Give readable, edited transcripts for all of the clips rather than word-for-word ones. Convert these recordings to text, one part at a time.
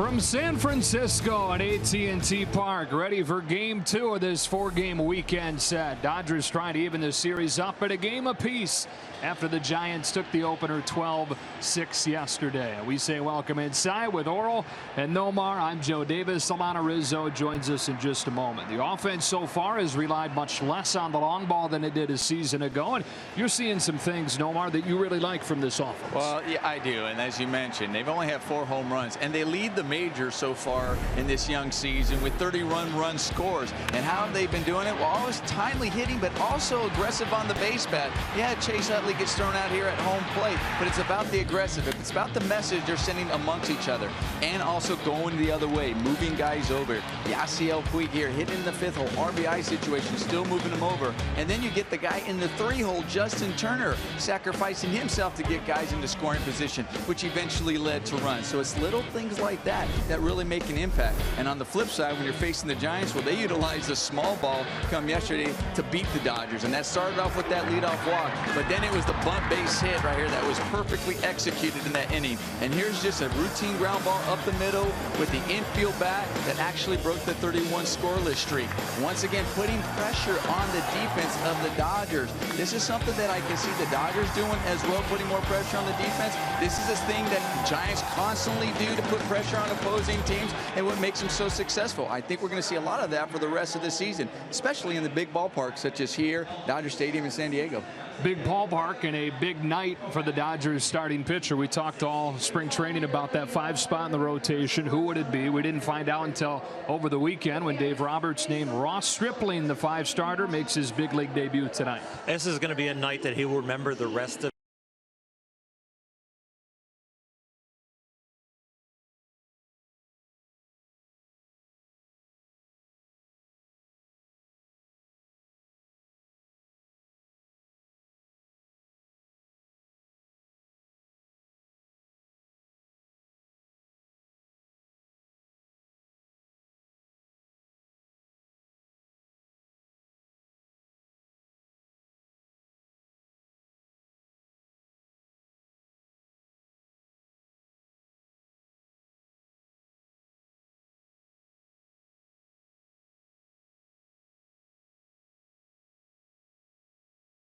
From San Francisco and AT&T Park, ready for game 2 of this 4-game weekend set. Dodgers trying to even the series up at a game apiece after the Giants took the opener 12-6 yesterday. We say welcome inside with Oral and Nomar. I'm Joe Davis. Solana Rizzo joins us in just a moment. The offense so far has relied much less on the long ball than it did a season ago, and you're seeing some things, Nomar, that you really like from this offense. Well, yeah, I do, and as you mentioned, they've only had 4 home runs, and they lead the majors so far in this young season with 30 run scores. And how have they been doing it? Well, always timely hitting, but also aggressive on the base pad. Yeah, Chase Utley gets thrown out here at home plate, but it's about the aggressive. It's about the message they're sending amongst each other, and also going the other way, moving guys over. Yasiel Puig here hitting in the 5th hole, RBI situation, still moving them over. And then you get the guy in the 3 hole, Justin Turner, sacrificing himself to get guys into scoring position, which eventually led to runs. So it's little things like that that really make an impact. And on the flip side, when you're facing the Giants, well, they utilized the small ball come yesterday to beat the Dodgers, and that started off with that leadoff walk, but then it was the bunt base hit right here that was perfectly executed in that inning. And here's just a routine ground ball up the middle with the infield bat that actually broke the 31 scoreless streak. Once again, putting pressure on the defense of the Dodgers. This is something that I can see the Dodgers doing as well, putting more pressure on the defense. This is a thing that Giants constantly do to put pressure on opposing teams, and what makes them so successful. I think we're going to see a lot of that for the rest of the season, especially in the big ballparks such as here, Dodger Stadium in San Diego. Big ballpark and a big night for the Dodgers starting pitcher. We talked all spring training about that 5 spot in the rotation. Who would it be? We didn't find out until over the weekend when Dave Roberts named Ross Stripling the 5 starter, makes his big league debut tonight. This is going to be a night that he will remember the rest of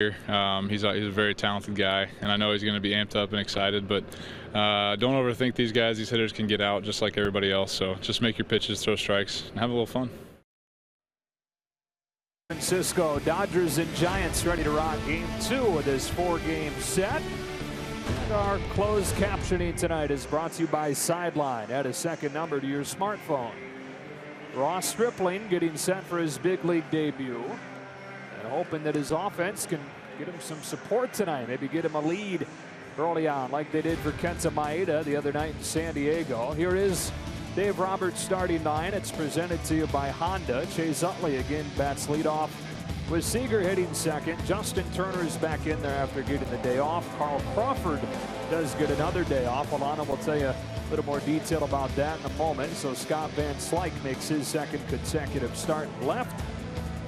He's a very talented guy, and I know he's going to be amped up and excited, but don't overthink these guys. These hitters can get out just like everybody else, so just make your pitches, throw strikes, and have a little fun. Francisco, Dodgers and Giants ready to rock game 2 of this 4-game set. And our closed captioning tonight is brought to you by Sideline. Add a second number to your smartphone. Ross Stripling getting set for his big league debut, and hoping that his offense can get him some support tonight. Maybe get him a lead early on like they did for Kenta Maeda the other night in San Diego. Here is Dave Roberts' starting 9. It's presented to you by Honda. Chase Utley again bats leadoff with Seager hitting second. Justin Turner is back in there after getting the day off. Carl Crawford does get another day off. Alana will tell you a little more detail about that in a moment. So Scott Van Slyke makes his 2nd consecutive start left.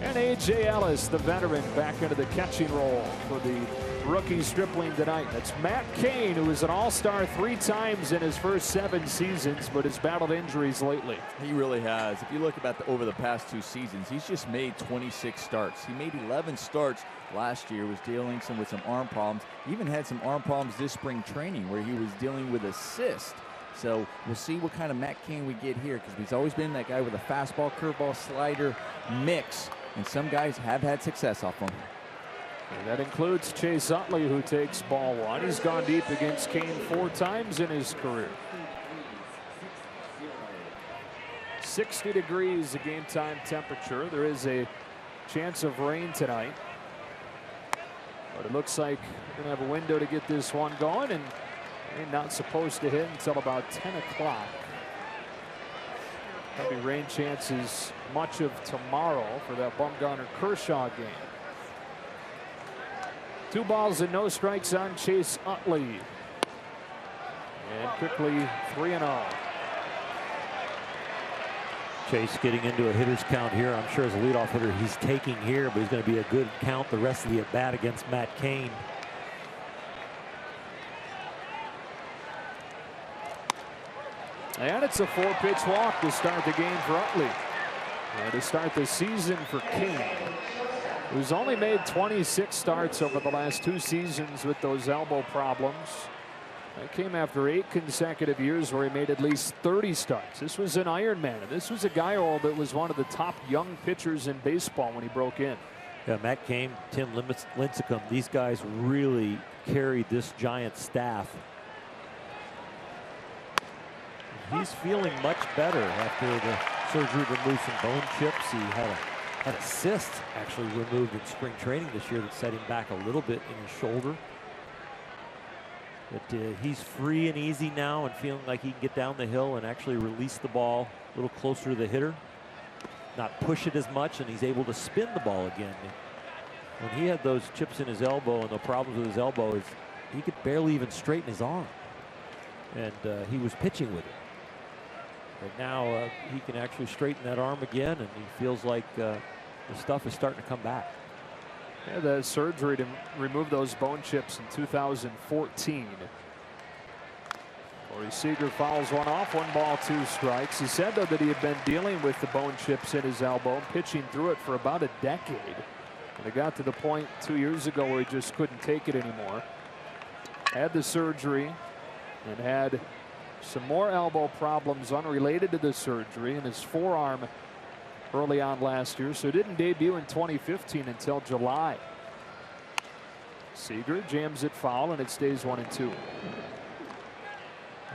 And A.J. Ellis, the veteran, back into the catching role for the rookie Stripling tonight. That's Matt Cain, who is an all-star 3 times in his first 7 seasons, but has battled injuries lately. He really has. If you look about over the past 2 seasons, he's just made 26 starts. He made 11 starts last year, was dealing with some arm problems. He even had some arm problems this spring training where he was dealing with a cyst. So we'll see what kind of Matt Cain we get here, because he's always been that guy with a fastball, curveball, slider mix. And some guys have had success off him. And that includes Chase Utley, who takes ball 1. He's gone deep against Cain 4 times in his career. 60 degrees the game time temperature. There is a chance of rain tonight, but it looks like we're going to have a window to get this one going, and not supposed to hit until about 10 o'clock. There'll be rain chances much of tomorrow for that Bumgarner-Kershaw game. 2 balls and no strikes on Chase Utley. And quickly 3-0. Chase getting into a hitter's count here. I'm sure as a leadoff hitter he's taking here, but he's going to be a good count the rest of the at-bat against Matt Cain. And it's a 4-pitch walk to start the game for Utley. And to start the season for King, who's only made 26 starts over the last 2 seasons with those elbow problems. That came after 8 consecutive years where he made at least 30 starts. This was an Ironman, and this was a guy that was one of the top young pitchers in baseball when he broke in. Yeah, Matt Cain, Tim Lincecum, these guys really carried this Giants staff. He's feeling much better after the surgery removed some bone chips. He had a cyst actually removed in spring training this year that set him back a little bit in his shoulder. But he's free and easy now and feeling like he can get down the hill and actually release the ball a little closer to the hitter. Not push it as much, and he's able to spin the ball again. When he had those chips in his elbow and the problems with his elbow, he could barely even straighten his arm. And he was pitching with it. But now he can actually straighten that arm again, and he feels like the stuff is starting to come back. Yeah, the surgery to remove those bone chips in 2014. Corey Seager fouls one off, 1 ball, 2 strikes. He said, though, that he had been dealing with the bone chips in his elbow, pitching through it for about a decade. And it got to the point 2 years ago where he just couldn't take it anymore. Had the surgery and had some more elbow problems unrelated to the surgery in his forearm early on last year, so didn't debut in 2015 until July. Seager jams it foul, and it stays 1-2.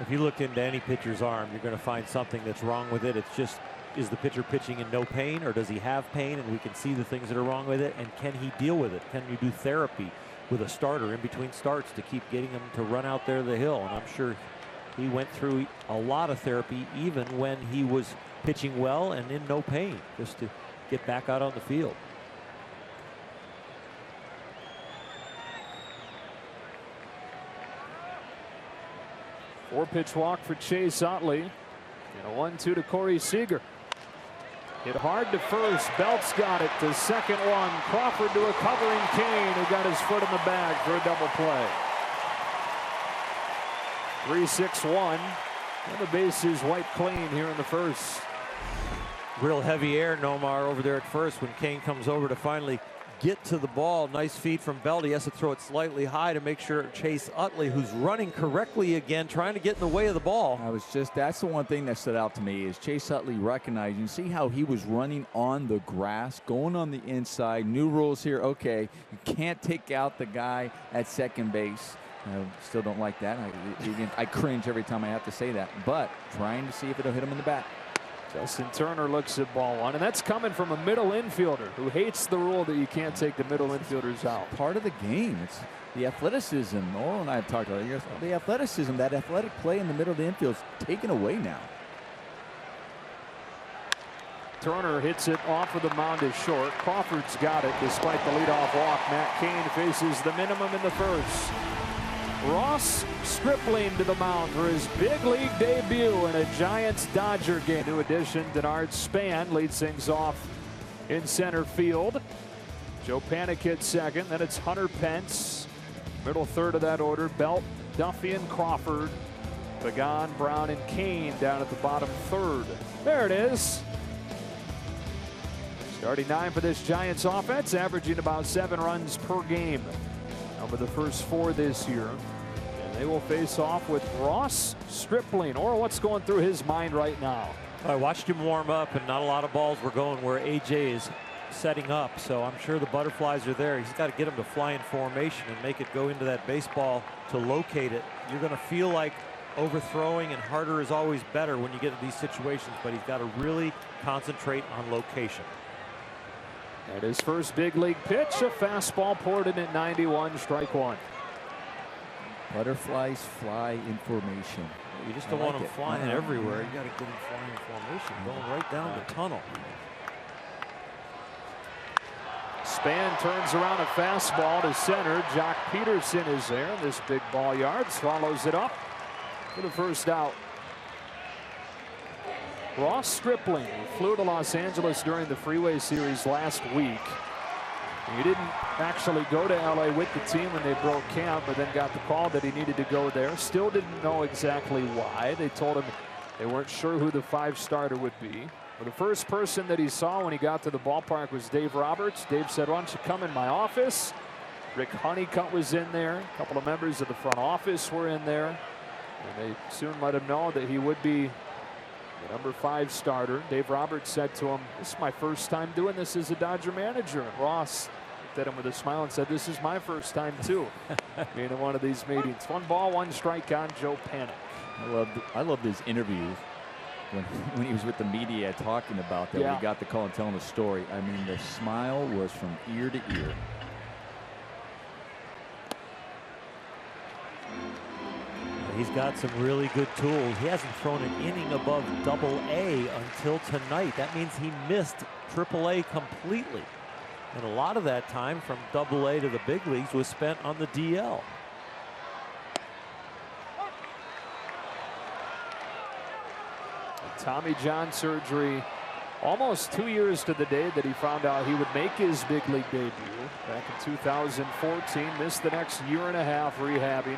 If you look into any pitcher's arm, you're going to find something that's wrong with it. It's just, is the pitcher pitching in no pain, or does he have pain and we can see the things that are wrong with it, and can he deal with it? Can you do therapy with a starter in between starts to keep getting him to run out there the hill? And I'm sure he went through a lot of therapy even when he was pitching well and in no pain, just to get back out on the field. Four-pitch walk for Chase Utley. And a 1-2 to Corey Seager. Hit hard to first. Belts got it to second one. Crawford to a covering Kane, who got his foot in the bag for a double play. 3-6-1. And the base is wiped clean here in the first. Real heavy air, Nomar, over there at first when Kane comes over to finally get to the ball. Nice feed from Belt. He has to throw it slightly high to make sure Chase Utley, who's running correctly again, trying to get in the way of the ball. That's the one thing that stood out to me is Chase Utley recognized. You see how he was running on the grass, going on the inside. New rules here. Okay, you can't take out the guy at second base. I still don't like that. I cringe every time I have to say that, but trying to see if it'll hit him in the back. Justin Turner looks at ball 1, and that's coming from a middle infielder who hates the rule that you can't take the middle infielders out. Part of the game. It's the athleticism. Oral and I have talked about it. The athleticism, that athletic play in the middle of the infield is taken away now. Turner hits it off of the mound is short. Crawford's got it despite the leadoff walk. Matt Cain faces the minimum in the first. Ross Stripling to the mound for his big league debut in a Giants-Dodger game. New addition, Denard Span leads things off in center field. Joe Panik hits second. Then it's Hunter Pence. Middle third of that order, Belt, Duffy, and Crawford. Pagan, Brown, and Kane down at the bottom third. There it is. Starting 9 for this Giants offense, averaging about 7 runs per game over the first 4 this year. And they will face off with Ross Stripling. Or what's going through his mind right now? I watched him warm up, and not a lot of balls were going where AJ is setting up. So I'm sure the butterflies are there. He's got to get them to fly in formation and make it go into that baseball to locate it. You're going to feel like overthrowing, and harder is always better when you get to these situations, but he's got to really concentrate on location. And his first big league pitch, a fastball poured in at 91, strike 1. Butterflies fly in formation. You just don't want them flying everywhere. You got to get them flying in formation, going right down the tunnel. Span turns around a fastball to center. Jock Peterson is there in this big ball yard, swallows it up for the first out. Ross Stripling flew to Los Angeles during the Freeway Series last week. He didn't actually go to LA with the team when they broke camp, but then got the call that he needed to go there. Still didn't know exactly why. They told him They weren't sure who the 5 starter would be. Well, the first person that he saw when he got to the ballpark was Dave Roberts. Dave said, "Why don't you come in my office?" Rick Honeycutt was in there. A couple of members of the front office were in there. And they soon let him know that he would be the number 5 starter. Dave Roberts said to him, "This is my first time doing this as a Dodger manager." And Ross looked at him with a smile and said, "This is my first time too, being in one of these meetings." 1 ball, 1 strike on Joe Panik. I loved his interviews when he was with the media talking about that. When he got the call and telling the story. I mean, the smile was from ear to ear. He's got some really good tools. He hasn't thrown an inning above AA until tonight. That means he missed AAA completely. And a lot of that time from AA to the big leagues was spent on the DL. Tommy John surgery almost 2 years to the day that he found out he would make his big league debut back in 2014. Missed the next year and a half rehabbing.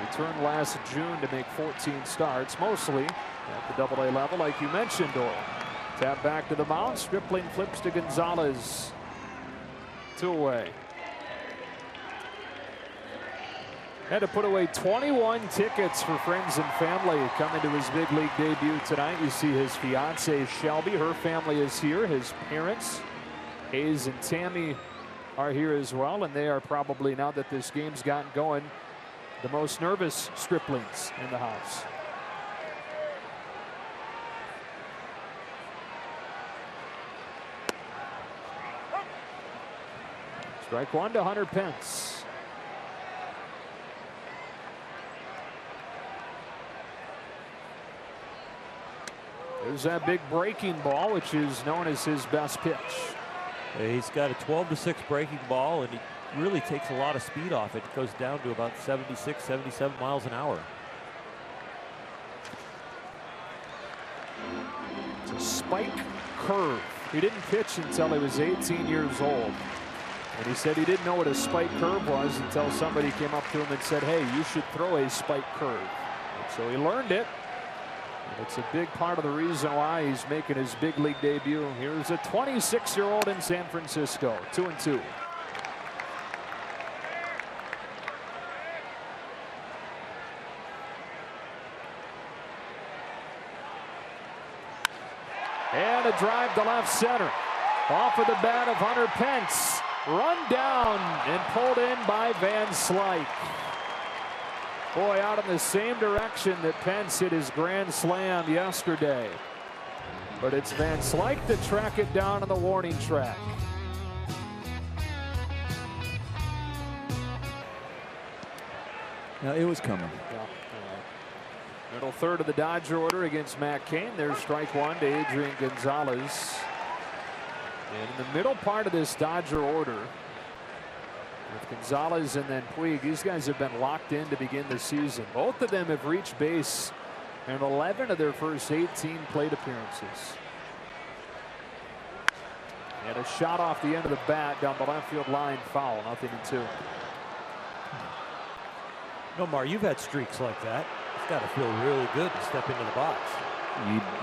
Returned last June to make 14 starts, mostly at the AA level, like you mentioned, Doyle. Tap back to the mound. Stripling flips to Gonzalez. 2 away. Had to put away 21 tickets for friends and family coming to his big league debut tonight. You see his fiancee Shelby. Her family is here. His parents, Hayes and Tammy, are here as well. And they are probably, now that this game's gotten going, the most nervous striplings in the house. Strike 1 to Hunter Pence. There's that big breaking ball, which is known as his best pitch. He's got a 12-6 breaking ball, and he really takes a lot of speed off it. It goes down to about 76, 77 miles an hour. It's a spike curve. He didn't pitch until he was 18 years old. And he said he didn't know what a spike curve was until somebody came up to him and said, "Hey, you should throw a spike curve." And so he learned it. And it's a big part of the reason why he's making his big league debut. Here's a 26-year-old in San Francisco. 2-2. And a drive to left center. Off of the bat of Hunter Pence. Run down and pulled in by Van Slyke. Boy, out in the same direction that Pence hit his grand slam yesterday. But it's Van Slyke to track it down on the warning track. Now, it was coming. Yeah. Middle third of the Dodger order against Matt Cain. There's strike 1 to Adrian Gonzalez. And in the middle part of this Dodger order, with Gonzalez and then Puig, these guys have been locked in to begin the season. Both of them have reached base in 11 of their first 18 plate appearances. And a shot off the end of the bat down the left field line, foul. 0-2. Nomar, you've had streaks like that. It's got to feel really good to step into the box.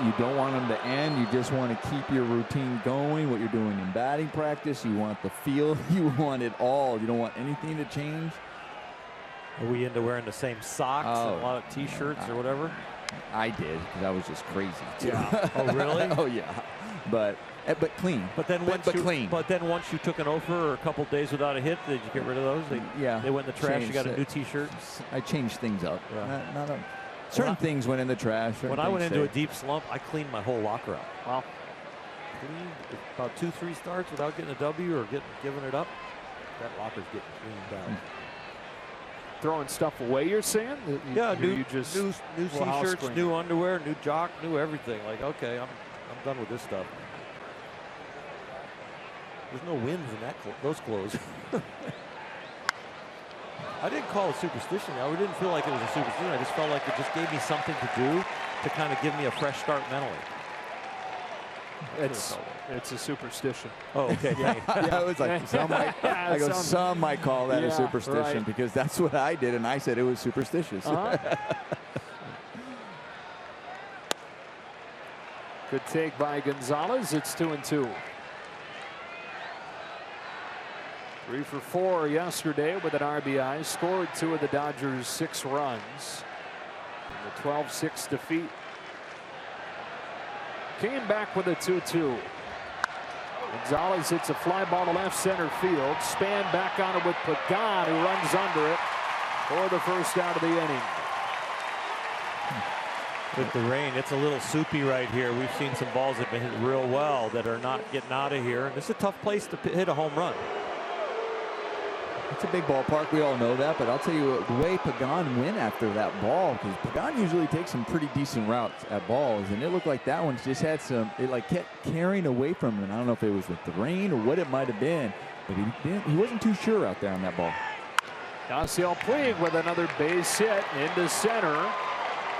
You don't want them to end. You just want to keep your routine going, what you're doing in batting practice. You want the feel. You want it all. You don't want anything to change. Are we into wearing the same socks and a lot of T-shirts or whatever? I did, because I was just crazy too. Yeah. Oh, really? Oh, yeah. But clean. But then once you took an offer or a couple days without a hit, did you get rid of those? They went in the trash. You got a new T-shirt. I changed things up. Yeah. Certain things went in the trash. When I went into a deep slump, I cleaned my whole locker out. Wow. Cleaned about 2-3 starts without getting a W or giving it up. That locker's getting cleaned out. Throwing stuff away, you're saying? New T-shirts, new underwear, new jock, new everything. Like, okay, I'm done with this stuff. There's no wins in those clothes. I didn't call it superstition. I didn't feel like it was a superstition. I just felt like it just gave me something to do to kind of give me a fresh start mentally. It's a superstition. Oh, okay. Yeah, it was like some might call that a superstition, because that's what I did, and I said it was superstitious. Good take by Gonzalez. It's 2-2. 3 for 4 yesterday with an RBI. Scored 2 of the Dodgers' 6 runs. In the 12-6 defeat. Came back with a 2-2. Gonzalez hits a fly ball to left center field. Span back on it with Pagan, who runs under it for the first out of the inning. With the rain, it's a little soupy right here. We've seen some balls that have been hit real well that are not getting out of here. This is a tough place to hit a home run. It's a big ballpark. We all know that. But I'll tell you, the way Pagan went after that ball, because Pagan usually takes some pretty decent routes at balls, and it looked like that one just had some, it like kept carrying away from him. And I don't know if it was with the rain or what it might have been, but he wasn't too sure out there on that ball. Yasiel Puig with another base hit into center,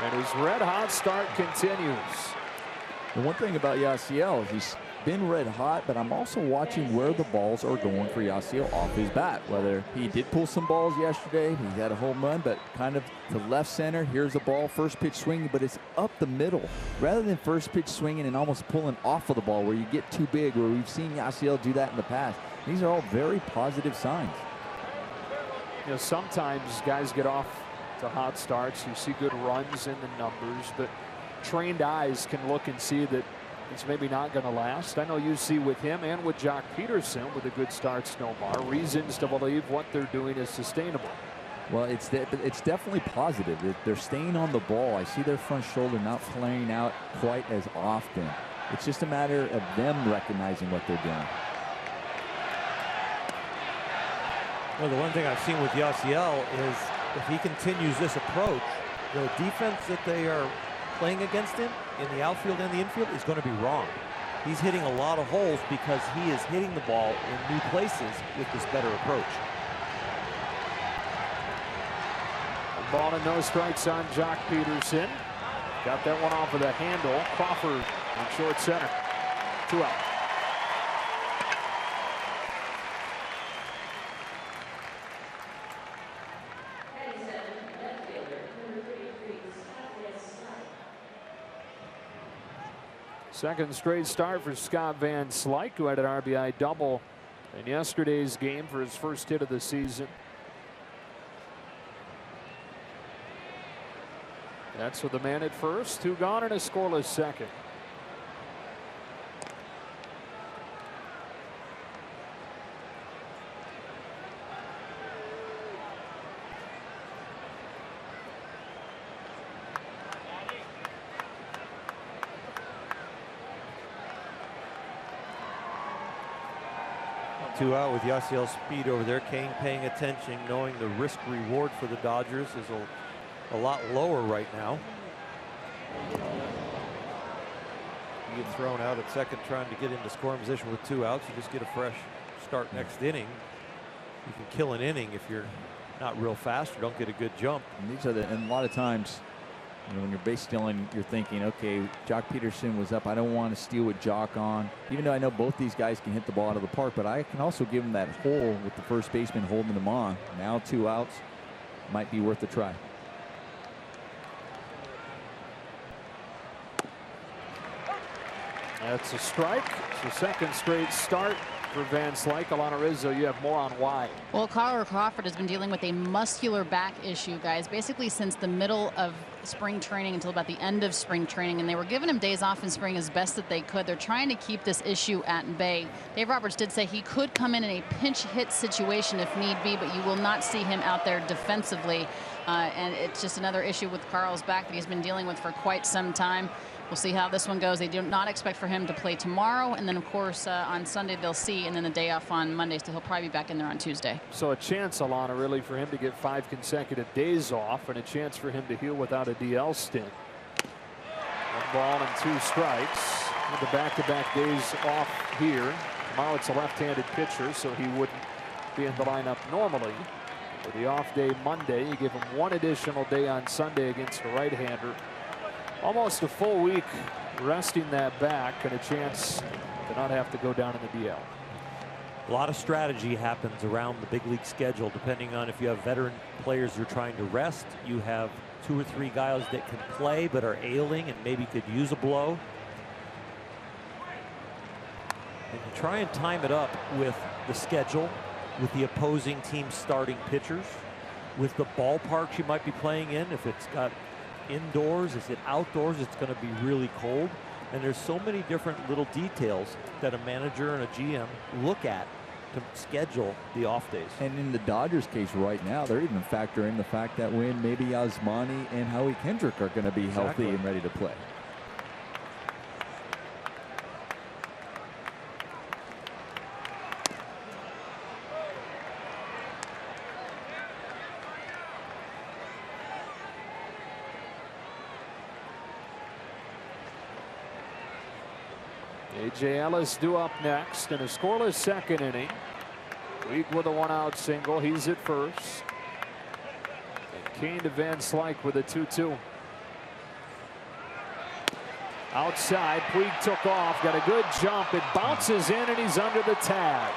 and his red hot start continues. The one thing about Yasiel is he's been red hot, but I'm also watching where the balls are going for Yasiel off his bat. Whether he did pull some balls yesterday, he had a home run, but kind of to left center. Here's a ball, first pitch swinging, but it's up the middle rather than first pitch swinging and almost pulling off of the ball where you get too big, where we've seen Yasiel do that in the past. These are all very positive signs. You know, sometimes guys get off to hot starts. You see good runs in the numbers, but trained eyes can look and see that it's maybe not going to last. I know you see with him and with Jock Peterson with a good start, Snowbar, reasons to believe what they're doing is sustainable. Well, it's definitely positive. They're staying on the ball. I see their front shoulder not flaring out quite as often. It's just a matter of them recognizing what they're doing. Well, the one thing I've seen with Yasiel is if he continues this approach, the defense that they are playing against him in the outfield and the infield is going to be wrong. He's hitting a lot of holes because he is hitting the ball in new places with this better approach. Ball and no strikes on Jock Peterson. Got that one off of the handle. Crawford on short center. 2 out. Second straight start for Scott Van Slyke, who had an RBI double in yesterday's game for his first hit of the season. That's with the man at first, 2 gone and a scoreless second. Two out with Yasiel's speed over there. Kane paying attention, knowing the risk reward for the Dodgers is a lot lower right now. You get thrown out at second trying to get into scoring position with 2 outs. You just get a fresh start next inning. You can kill an inning if you're not real fast or don't get a good jump. And these are and a lot of times, you know, when you're base stealing, you're thinking, okay, Jock Peterson was up. I don't want to steal with Jock on. Even though I know both these guys can hit the ball out of the park, but I can also give them that hole with the first baseman holding them on. Now 2 outs. Might be worth a try. That's a strike. It's the second straight start for Van Slyke. Alana Rizzo, you have more on why. Well, Carl Crawford has been dealing with a muscular back issue, guys, basically since the middle of spring training until about the end of spring training, and they were giving him days off in spring as best that they could. They're trying to keep this issue at bay. Dave Roberts did say he could come in a pinch hit situation if need be, but you will not see him out there defensively. And it's just another issue with Carl's back that he's been dealing with for quite some time. We'll see how this one goes. They do not expect for him to play tomorrow, and then of course on Sunday they'll see, and then the day off on Monday, so he'll probably be back in there on Tuesday. So a chance, Alana, really for him to get 5 consecutive days off, and a chance for him to heal without a DL stint. 1 ball and 2 strikes. With the back-to-back days off here. Tomorrow it's a left-handed pitcher, so he wouldn't be in the lineup normally. For the off day Monday, you give him 1 additional day on Sunday against a right-hander. Almost a full week resting that back, and a chance to not have to go down in the DL. A lot of strategy happens around the big league schedule, depending on if you have veteran players you're trying to rest. You have 2 or 3 guys that can play but are ailing and maybe could use a blow. And you try and time it up with the schedule, with the opposing team's starting pitchers, with the ballparks you might be playing in. If it's got indoors, is it outdoors? It's going to be really cold. And there's so many different little details that a manager and a GM look at to schedule the off days. And in the Dodgers case right now, they're even factoring the fact that when maybe Yasmani and Howie Kendrick are going to be healthy and ready to play. A.J. Ellis due up next in a scoreless second inning. Weak with a one-out single. He's at first. And Kane to Van Slyke with a 2-2. Outside, Puig took off, got a good jump. It bounces in, and he's under the tag.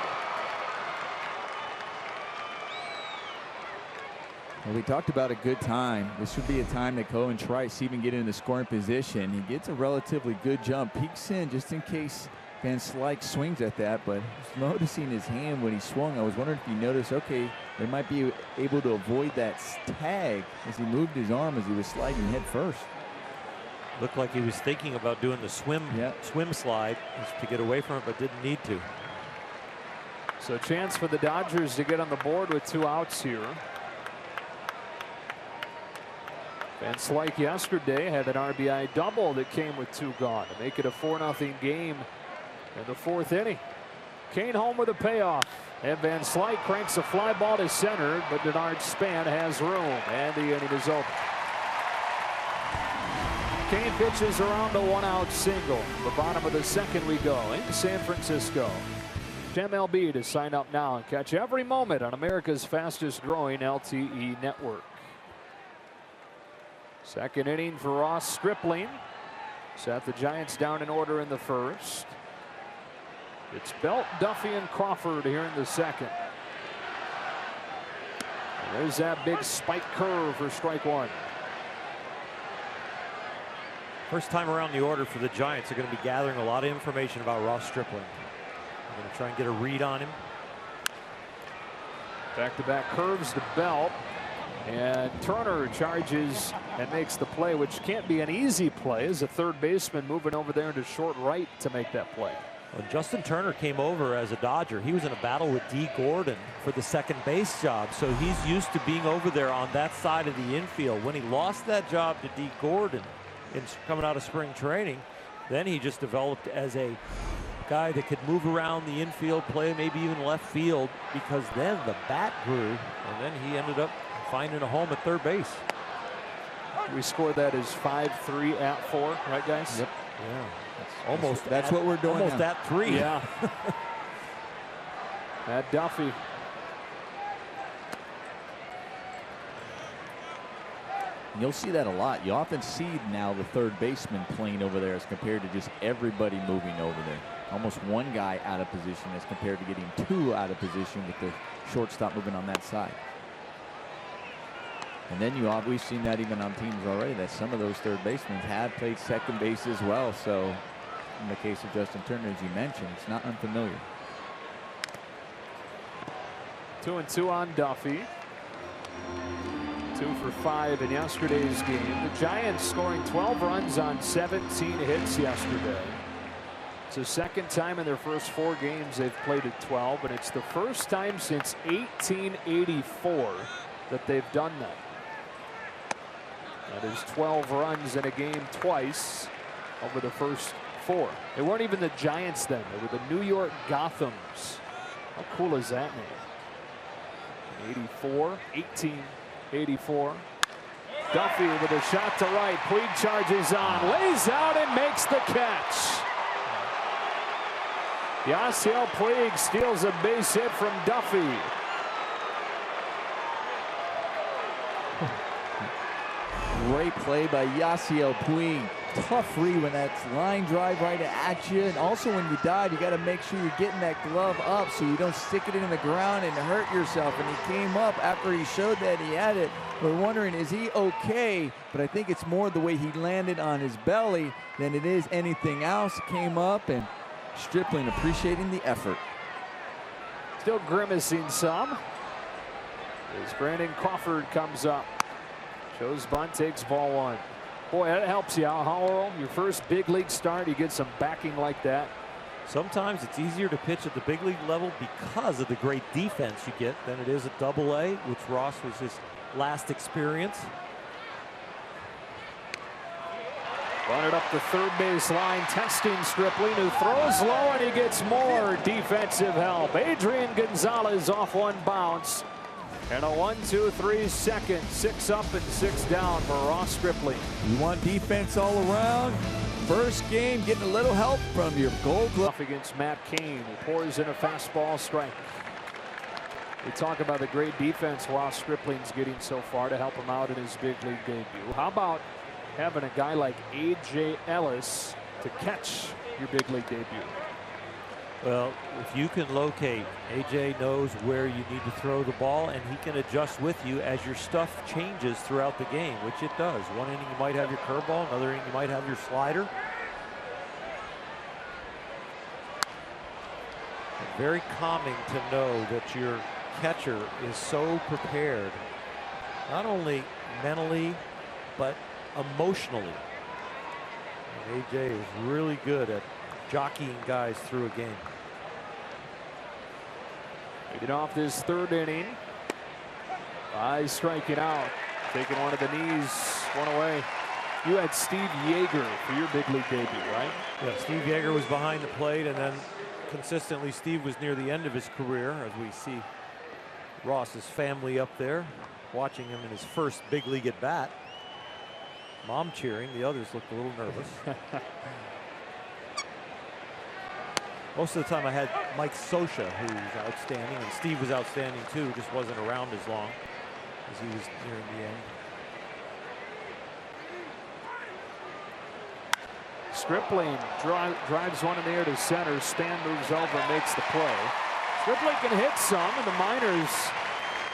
Well, we talked about a good time. This would be a time that Cohen Trice even get in the scoring position. He gets a relatively good jump, peeks in just in case Van Slyke swings at that, but noticing his hand when he swung, I was wondering if you noticed, okay, they might be able to avoid that tag as he moved his arm as he was sliding head first. Looked like he was thinking about doing the swim slide to get away from it, but didn't need to. So a chance for the Dodgers to get on the board with 2 outs here. Van Slyke yesterday had an RBI double that came with 2 gone to make it a 4-0 game in the 4th inning. Kane home with a payoff, and Van Slyke cranks a fly ball to center, but Denard Span has room, and the inning is over. Kane pitches around a 1-out single. The bottom of the 2nd we go in San Francisco. MLB to sign up now and catch every moment on America's fastest growing LTE network. 2nd inning for Ross Stripling. Set the Giants down in order in the 1st. It's Belt, Duffy, and Crawford here in the 2nd. And there's that big spike curve for strike 1. First time around the order for the Giants. They're going to be gathering a lot of information about Ross Stripling. They're going to try and get a read on him. Back-to-back curves to Belt. And Turner charges and makes the play, which can't be an easy play as a third baseman moving over there into short right to make that play. When Justin Turner came over as a Dodger, he was in a battle with Dee Gordon for the second base job. So he's used to being over there on that side of the infield. When he lost that job to Dee Gordon coming out of spring training, then he just developed as a guy that could move around the infield, play maybe even left field, because then the bat grew, and then he ended up finding a home at third base. We scored that as 5-3 at 4, right, guys? Yep. Yeah. That's what we're doing. Almost now. at 3. Yeah. At Duffy. And you'll see that a lot. You often see now the third baseman playing over there as compared to just everybody moving over there. Almost one guy out of position as compared to getting 2 out of position with the shortstop moving on that side. And then we've seen that even on teams already, that some of those third basemen have played second base as well. So in the case of Justin Turner, as you mentioned, it's not unfamiliar. 2-2 on Duffy. 2 for 5 in yesterday's game. The Giants scoring 12 runs on 17 hits yesterday. It's the 2nd time in their first 4 games they've played at 12, and it's the first time since 1884 that they've done that. That is 12 runs in a game twice over the first 4. They weren't even the Giants then. They were the New York Gothams. How cool is that name? 84, 1884. Duffy with a shot to right. Puig charges on, lays out and makes the catch. Yasiel Puig steals a base hit from Duffy. Great play by Yasiel Puig. Tough read when that's line drive right at you. And also when you dive, you got to make sure you're getting that glove up so you don't stick it in the ground and hurt yourself. And he came up after he showed that he had it. We're wondering, is he okay? But I think it's more the way he landed on his belly than it is anything else. Came up and Stripling appreciating the effort. Still grimacing some. As Brandon Crawford comes up. Shows bunt, takes ball one. Boy, that helps you out, huh, Earl? Your first big league start, you get some backing like that. Sometimes it's easier to pitch at the big league level because of the great defense you get than it is at Double-A, which Ross was his last experience. Run it up the third base line, testing Stripling, who throws low, and he gets more defensive help. Adrian Gonzalez off one bounce. And a 1-2-3 second. 6 up and 6 down for Ross Stripling. You want defense all around. First game, getting a little help from your Gold Glove. Off against Matt Cain, who pours in a fastball strike. We talk about the great defense Ross Stripling's getting so far to help him out in his big league debut. How about having a guy like A.J. Ellis to catch your big league debut? Well, if you can locate, AJ knows where you need to throw the ball, and he can adjust with you as your stuff changes throughout the game, which it does. One inning you might have your curveball, another inning you might have your slider. And very calming to know that your catcher is so prepared, not only mentally, but emotionally. And AJ is really good at jockeying guys through a game. Leading off this third inning by striking out, taking one of the knees, one away. You had Steve Yeager for your big league debut, right? Yeah, Steve Yeager was behind the plate, and then consistently Steve was near the end of his career, as we see Ross's family up there watching him in his first big league at bat. Mom cheering, the others looked a little nervous. Most of the time I had Mike Scioscia, who was outstanding, and Steve was outstanding too, just wasn't around as long as he was nearing the end. Stripling drives one in the air to center. Stan moves over, makes the play. Stripling can hit some in the minors.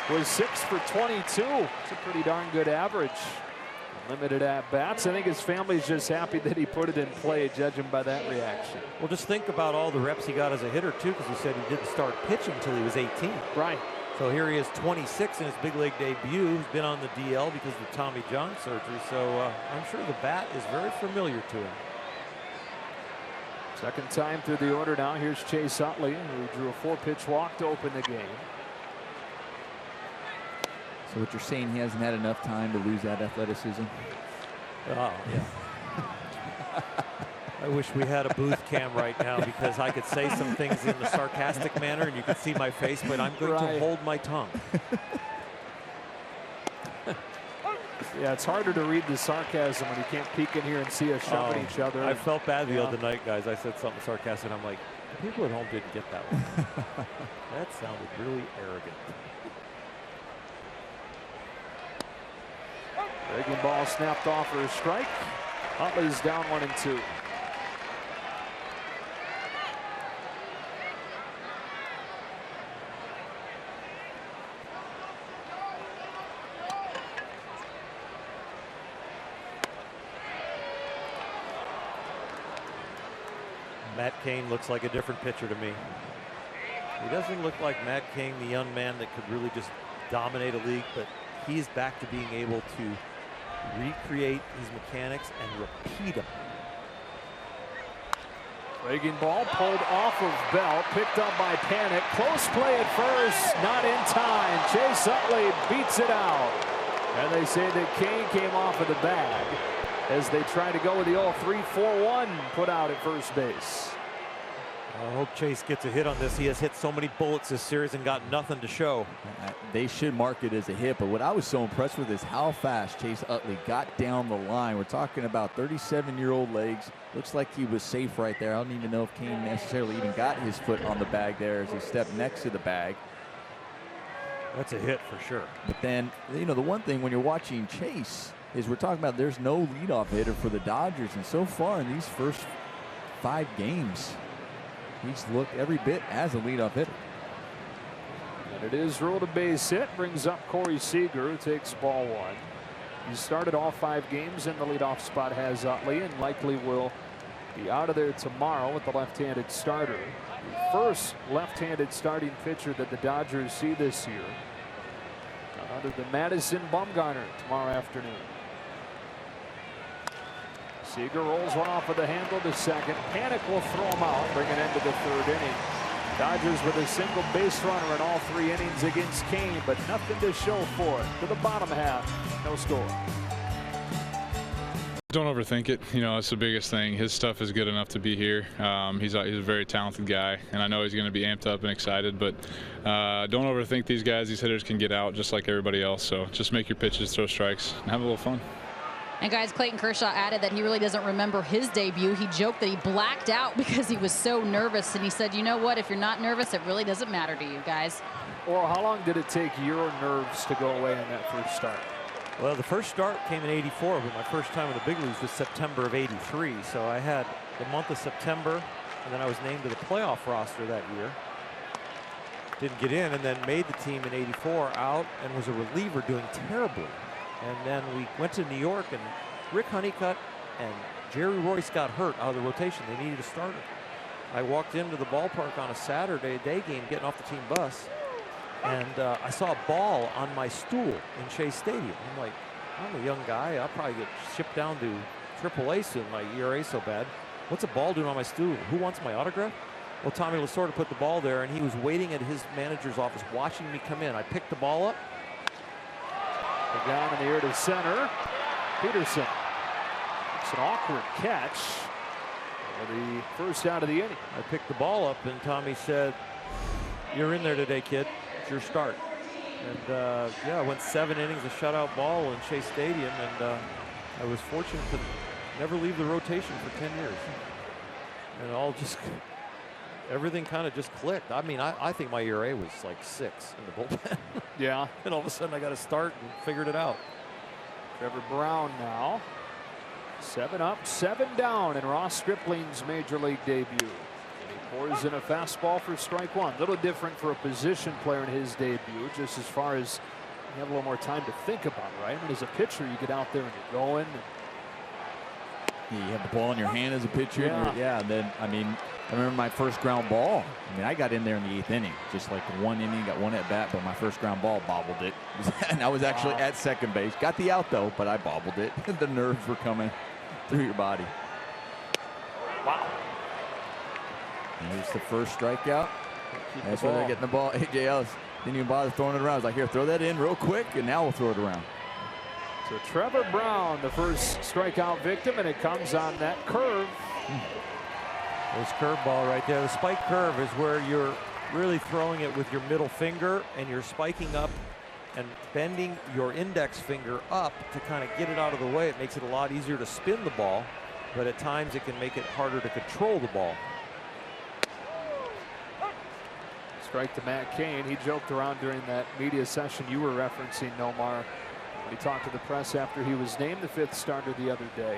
Was 6 for 22. It's a pretty darn good average. Limited at bats. I think his family's just happy that he put it in play, judging by that reaction. Well, just think about all the reps he got as a hitter too, because he said he didn't start pitching until he was 18. Right. So here he is, 26 in his big league debut. He's been on the DL because of the Tommy John surgery. So I'm sure the bat is very familiar to him. Second time through the order now. Here's Chase Utley, who drew a 4-pitch walk to open the game. So what you're saying, he hasn't had enough time to lose that athleticism? Oh, yeah. I wish we had a booth cam right now, because I could say some things in the sarcastic manner and you could see my face, but I'm going to hold my tongue. Yeah, it's harder to read the sarcasm when you can't peek in here and see us shoving each other. I felt bad the other night, guys. I said something sarcastic, and I'm like, the people at home didn't get that one. That sounded really arrogant. Breaking ball snapped off for a strike. Utley's down 1-2. Matt Cain looks like a different pitcher to me. He doesn't look like Matt Cain, the young man that could really just dominate a league, but he's back to being able to recreate his mechanics and repeat them. Breaking ball pulled off of Bell, picked up by Panic. Close play at first, not in time. Chase Utley beats it out. And they say that Cain came off of the bag as they try to go with the old 3-4-1 put out at first base. I hope Chase gets a hit on this. He has hit so many bullets this series and got nothing to show. They should mark it as a hit, but what I was so impressed with is how fast Chase Utley got down the line. We're talking about 37-year-old legs. Looks like he was safe right there. I don't even know if Cain necessarily even got his foot on the bag there as he stepped next to the bag. That's a hit for sure. But then, you know, the one thing when you're watching Chase is we're talking about there's no leadoff hitter for the Dodgers, and so far in these first 5 games, he's looked every bit as a leadoff hitter. And it is ruled a base hit, brings up Corey Seager, who takes ball 1. He started all 5 games in the leadoff spot, has Utley, and likely will be out of there tomorrow with the left-handed starter. The first left-handed starting pitcher that the Dodgers see this year. None other than Madison Bumgarner tomorrow afternoon. Seager rolls one off of the handle to second. Panic will throw him out, bring it into the third inning. Dodgers with a single base runner in all 3 innings against Kane, but nothing to show for it. To the bottom half, no score. Don't overthink it. You know, it's the biggest thing. His stuff is good enough to be here. He's a very talented guy, and I know he's going to be amped up and excited, but don't overthink these guys. These hitters can get out just like everybody else, so just make your pitches, throw strikes, and have a little fun. And guys, Clayton Kershaw added that he really doesn't remember his debut. He joked that he blacked out because he was so nervous, and he said, you know what, if you're not nervous, it really doesn't matter to you guys. Or how long did it take your nerves to go away in that first start? Well, the first start came in '84, but my first time in the big leagues was September of '83. So I had the month of September, and then I was named to the playoff roster that year. Didn't get in, and then made the team in '84 out and was a reliever doing terribly. And then we went to New York, and Rick Honeycutt and Jerry Royce got hurt out of the rotation. They needed a starter. I walked into the ballpark on a Saturday day game, getting off the team bus, and I saw a ball on my stool in Shea Stadium. I'm like, I'm a young guy. I'll probably get shipped down to AAA soon. My ERA so bad. What's a ball doing on my stool? Who wants my autograph? Well, Tommy Lasorda put the ball there, and he was waiting at his manager's office watching me come in. I picked the ball up. Down in the air to center. Peterson. It's an awkward catch for the first out of the inning. I picked the ball up, and Tommy said, "You're in there today, kid. It's your start." And yeah, I went 7 innings, a shutout ball in Shea Stadium, and I was fortunate to never leave the rotation for 10 years. And everything kind of just clicked. I mean, I think my ERA was like 6 in the bullpen. Yeah. And all of a sudden I got to start and figured it out. Trevor Brown now. 7 up, 7 down in Ross Stripling's major league debut. He pours in a fastball for strike 1. A little different for a position player in his debut, just as far as you have a little more time to think about it, right? I mean, as a pitcher, you get out there and you're going. You have the ball in your hand as a pitcher. Yeah. And then, I mean, I remember my first ground ball. I mean, I got in there in the 8th inning, just like 1 inning, got 1 at bat, but my first ground ball bobbled it. And I was actually at second base. Got the out though, but I bobbled it. The nerves were coming through your body. Wow. And here's the first strikeout. That's where they're getting the ball. AJ Ellis didn't even bother throwing it around. I was like, here, throw that in real quick, and now we'll throw it around. So Trevor Brown, the first strikeout victim, and it comes on that curve. This curveball right there. The spike curve is where you're really throwing it with your middle finger, and you're spiking up and bending your index finger up to kind of get it out of the way. It makes it a lot easier to spin the ball, but at times it can make it harder to control the ball. Strike to Matt Cain. He joked around during that media session you were referencing, Nomar, when he talked to the press after he was named the 5th starter the other day.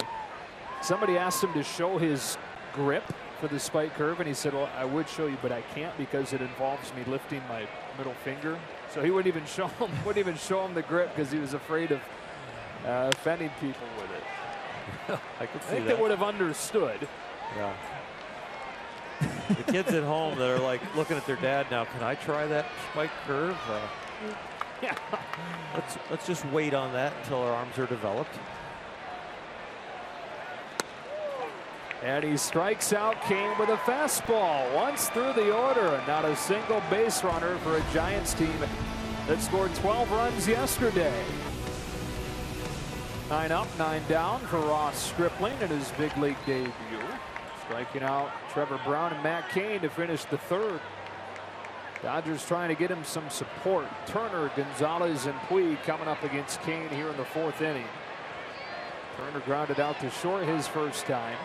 Somebody asked him to show his grip for the spike curve, and he said, well, I would show you, but I can't because it involves me lifting my middle finger. So he wouldn't even show him the grip because he was afraid of offending people with it. I could see think that. they would have understood. Yeah. The kids at home that are like looking at their dad now, can I try that spike curve? Yeah. Let's just wait on that until our arms are developed. And he strikes out Cain with a fastball once through the order, and not a single base runner for a Giants team that scored 12 runs yesterday. 9 up, 9 down for Ross Stripling in his big league debut. Striking out Trevor Brown and Matt Cain to finish the 3rd. Dodgers trying to get him some support. Turner, Gonzalez, and Puig coming up against Cain here in the 4th inning. Turner grounded out to short his first time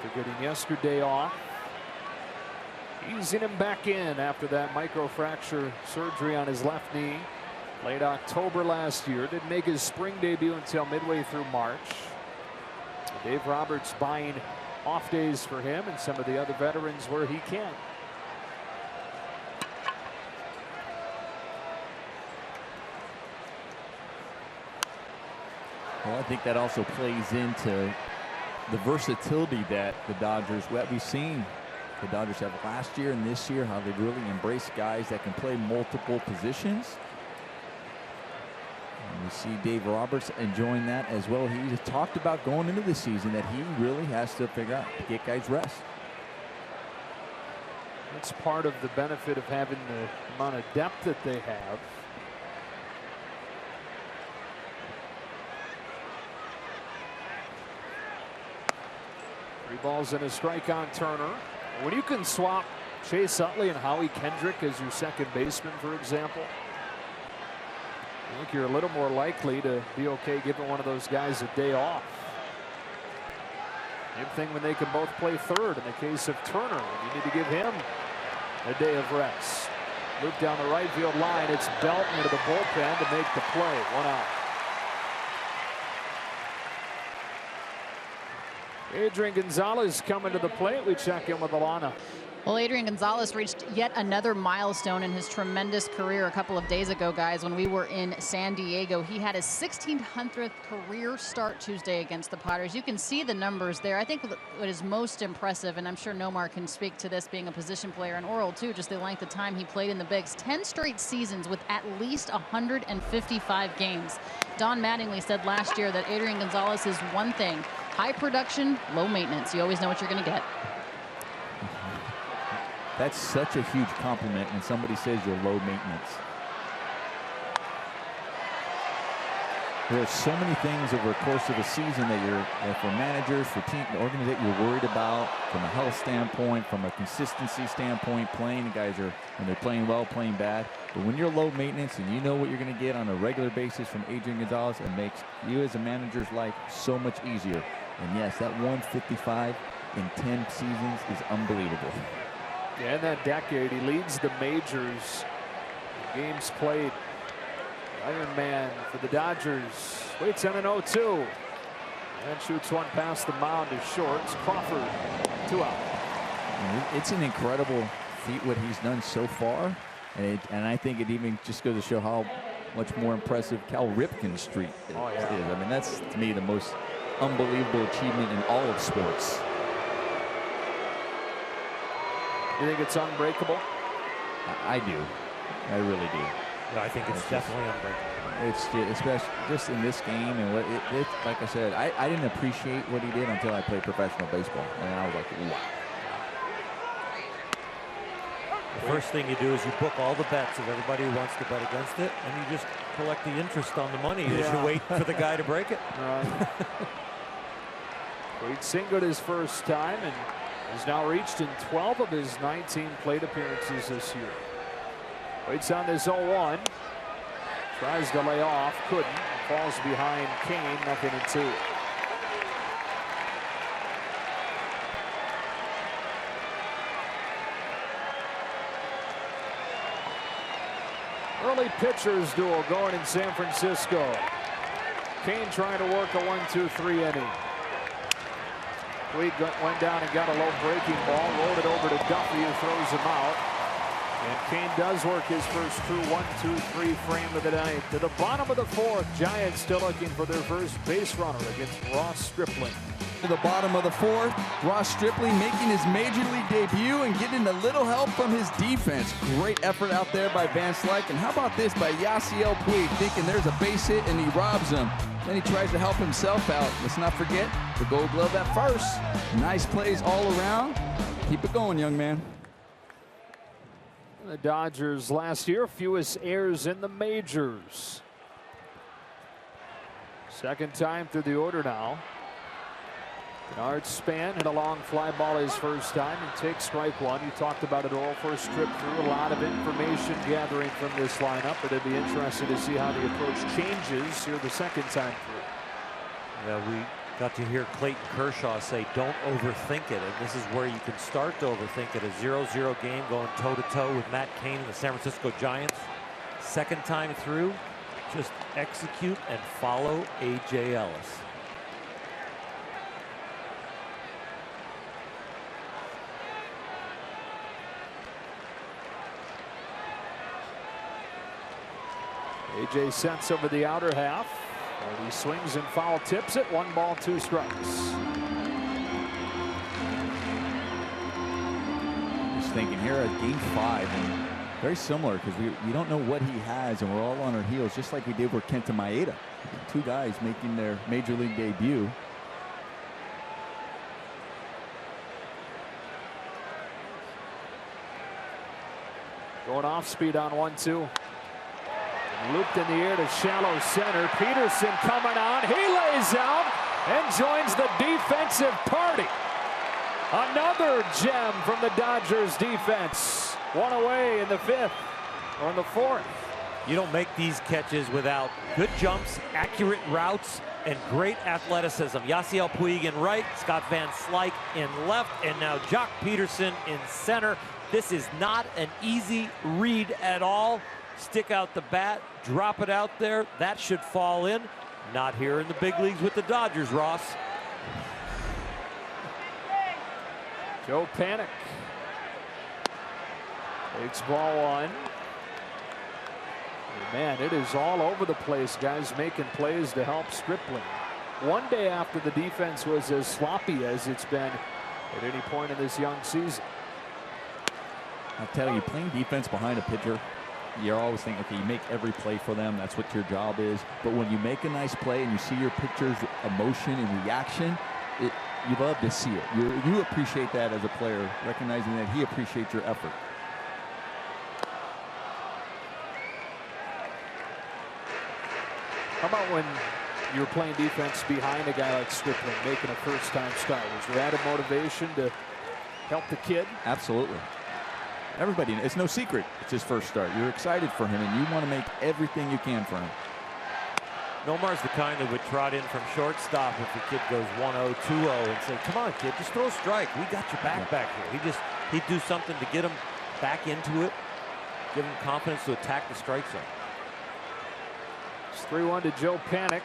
after getting yesterday off. Easing him back in after that microfracture surgery on his left knee. Late October last year. Didn't make his spring debut until midway through March. Dave Roberts buying off days for him and some of the other veterans where he can. Well, I think that also plays into the versatility that the Dodgers, what we've seen the Dodgers have last year and this year, how they've really embraced guys that can play multiple positions. And we see Dave Roberts enjoying that as well. He talked about going into the season that he really has to figure out to get guys rest. That's part of the benefit of having the amount of depth that they have. Three balls and a strike on Turner. When you can swap Chase Utley and Howie Kendrick as your second baseman, for example, I think you're a little more likely to be okay giving one of those guys a day off. Same thing when they can both play third in the case of Turner. You need to give him a day of rest. Loop down the right field line. It's Belton into the bullpen to make the play. 1 out. Adrian Gonzalez coming to the plate. We check in with Alana. Well, Adrian Gonzalez reached yet another milestone in his tremendous career a couple of days ago, guys, when we were in San Diego. He had his 1,600th career start Tuesday against the Padres. You can see the numbers there. I think what is most impressive, and I'm sure Nomar can speak to this being a position player, and Oral too, just the length of time he played in the bigs. 10 straight seasons with at least 155 games. Don Mattingly said last year that Adrian Gonzalez is one thing: high production, low maintenance. You always know what you're going to get. That's such a huge compliment when somebody says you're low maintenance. There are so many things over the course of a season that for managers, for team, the organization, you're worried about from a health standpoint, from a consistency standpoint, playing. The guys are, when they're playing well, playing bad. But when you're low maintenance and you know what you're going to get on a regular basis from Adrian Gonzalez, it makes you as a manager's life so much easier. And yes, that 155 in 10 seasons is unbelievable. Yeah, in that decade, he leads the majors. Games played. Iron Man for the Dodgers. Waits on an 0-2. And shoots one past the mound to short. It's Crawford. 2 out. It's an incredible feat what he's done so far. And I think it even just goes to show how much more impressive Cal Ripken's streak is. I mean, that's, to me, the most unbelievable achievement in all of sports. You think it's unbreakable? I do. I really do. Yeah, I think it's definitely unbreakable. It's especially just in this game, and what like I said, I didn't appreciate what he did until I played professional baseball, and I was like, wow. The first thing you do is you book all the bets of everybody who wants to bet against it, and you just collect the interest on the money as you wait for the guy to break it. Wade singled his first time and has now reached in 12 of his 19 plate appearances this year. Waits on this 0-1. Tries to lay off, couldn't. Falls behind Kane, 0-2. Early pitchers duel going in San Francisco. Kane trying to work a 1-2-3 inning. Wade went down and got a low breaking ball, rolled it over to Duffy, who throws him out. And Kane does work his first true 1-2-3 frame of the night. To the bottom of the fourth, Giants still looking for their first base runner against Ross Stripling. To the bottom of the fourth, Ross Stripling making his major league debut and getting a little help from his defense. Great effort out there by Van Slyke. And how about this by Yasiel Puig, thinking there's a base hit and he robs him. Then he tries to help himself out. Let's not forget the Gold Glove at first. Nice plays all around. Keep it going, young man. The Dodgers last year, fewest errors in the majors. Second time through the order now. Bernard Span hit a long fly ball his first time and takes strike one. You talked about it all first trip through. A lot of information gathering from this lineup, but it'd be interesting to see how the approach changes here the second time through. Yeah, we got to hear Clayton Kershaw say, don't overthink it. And this is where you can start to overthink it. A 0-0 game going toe-to-toe with Matt Cain and the San Francisco Giants. Second time through, just execute and follow A.J. Ellis. A.J. sets over the outer half. And he swings and foul tips it. 1 ball, 2 strikes. just thinking here at Game 5, and very similar because we don't know what he has, and we're all on our heels, just like we did with Kenta Maeda. Two guys making their major league debut. Going off speed on 1-2. Looped in the air to shallow center. Peterson coming on. He lays out and joins the defensive party. Another gem from the Dodgers defense. One away in the 5th or in the 4th. You don't make these catches without good jumps, accurate routes, and great athleticism. Yasiel Puig in right, Scott Van Slyke in left, and now Jock Peterson in center. This is not an easy read at all. Stick out the bat, drop it out there. That should fall in. Not here in the big leagues with the Dodgers, Ross. Joe Panik takes ball 1. Man, it is all over the place. Guys making plays to help Stripling. One day after the defense was as sloppy as it's been at any point in this young season. I'll tell you, playing defense behind a pitcher, you're always thinking, okay, you make every play for them. That's what your job is. But when you make a nice play and you see your pitcher's emotion and reaction, you love to see it. You appreciate that as a player, recognizing that he appreciates your effort. How about when you were playing defense behind a guy like Stripling, making a first-time start? Was there added motivation to help the kid? Absolutely. Everybody, it's no secret it's his first start. You're excited for him, and you want to make everything you can for him. Nomar's the kind that would trot in from shortstop if the kid goes 1-0, 2-0 and say, come on, kid, just throw a strike. We got your back here. He'd do something to get him back into it, give him confidence to attack the strike zone. 3-1 to Joe Panik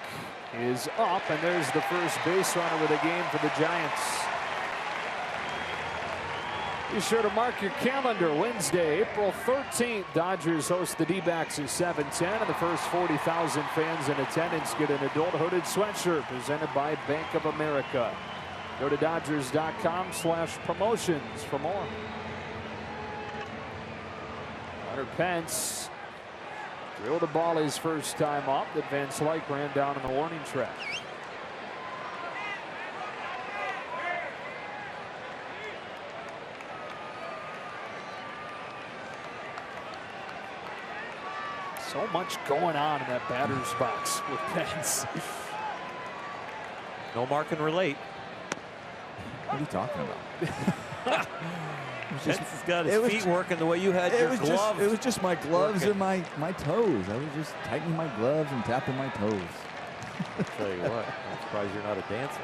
is up, and there's the first base runner of the game for the Giants. Be sure to mark your calendar. Wednesday, April 13th, Dodgers host the D-backs at 7:10, and the first 40,000 fans in attendance get an adult hooded sweatshirt presented by Bank of America. Go to Dodgers.com/promotions for more. Hunter Pence drilled the ball his first time up that Van Slyke ran down in the warning track. So much going on in that batter's box with Pence. Nomar can relate. What are you talking about? Pence has got his feet working the way you had your gloves. It was just my gloves and my toes. I was just tightening my gloves and tapping my toes. I'll tell you what, I'm surprised you're not a dancer.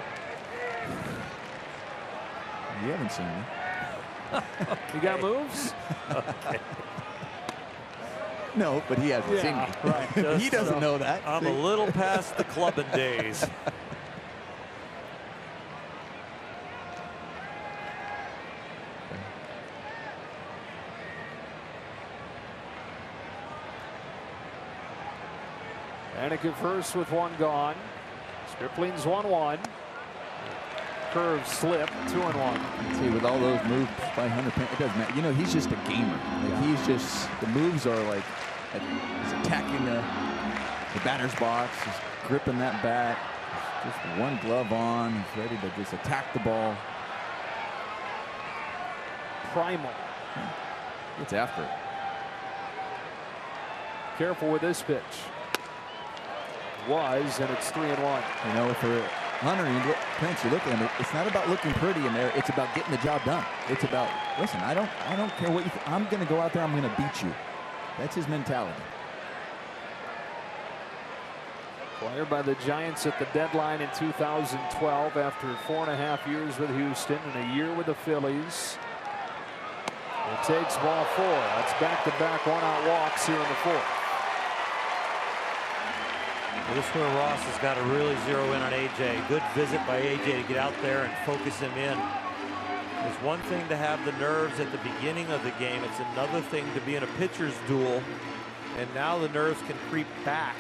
You haven't seen me. You got moves? Okay. No, but he hasn't seen me. Right. He doesn't know that. I'm a little past the clubbing days. Panik at first with one gone. Stripling's 1-1. Curve slip, 2-1. See, with all those moves by Hunter Pence, it doesn't matter. You know, he's just a gamer. Like, he's just, the moves are like, he's attacking the batter's box, he's gripping that bat, just one glove on, he's ready to just attack the ball. Primal. It's after it. Careful with this pitch. Was, and it's 3-1. You know, for Hunter and Pence, you look at him, it's not about looking pretty in there, it's about getting the job done. It's about, listen, I don't care what you think. I'm going to go out there, I'm going to beat you. That's his mentality. Acquired by the Giants at the deadline in 2012 after 4.5 years with Houston and a year with the Phillies. It takes ball 4. That's back-to-back one-out walks here in the 4th. Well, this is where Ross has got to really zero in on AJ. Good visit by AJ to get out there and focus him in. It's one thing to have the nerves at the beginning of the game. It's another thing to be in a pitcher's duel. And now the nerves can creep back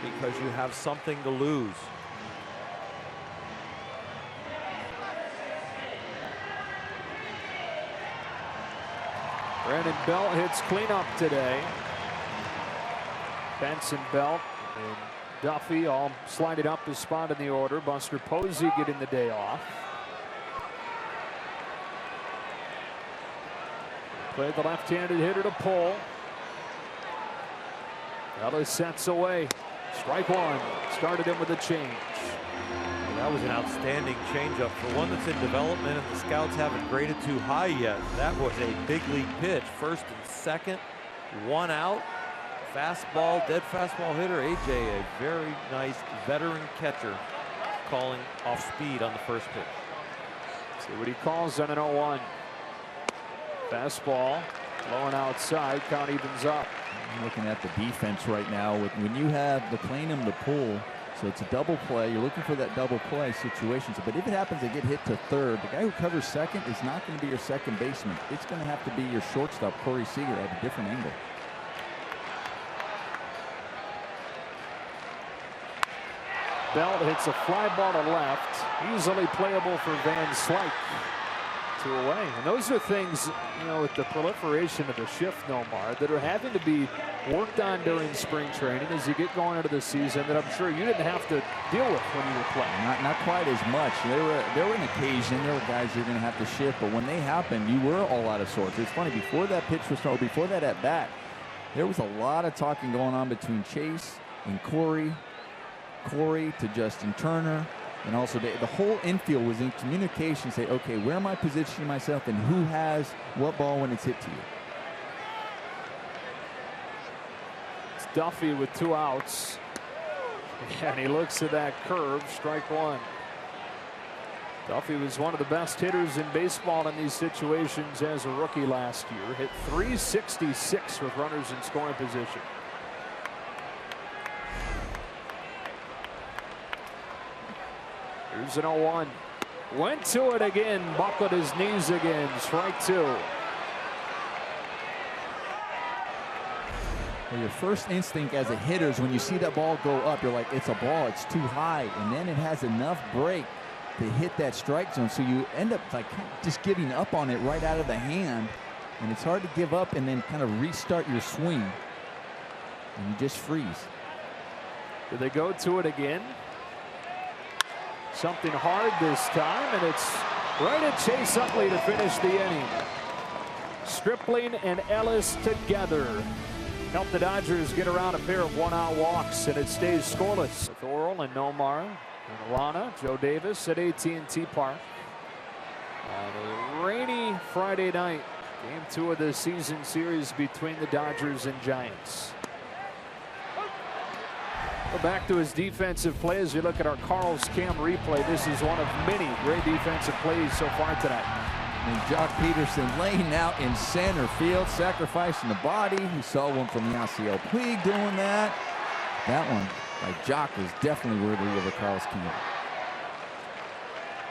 because you have something to lose. Brandon Belt hits cleanup today. Benson, Belt, and Duffy all sliding up his spot in the order. Buster Posey getting the day off. Played the left-handed hitter to pull. Ellis sets away. Strike one. Started him with a change. That was an outstanding changeup for one that's in development, and the scouts haven't graded too high yet. That was a big league pitch. First and second, one out. Fastball, dead fastball hitter. AJ, a very nice veteran catcher, calling off speed on the first pitch. See what he calls on an 0-1. Fastball, blowing outside. Count evens up. I'm looking at the defense right now. When you have the plane him to pull, so it's a double play. You're looking for that double play situation. So, but if it happens to get hit to third, the guy who covers second is not going to be your second baseman. It's going to have to be your shortstop, Corey Seager, at a different angle. Belt hits a fly ball to left. Easily playable for Van Slyke. 2 away. And those are things, you know, with the proliferation of the shift, Nomar, that are having to be worked on during spring training as you get going into the season that I'm sure you didn't have to deal with when you were playing. Not quite as much. There were an occasion, there were guys you're going to have to shift, but when they happened, you were all out of sorts. It's funny, before that pitch was thrown, before that at bat, there was a lot of talking going on between Chase and Corey to Justin Turner. And also the whole infield was in communication, say, okay, where am I positioning myself and who has what ball when it's hit to you? It's Duffy with 2 outs. And he looks at that curve, strike one. Duffy was one of the best hitters in baseball in these situations as a rookie last year. Hit .366 with runners in scoring position. Here's an 0-1. Went to it again, buckled his knees again. Strike 2. Well, your first instinct as a hitter is when you see that ball go up, you're like, it's a ball, it's too high. And then it has enough break to hit that strike zone. So you end up like just giving up on it right out of the hand. And it's hard to give up and then kind of restart your swing. And you just freeze. Do they go to it again? Something hard this time, and it's right at Chase Utley to finish the inning. Stripling and Ellis together help the Dodgers get around a pair of 1-out walks, and it stays scoreless. With Orel and Nomar and Alana, Joe Davis at AT&T Park on a rainy Friday night. Game 2 of the season series between the Dodgers and Giants. Back to his defensive play as we look at our Carl's Cam replay. This is one of many great defensive plays so far tonight. And Jock Peterson laying out in center field, sacrificing the body. We saw one from Yasiel Puig doing that. That one by Jock was definitely worthy of a Carl's Cam.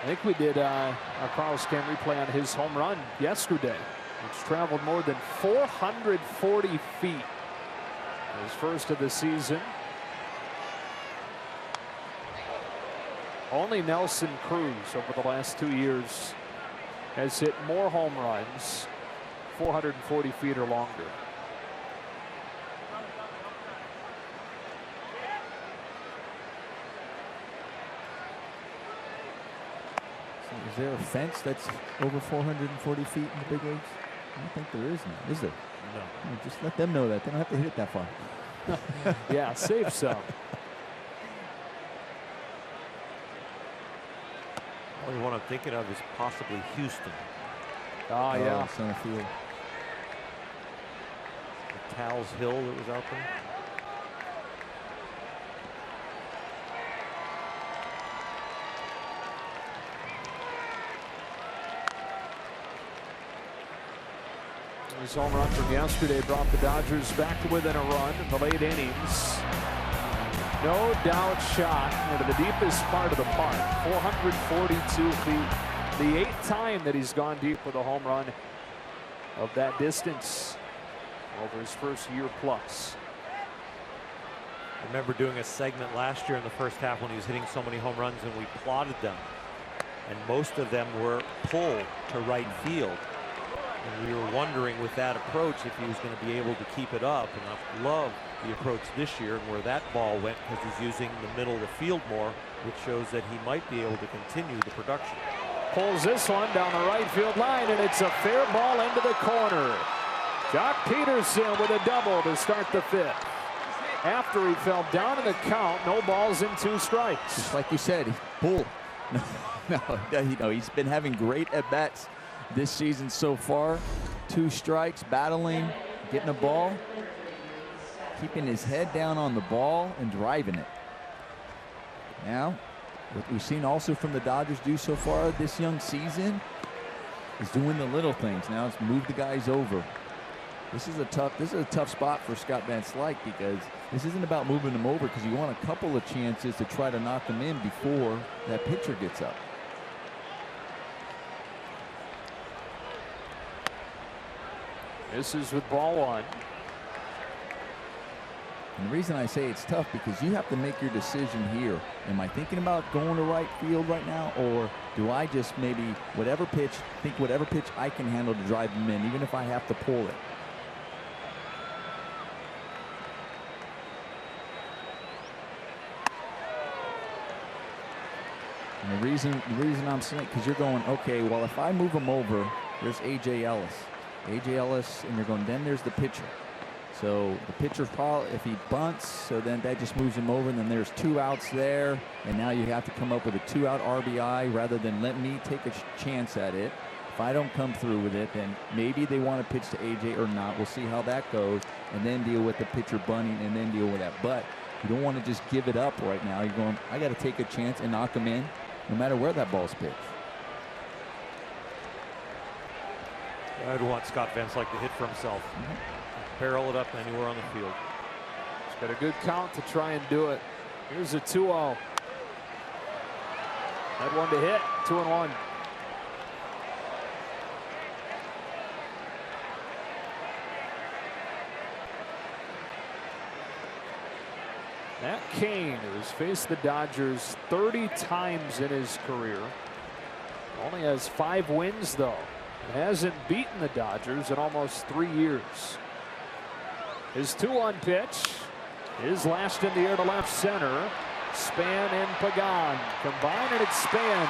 I think we did a Carl's Cam replay on his home run yesterday, which traveled more than 440 feet. His first of the season. Only Nelson Cruz over the last 2 years has hit more home runs 440 feet or longer. So is there a fence that's over 440 feet in the big leagues? I don't think there is now, is there? No. Just let them know that. They don't have to hit it that far. Yeah, save some. Only one I'm thinking of is possibly Houston. Oh, yeah. Center field. The Towles Hill that was out there. His home run from yesterday brought the Dodgers back to within a run in the late innings. No doubt shot into the deepest part of the park, 442 feet. The 8th time that he's gone deep with a home run of that distance over his first year plus. I remember doing a segment last year in the first half when he was hitting so many home runs, and we plotted them. And most of them were pull to right field. And we were wondering with that approach if he was going to be able to keep it up. And I love the approach this year and where that ball went because he's using the middle of the field more, which shows that he might be able to continue the production. Pulls this one down the right field line, and it's a fair ball into the corner. Jock Peterson with a double to start the fifth. After he fell down in the count, no balls and 2 strikes. Just like you said, bull. No, he's been having great at-bats this season so far. 2 strikes, battling, getting a ball, keeping his head down on the ball and driving it. Now, what we've seen also from the Dodgers do so far this young season is doing the little things. Now it's move the guys over. This is a tough spot for Scott Van Slyke because this isn't about moving them over because you want a couple of chances to try to knock them in before that pitcher gets up. This is with ball 1. And the reason I say it's tough because you have to make your decision here. Am I thinking about going to right field right now, or do I just maybe whatever pitch I can handle to drive them in, even if I have to pull it? And the reason I'm saying, because you're going, okay, well, if I move them over, there's A.J. Ellis. A.J. Ellis, and you're going, then there's the pitcher. So the pitcher, if he bunts, so then that just moves him over, and then there's 2 outs there, and now you have to come up with a 2-out RBI rather than let me take a chance at it. If I don't come through with it, then maybe they want to pitch to AJ or not. We'll see how that goes, and then deal with the pitcher bunting, and then deal with that. But you don't want to just give it up right now. You're going, I got to take a chance and knock him in, no matter where that ball's pitched. I'd want Scott Van Slyke to hit for himself. Barrel it up anywhere on the field. He's got a good count to try and do it. Here's a 2-0. That one to hit. 2-1. Matt Cain, who's faced the Dodgers 30 times in his career, only has 5 wins though. Hasn't beaten the Dodgers in almost 3 years. His 2-1 pitch is lashed in the air to left center. Span and Pagan combine, and it's Span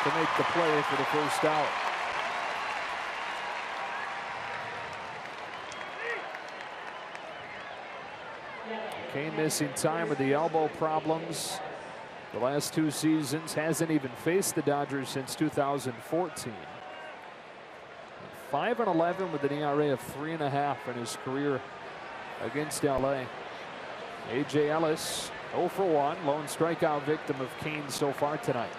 to make the play for the first out. Cain missing time with the elbow problems the last 2 seasons. Hasn't even faced the Dodgers since 2014. 5-11 with an ERA of 3.5 in his career against LA. A.J. Ellis 0 for 1, lone strikeout victim of Cain so far tonight.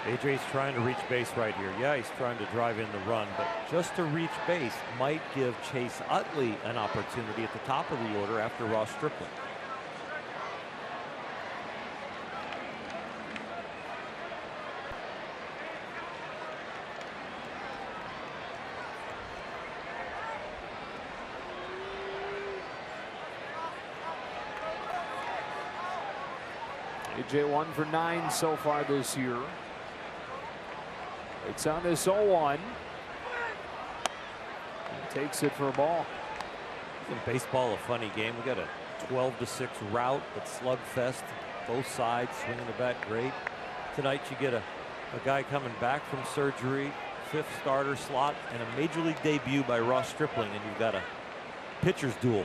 AJ's trying to reach base right here. Yeah, he's trying to drive in the run, but just to reach base might give Chase Utley an opportunity at the top of the order after Ross Stripling. AJ 1 for 9 so far this year. It's on this 0-1. Takes it for a ball. In baseball, a funny game. We got a 12-6 rout, but slugfest. Both sides swinging the bat great. Tonight you get a guy coming back from surgery, 5th starter slot, and a major league debut by Ross Stripling, and you've got a pitcher's duel.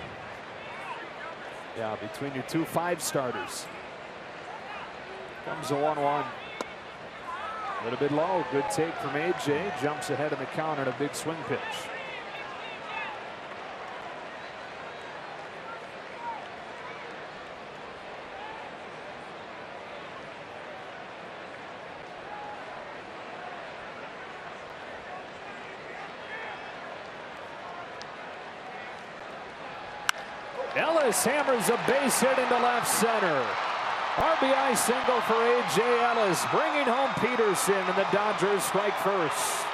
Yeah, between your 2 5 starters. Comes a 1-1. A little bit low. Good take from AJ. Jumps ahead in the count on a big swing pitch. Ellis hammers a base hit into left center. RBI single for A.J. Ellis, bringing home Peterson, and the Dodgers strike first.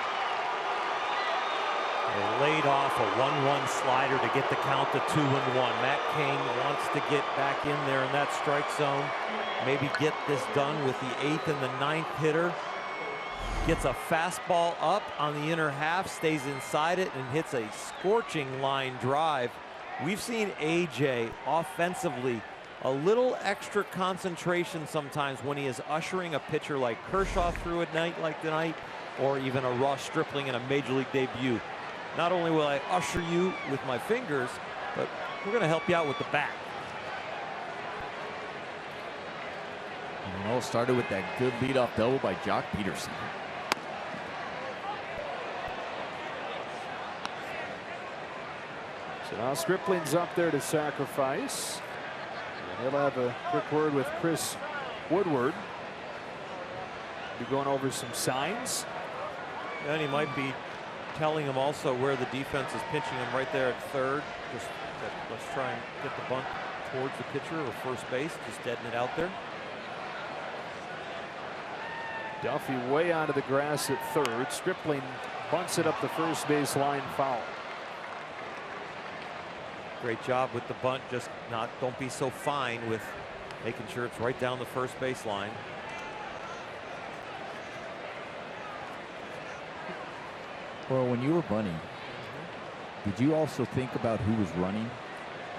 They laid off a 1-1 slider to get the count to 2-1. Matt King wants to get back in there in that strike zone. Maybe get this done with the 8th and the 9th hitter. Gets a fastball up on the inner half, stays inside it, and hits a scorching line drive. We've seen AJ offensively a little extra concentration sometimes when he is ushering a pitcher like Kershaw through a night like tonight, or even a Ross Stripling in a major league debut. Not only will I usher you with my fingers, but we're going to help you out with the bat. And it all started with that good leadoff double by Jock Peterson. So now Stripling's up there to sacrifice. And he'll have a quick word with Chris Woodward. Be going over some signs. And he might be telling him also where the defense is pitching him right there at third. Just let's try and get the bunt towards the pitcher or first base, just deaden it out there. Duffy way onto the grass at third. Stripling bunts it up the first base line, foul. Great job with the bunt. Just don't be so fine with making sure it's right down the first base line. Well, when you were bunting, did you also think about who was running?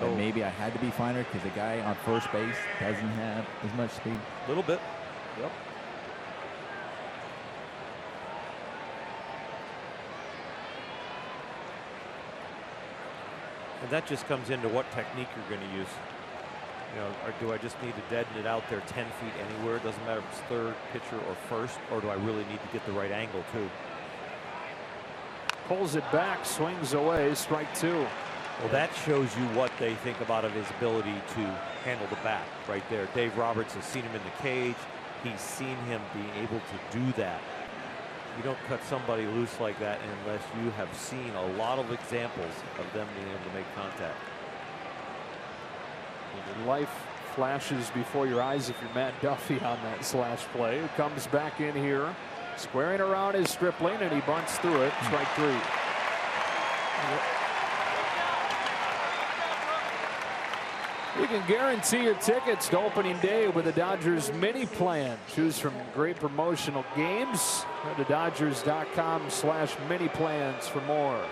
That maybe I had to be finer because the guy on first base doesn't have as much speed? A little bit. Yep. And that just comes into what technique you're going to use. You know, or do I just need to deaden it out there 10 feet anywhere? It doesn't matter if it's third, pitcher, or first, or do I really need to get the right angle too? Pulls it back, swings away, strike two. Well, that shows you what they think about of his ability to handle the bat right there. Dave Roberts has seen him in the cage. He's seen him being able to do that. You don't cut somebody loose like that unless you have seen a lot of examples of them being able to make contact. Life flashes before your eyes if you're Matt Duffy on that slash play. It comes back in here. Squaring around is Stripling, and he bunts through it. Strike three. You can guarantee your tickets to opening day with the Dodgers mini plan. Choose from great promotional games. Go to Dodgers.com/mini plans for more.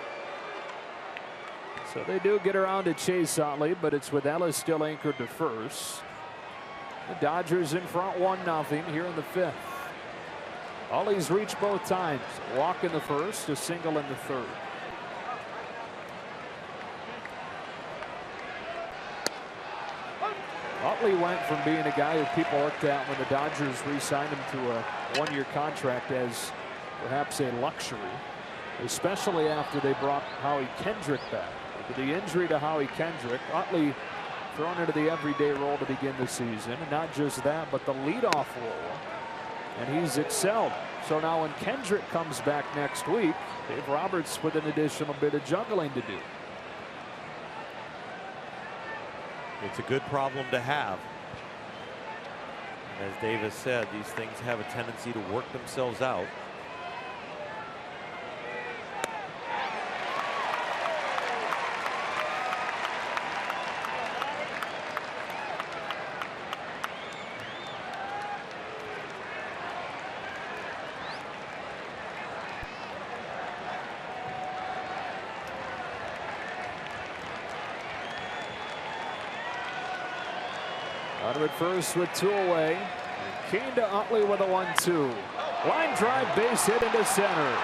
So they do get around to Chase Utley, but it's with Ellis still anchored to first. The Dodgers in front 1-0 here in the fifth. Utley's reached both times. A walk in the first, a single in the third. Utley went from being a guy who people looked at when the Dodgers re-signed him to a one-year contract as perhaps a luxury, especially after they brought Howie Kendrick back. With the injury to Howie Kendrick, Utley thrown into the everyday role to begin the season, and not just that, but the leadoff role, and he's excelled. So now when Kendrick comes back next week, Dave Roberts with an additional bit of juggling to do. It's a good problem to have. And as Davis said, these things have a tendency to work themselves out. Out at first with two away. Kane to Utley with a 1-2. Line drive, base hit into center.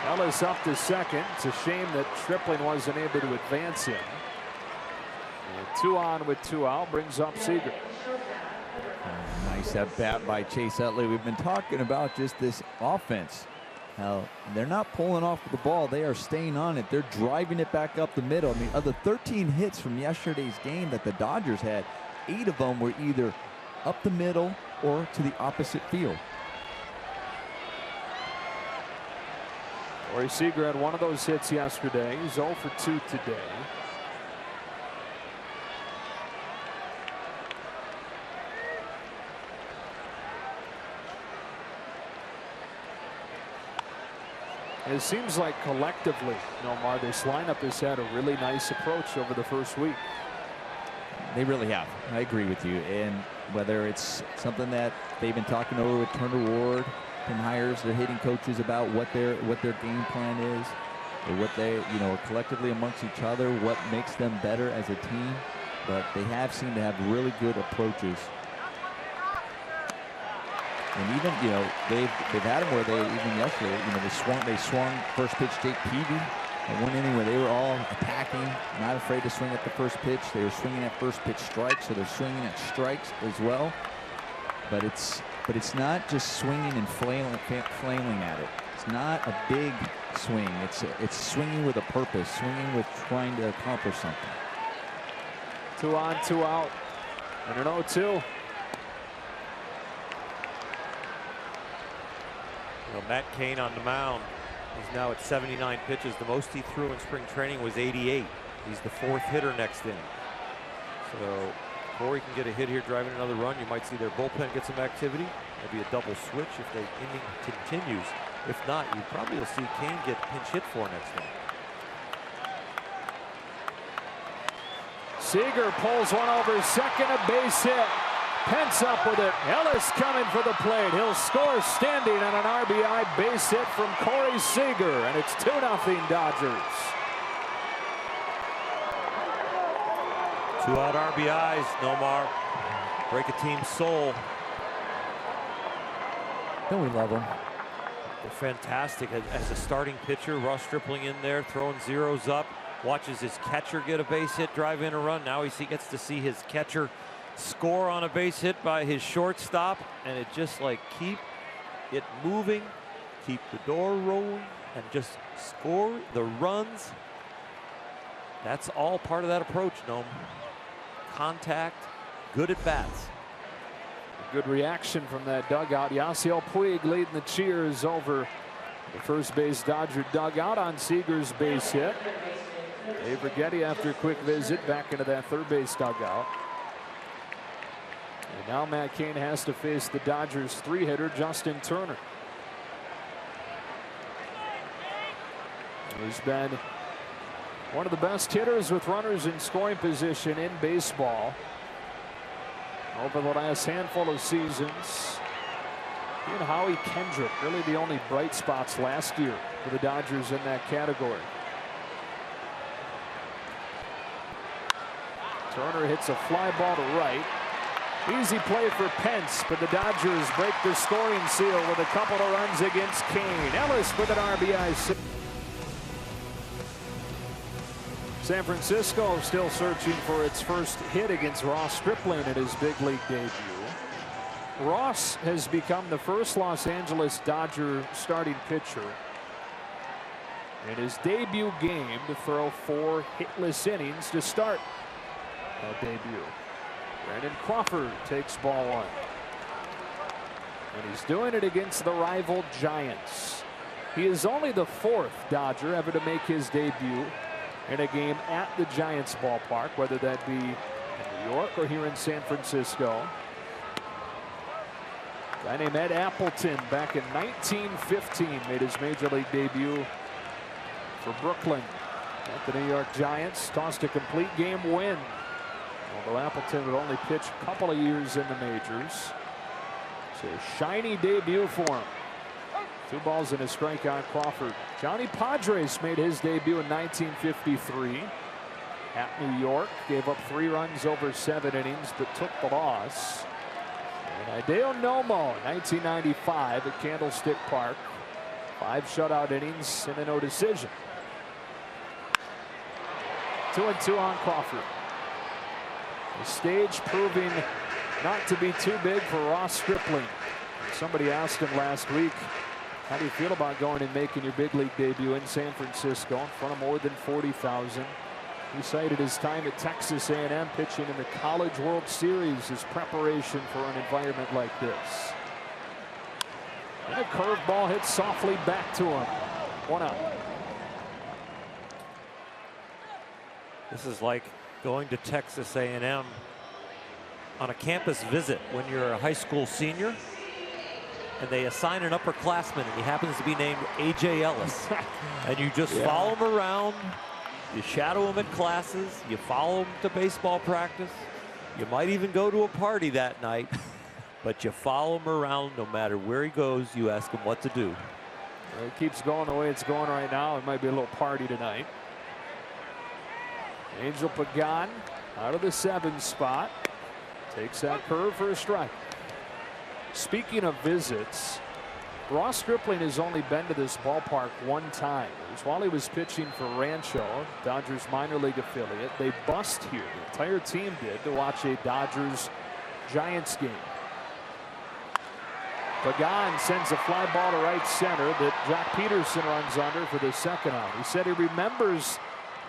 Ellis up to second. It's a shame that Stripling wasn't able to advance him. And 2 on with 2 out brings up Seager. Nice at bat by Chase Utley. We've been talking about just this offense. How they're not pulling off the ball. They are staying on it. They're driving it back up the middle. I mean, of the 13 hits from yesterday's game that the Dodgers had, 8 of them were either up the middle or to the opposite field. Corey Seager had one of those hits yesterday. He's 0 for 2 today. And it seems like collectively, Nomar, this lineup has had a really nice approach over the first week. They really have. I agree with you. And whether it's something that they've been talking over with Turner Ward and hires their hitting coaches about what their game plan is, or what they, collectively amongst each other, what makes them better as a team. But they have seemed to have really good approaches. And even, they've had them where they, even yesterday, they swung first pitch Jake Peavy at one inning where they were all attacking, not afraid to swing at the first pitch. They were swinging at first pitch strikes, so they're swinging at strikes as well. But it's not just swinging and flailing at it. It's not a big swing. It's swinging with a purpose, swinging with trying to accomplish something. 2 on, 2 out, and an 0-2. Matt Cain on the mound. He's now at 79 pitches. The most he threw in spring training was 88. He's the 4th hitter next inning. So Corey can get a hit here, driving another run. You might see their bullpen get some activity. Maybe a double switch if the inning continues. If not, you probably will see Cain get pinch hit for next inning. Seager pulls one over second, a base hit. Pence up with it. Ellis coming for the plate. He'll score standing on an RBI base hit from Corey Seager, and it's 2-0 Dodgers. 2 out RBIs, Nomar. Break a team's soul. Don't we love them? They're fantastic as a starting pitcher. Ross Stripling in there throwing zeros up. Watches his catcher get a base hit, drive in a run. Now he gets to see his catcher score on a base hit by his shortstop, and it just keep it moving, keep the door rolling, and just score the runs. That's all part of that approach, Noam. Contact, good at bats. Good reaction from that dugout. Yasiel Puig leading the cheers over the first base Dodger dugout on Seager's base hit. Dave Righetti, after a quick visit, back into that third base dugout. And now Matt Cain has to face the Dodgers 3-hitter Justin Turner. He's been one of the best hitters with runners in scoring position in baseball over the last handful of seasons. He and Howie Kendrick, really the only bright spots last year for the Dodgers in that category. Turner hits a fly ball to right. Easy play for Pence, but the Dodgers break the scoring seal with a couple of runs against Cain. Ellis with an RBI. San Francisco still searching for its first hit against Ross Stripling in his big league debut. Ross has become the first Los Angeles Dodger starting pitcher in his debut game to throw 4 hitless innings to start that debut. Brandon Crawford takes ball 1. And he's doing it against the rival Giants. He is only the 4th Dodger ever to make his debut in a game at the Giants ballpark, whether that be in New York or here in San Francisco. A guy named Ed Appleton back in 1915 made his major league debut for Brooklyn at the New York Giants. Tossed a complete game win, although Appleton would only pitch a couple of years in the majors. So a shiny debut for him. 2 balls and a strike on Crawford. Johnny Padres made his debut in 1953 at New York. Gave up 3 runs over 7 innings, but took the loss. And Hideo Nomo, 1995 at Candlestick Park. 5 shutout innings and a no decision. 2-2 on Crawford. The stage proving not to be too big for Ross Stripling. Somebody asked him last week, how do you feel about going and making your big league debut in San Francisco in front of more than 40,000? He cited his time at Texas A&M pitching in the College World Series as preparation for an environment like this. And a curveball hit softly back to him. 1 out. This is like going to Texas A&M on a campus visit when you're a high school senior and they assign an upperclassman, and he happens to be named A.J. Ellis. And you just follow him around. You shadow him at classes. You follow him to baseball practice. You might even go to a party that night. But you follow him around no matter where he goes. You ask him what to do. Well, it keeps going the way it's going right now. It might be a little party tonight. Angel Pagan out of the 7 spot. Takes that curve for a strike. Speaking of visits, Ross Stripling has only been to this ballpark one time. It was while he was pitching for Rancho, Dodgers minor league affiliate. They bust here. The entire team did, to watch a Dodgers-Giants game. Pagan sends a fly ball to right center that Jock Peterson runs under for the second out. He said he remembers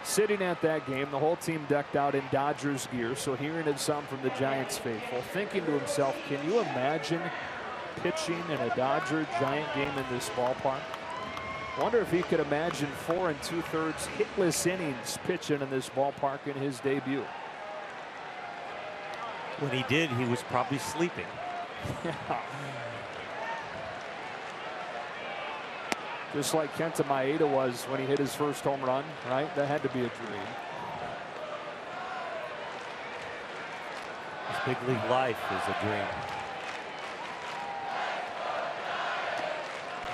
sitting at that game, the whole team decked out in Dodgers gear, so hearing it some from the Giants faithful, thinking to himself, can you imagine pitching in a Dodger-Giant game in this ballpark? Wonder if he could imagine 4 2/3 hitless innings pitching in this ballpark in his debut. When he did, he was probably sleeping. Yeah. Just like Kenta Maeda was when he hit his first home run, right? That had to be a dream. His big league life is a dream.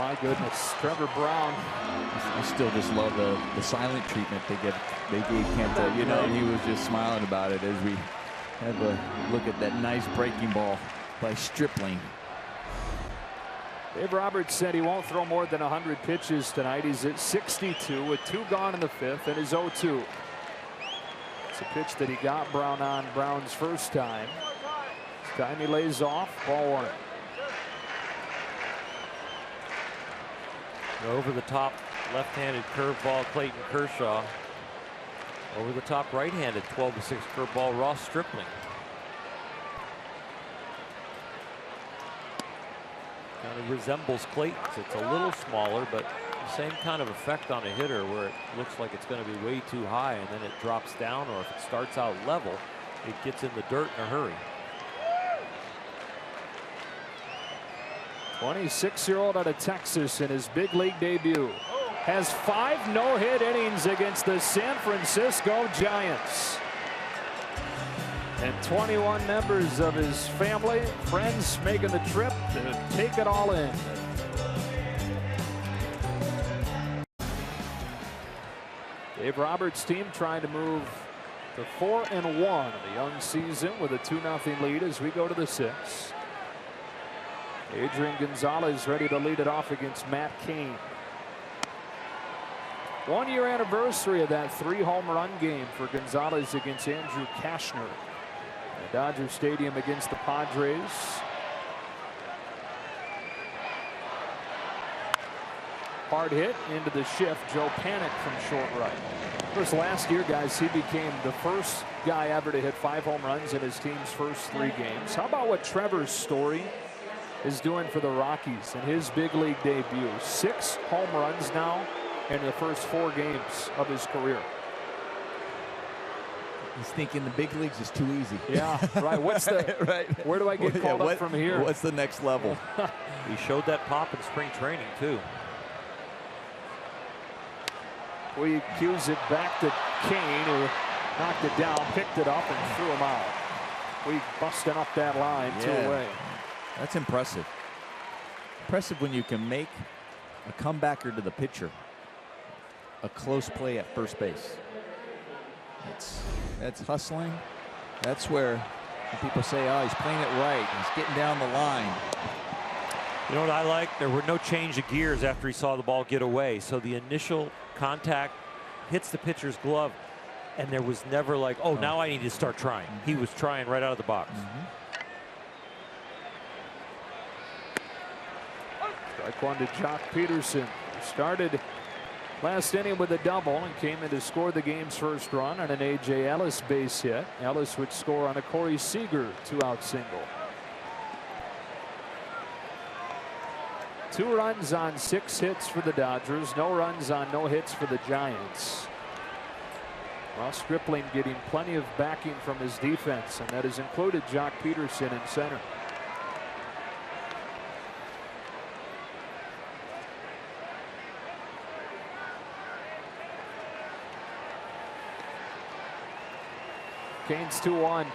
My goodness, Trevor Brown. I still just love the silent treatment they gave Kenta. You know, he was just smiling about it as we have a look at that nice breaking ball by Stripling. Dave Roberts said he won't throw more than 100 pitches tonight. He's at 62 with 2 gone in the 5th and his 0-2. It's a pitch that he got Brown on Brown's first time. This time he lays off, ball 1. Over the top left-handed curveball Clayton Kershaw. Over the top right-handed 12-6 curveball Ross Stripling. Kind of resembles Clayton's. It's a little smaller, but the same kind of effect on a hitter where it looks like it's going to be way too high and then it drops down, or if it starts out level, it gets in the dirt in a hurry. 26-year-old out of Texas in his big league debut. Has 5 no-hit innings against the San Francisco Giants. And 21 members of his family, friends making the trip to take it all in. Dave Roberts' team trying to move to 4-1 in the young season with a 2-0 lead as we go to the 6th. Adrian Gonzalez ready to lead it off against Matt Cain. 1-year anniversary of that 3-home run game for Gonzalez against Andrew Kashner at Dodger Stadium against the Padres. Hard hit into the shift. Joe Panic from short right. Of course, last year, guys, he became the first guy ever to hit 5 home runs in his team's first 3 games. How about what Trevor's story is doing for the Rockies in his big league debut? 6 home runs now in the first 4 games of his career. He's thinking the big leagues is too easy. Yeah, right. What's the right? Where do I get called up from here? What's the next level? He showed that pop in spring training too. We cues it back to Cain, who knocked it down, picked it up, and threw him out. We busting up that line 2 away. That's impressive. Impressive when you can make a comebacker to the pitcher. A close play at first base. That's hustling. That's where people say, oh, he's playing it right. He's getting down the line. You know what I like? There were no change of gears after he saw the ball get away. So the initial contact hits the pitcher's glove, and there was never like, oh, now I need to start trying. He was trying right out of the box. Strike 1 to Jock Peterson. Started last inning with a double and came in to score the game's first run on an A.J. Ellis base hit. Ellis would score on a Corey Seager 2-out single. 2 runs on 6 hits for the Dodgers. No runs on no hits for the Giants. Ross Stripling getting plenty of backing from his defense, and that has included Jock Peterson in center. Canes 2-1.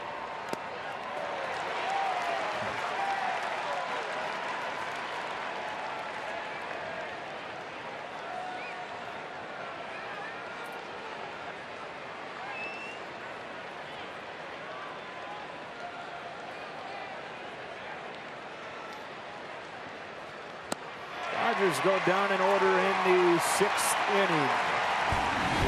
Dodgers go down in order in the 6th inning.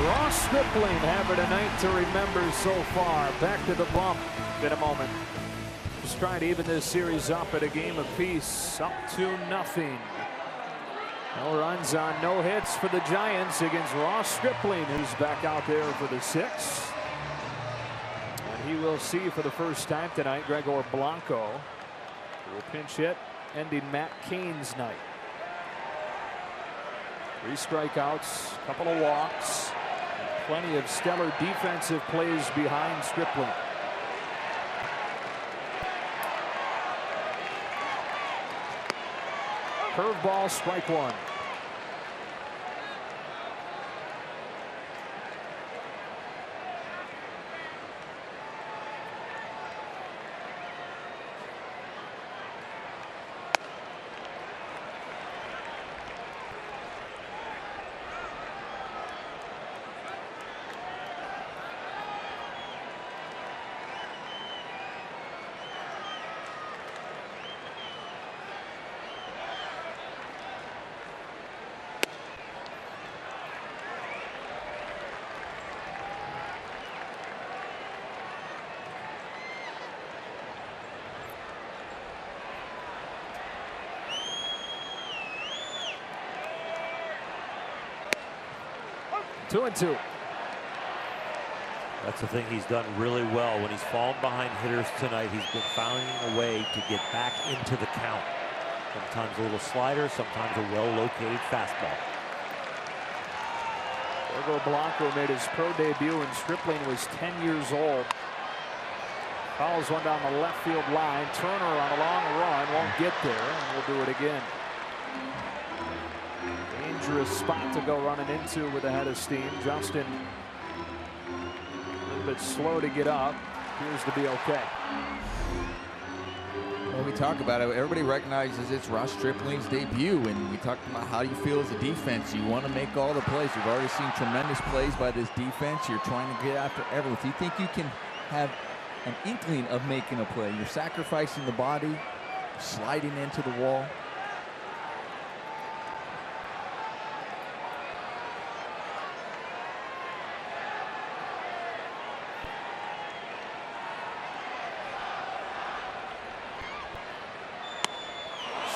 Ross Stripling having a night to remember so far. Back to the bump in a moment. Just trying to even this series up at a game apiece. Up to nothing. No runs on no hits for the Giants against Ross Stripling, who's back out there for the 6th. And he will see for the first time tonight Gregor Blanco, who will pinch hit, ending Matt Cain's night. 3 strikeouts, a couple of walks, and plenty of stellar defensive plays behind Stripling. Curveball, strike 1. Two and two. That's the thing he's done really well. When he's fallen behind hitters tonight, he's been finding a way to get back into the count. Sometimes a little slider, sometimes a well-located fastball. Gregor Blanco made his pro debut when Stripling was 10 years old. Fouls one down the left field line. Turner on a long run, won't get there, and will do it again. Dangerous spot to go running into with a head of steam. Justin a little bit slow to get up. Appears to be okay. Well, we talk about it. Everybody recognizes it's Ross Stripling's debut, and we talked about how you feel as a defense. You want to make all the plays. We've already seen tremendous plays by this defense. You're trying to get after everything. You think you can have an inkling of making a play. You're sacrificing the body, sliding into the wall.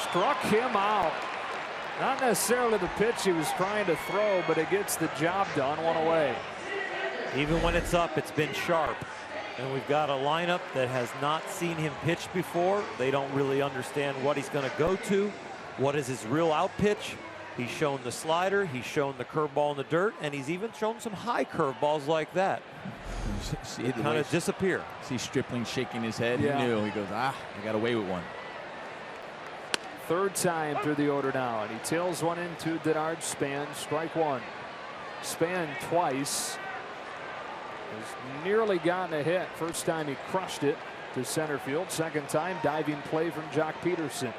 Struck him out. Not necessarily the pitch he was trying to throw, but it gets the job done. One away. Even when it's up, it's been sharp. And we've got a lineup that has not seen him pitch before. They don't really understand what he's going to go to. What is his real out pitch? He's shown the slider. He's shown the curveball in the dirt. And he's even shown some high curveballs like that. See it kind of disappear. See Stripling shaking his head. Yeah. He knew. He goes, I got away with one. Third time through the order now, and he tails one into Denard Span. Strike 1. Span twice has nearly gotten a hit. First time he crushed it to center field. Second time, diving play from Jock Peterson.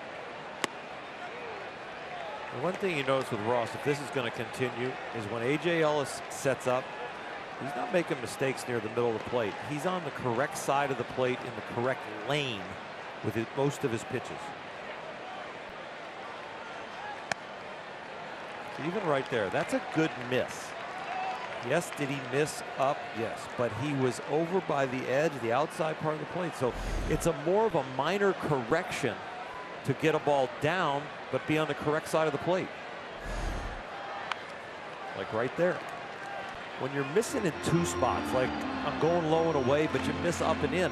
The one thing you notice with Ross, if this is going to continue, is when A.J. Ellis sets up, he's not making mistakes near the middle of the plate. He's on the correct side of the plate in the correct lane with most of his pitches. Even right there, that's a good miss. Yes, did he miss up? Yes, but he was over by the edge, the outside part of the plate. So it's a more of a minor correction to get a ball down, but be on the correct side of the plate. Like right there. When you're missing in 2 spots, like I'm going low and away, but you miss up and in,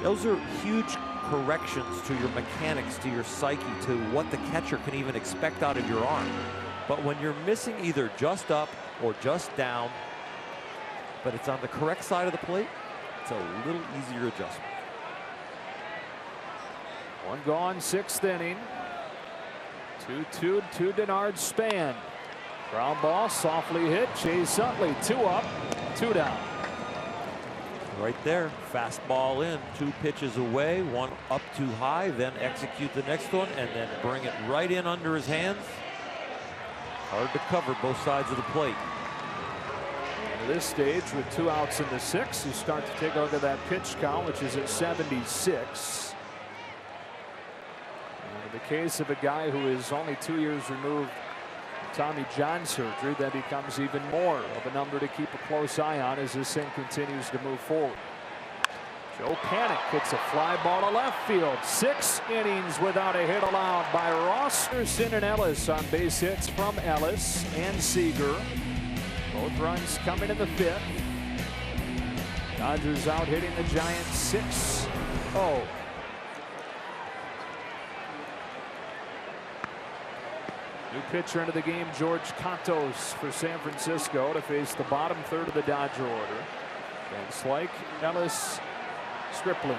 those are huge corrections to your mechanics, to your psyche, to what the catcher can even expect out of your arm. But when you're missing either just up or just down, but it's on the correct side of the plate, it's a little easier adjustment. One gone, 6th inning. 2-2 to Denard Span. Ground ball, softly hit. Chase Utley, 2 up, 2 down. Right there, fastball in, 2 pitches away, 1 up too high, then execute the next one, and then bring it right in under his hands. Hard to cover both sides of the plate. At this stage, with 2 outs in the 6th, you start to take a look at that pitch count, which is at 76. In the case of a guy who is only 2 years removed Tommy John surgery, that becomes even more of a number to keep a close eye on as this thing continues to move forward. Joe Panic hits a fly ball to left field. 6 innings without a hit allowed by Rosterson and Ellis on base hits from Ellis and Seager. Both runs coming in the 5th. Dodgers out hitting the Giants 6-0. New pitcher into the game, George Cantos for San Francisco to face the bottom 3rd of the Dodger order. Van Slyke, Ellis, Stripling.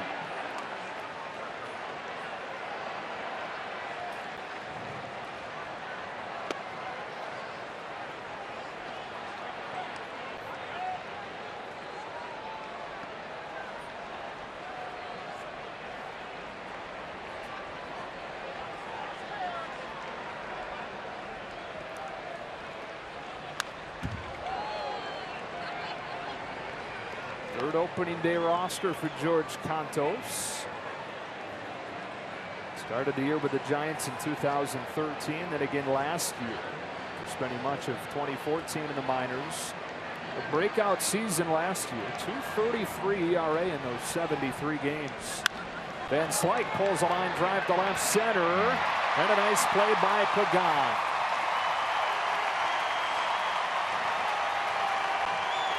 Third opening day roster for George Cantos. Started the year with the Giants in 2013, then again last year, spending much of 2014 in the minors. A breakout season last year, 2.33 ERA in those 73 games. Van Slyke pulls a line drive to left center, and a nice play by Pagan.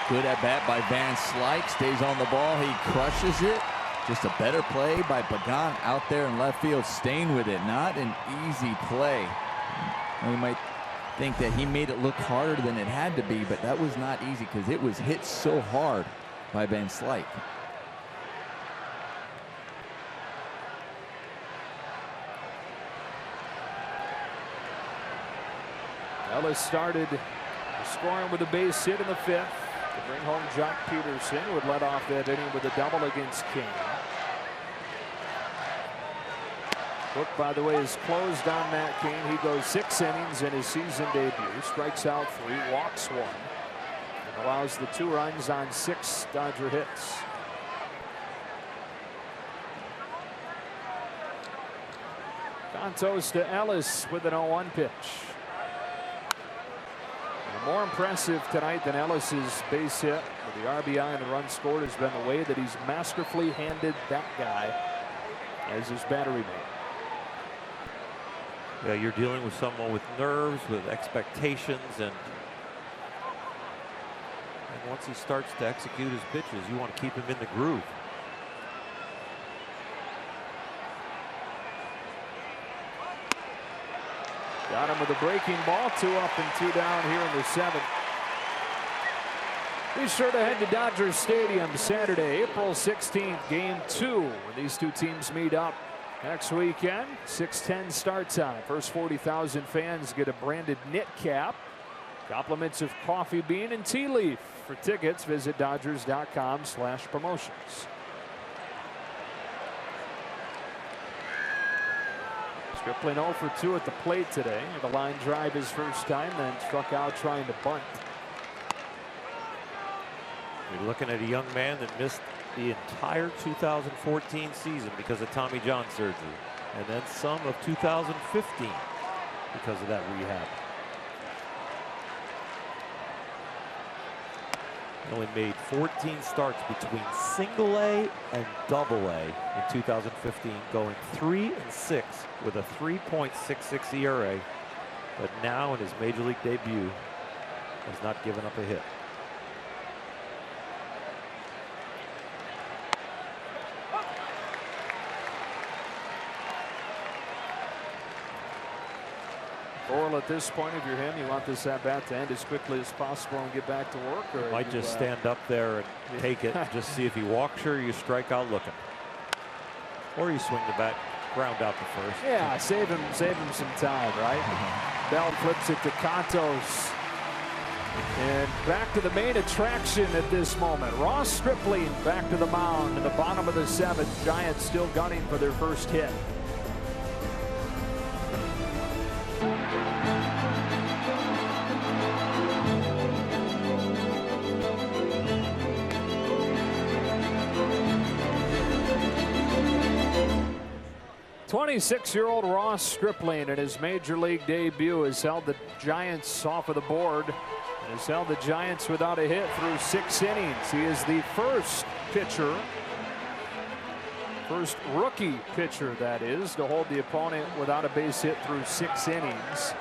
Good at bat by Van Slyke. Stays on the ball. He crushes it. Just a better play by Pagan out there in left field, staying with it. Not an easy play. We might think that he made it look harder than it had to be, but that was not easy because it was hit so hard by Van Slyke. Ellis started scoring with a base hit in the 5th. To bring home Jock Peterson, who would let off that inning with a double against King. Book, by the way, is closed on Matt Cain. He goes 6 innings in his season debut. Strikes out 3, walks 1, and allows the 2 runs on 6 Dodger hits. Cantos to Ellis with an 0-1 pitch. More impressive tonight than Ellis's base hit with the RBI and the run scored has been the way that he's masterfully handled that guy as his battery mate. Yeah, you're dealing with someone with nerves, with expectations, and once he starts to execute his pitches, you want to keep him in the groove. Got him with a breaking ball. 2 up and 2 down here in the 7th. Be sure to head to Dodger Stadium Saturday, April 16th, Game 2, when these 2 teams meet up next weekend. 6:10 start time. First 40,000 fans get a branded knit cap. Compliments of coffee bean and tea leaf. For tickets, visit Dodgers.com/promotions. Stripling 0 for 2 at the plate today. The line drive his first time, then struck out trying to bunt. You're looking at a young man that missed the entire 2014 season because of Tommy John surgery, and then some of 2015 because of that rehab. He only made 14 starts between Single-A and Double-A in 2015, going 3-6 with a 3.66 ERA, but now in his major league debut has not given up a hit. Oral, at this point, if you're him, you want this at bat to end as quickly as possible and get back to work, or might just stand up there and take it and just see if he walks or you strike out looking, or you swing the bat, ground out to first. Yeah, save him some time, right? Bell flips it to Cantos. And back to the main attraction at this moment. Ross Stripling back to the mound in the bottom of the 7th. Giants still gunning for their first hit. '26-year-old Ross Stripling in his major league debut has held the Giants off of the board and has held the Giants without a hit through 6 innings. He is the first rookie pitcher, that is, to hold the opponent without a base hit through 6 innings.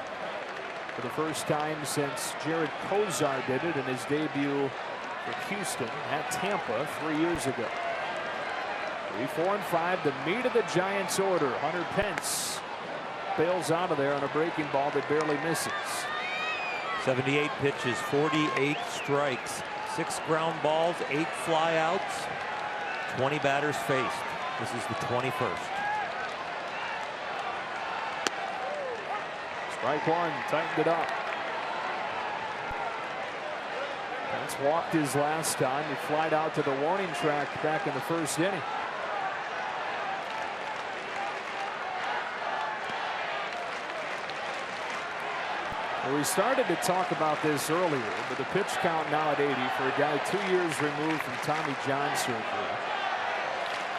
For the first time since Jared Kozar did it in his debut for Houston at Tampa 3 years ago. 3, 4, and 5, the meat of the Giants' order. Hunter Pence bails out of there on a breaking ball that barely misses. 78 pitches, 48 strikes, 6 ground balls, 8 flyouts, 20 batters faced. This is the 21st. Strike 1, tightened it up. Pence walked his last time. He flied out to the warning track back in the 1st inning. Well, we started to talk about this earlier, but the pitch count now at 80 for a guy 2 years removed from Tommy John surgery.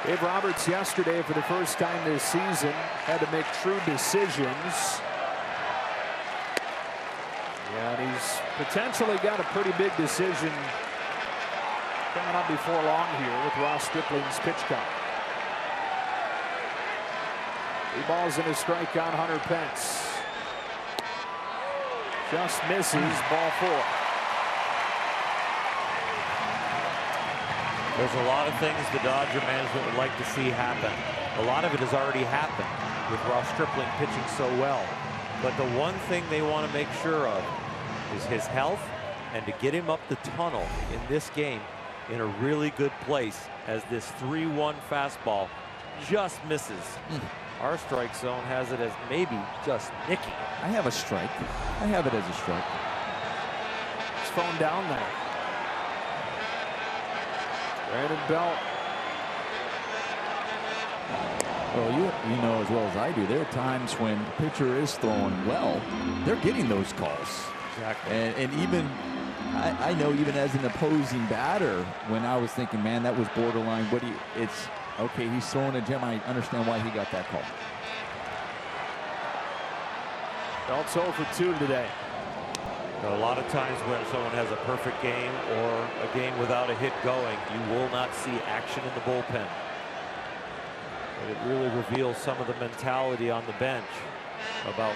Dave Roberts yesterday, for the first time this season, had to make true decisions. Yeah, and he's potentially got a pretty big decision coming up before long here with Ross Stripling's pitch count. 3 balls and a strike on Hunter Pence. Just misses, ball 4. There's a lot of things the Dodger management would like to see happen. A lot of it has already happened with Ross Stripling pitching so well. But the one thing they want to make sure of is his health and to get him up the tunnel in this game in a really good place, as this 3-1 fastball just misses. Our strike zone has it as maybe just nicking. I have a strike. I have it as a strike. It's phone down there. Brandon Belt. Well, you know as well as I do, there are times when the pitcher is throwing well, they're getting those calls. Exactly. And even, I know even as an opposing batter, when I was thinking, man, that was borderline, it's, okay, he's throwing a gem. I understand why he got that call. Belt's 0 for 2 today. A lot of times when someone has a perfect game or a game without a hit going, you will not see action in the bullpen. But it really reveals some of the mentality on the bench about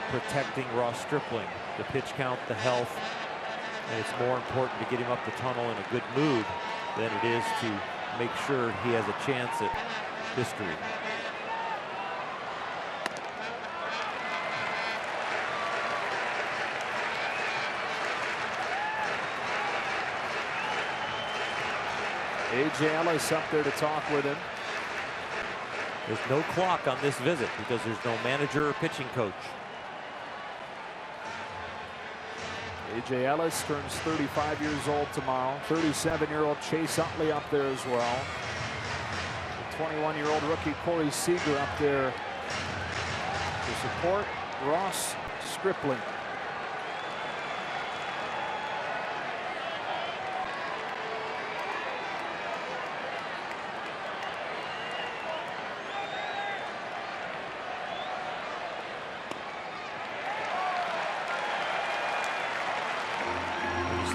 protecting Ross Stripling. The pitch count, the health, and it's more important to get him up the tunnel in a good mood than it is to make sure he has a chance at history. A.J. Ellis up there to talk with him. There's no clock on this visit because there's no manager or pitching coach. A.J. Ellis turns 35 years old tomorrow. 37-year-old Chase Utley up there as well. The 21-year-old rookie Corey Seager up there to support Ross Stripling.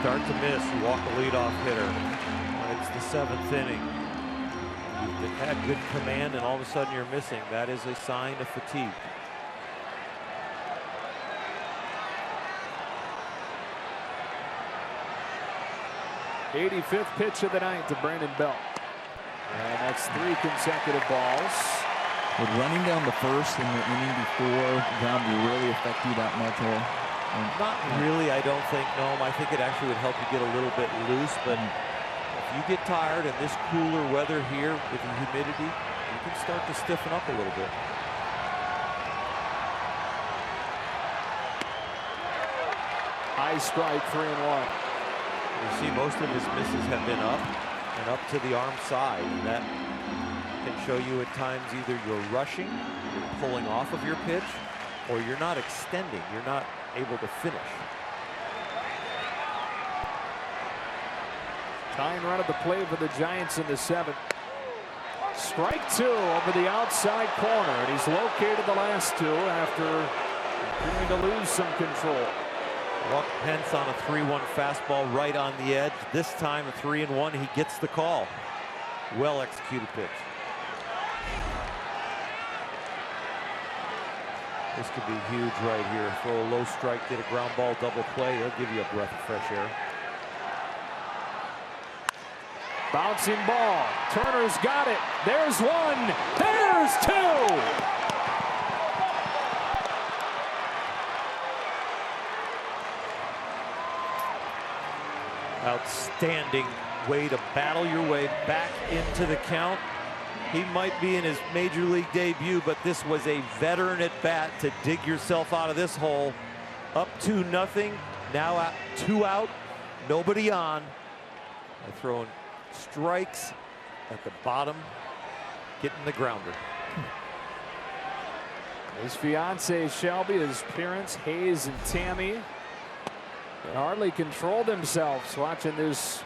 Start to miss, you walk a leadoff hitter. When it's the 7th inning, you've had good command and all of a sudden you're missing. That is a sign of fatigue. '85th pitch of the night to Brandon Belt. And that's 3 consecutive balls. Would running down the first in the inning before ground really affect you that much? Not really, I don't think. No, I think it actually would help you get a little bit loose. But if you get tired in this cooler weather here with the humidity, you can start to stiffen up a little bit. High strike, 3-1. You see most of his misses have been up and up to the arm side. And that can show you at times either you're rushing, you're pulling off of your pitch, or you're not extending. You're not able to finish. Tying run at the plate for the Giants in the 7th. Strike 2 over the outside corner, and he's located the last 2 after appearing to lose some control. Buck Pence on a 3-1 fastball right on the edge. This time a 3-1. He gets the call. Well executed pitch. This could be huge right here. Throw a low strike, get a ground ball double play. It'll give you a breath of fresh air. Bouncing ball. Turner's got it. There's 1. There's 2. Outstanding way to battle your way back into the count. He might be in his major league debut, but this was a veteran at bat to dig yourself out of this hole. Up 2-0. Now out, 2 out. Nobody on. They're throwing strikes at the bottom, getting the grounder. His fiance Shelby, his parents Hayes and Tammy, they hardly controlled themselves watching this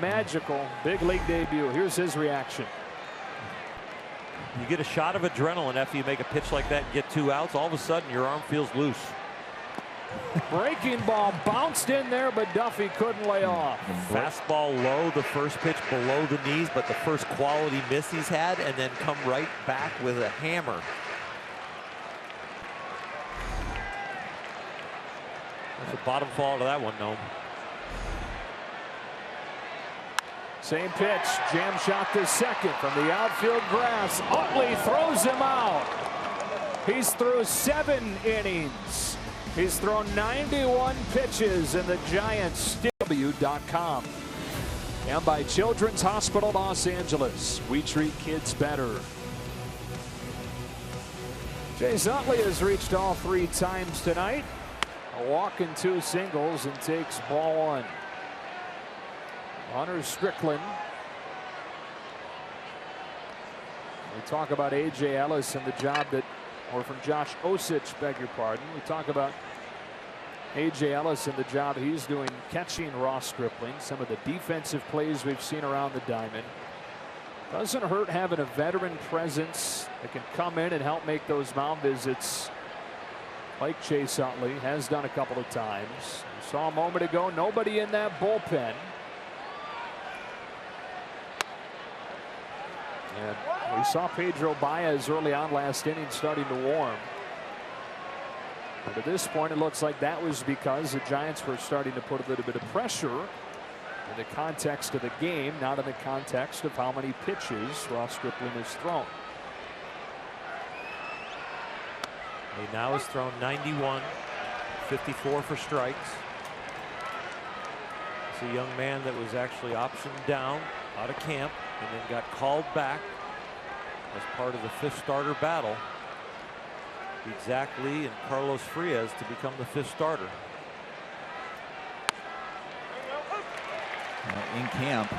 magical big league debut. Here's his reaction. You get a shot of adrenaline after you make a pitch like that and get 2 outs. All of a sudden your arm feels loose. Breaking ball bounced in there, but Duffy couldn't lay off. Fastball low, the first pitch below the knees, but the first quality miss he's had, and then come right back with a hammer. There's a bottom fall to that one, no. Same pitch, jam shot to second from the outfield grass. Utley throws him out. He's through 7 innings. He's thrown 91 pitches in the Giants. CW.com. And by Children's Hospital Los Angeles, we treat kids better. Chase Utley has reached all 3 times tonight. A walk and 2 singles, and takes ball 1. Hunter Strickland. We talk about A.J. Ellis and the job that, or from Josh Osich, beg your pardon. We talk about A.J. Ellis and the job he's doing catching Ross Stripling. Some of the defensive plays we've seen around the diamond. Doesn't hurt having a veteran presence that can come in and help make those mound visits like Chase Utley has done a couple of times. We saw a moment ago, nobody in that bullpen. And we saw Pedro Baez early on last inning starting to warm. But at this point, it looks like that was because the Giants were starting to put a little bit of pressure in the context of the game, not in the context of how many pitches Ross Stripling has thrown. He now has thrown 91, 54 for strikes. It's a young man that was actually optioned down out of camp and then got called back as part of the 5th starter battle. Beat Zach Lee and Carlos Frias to become the 5th starter. In camp,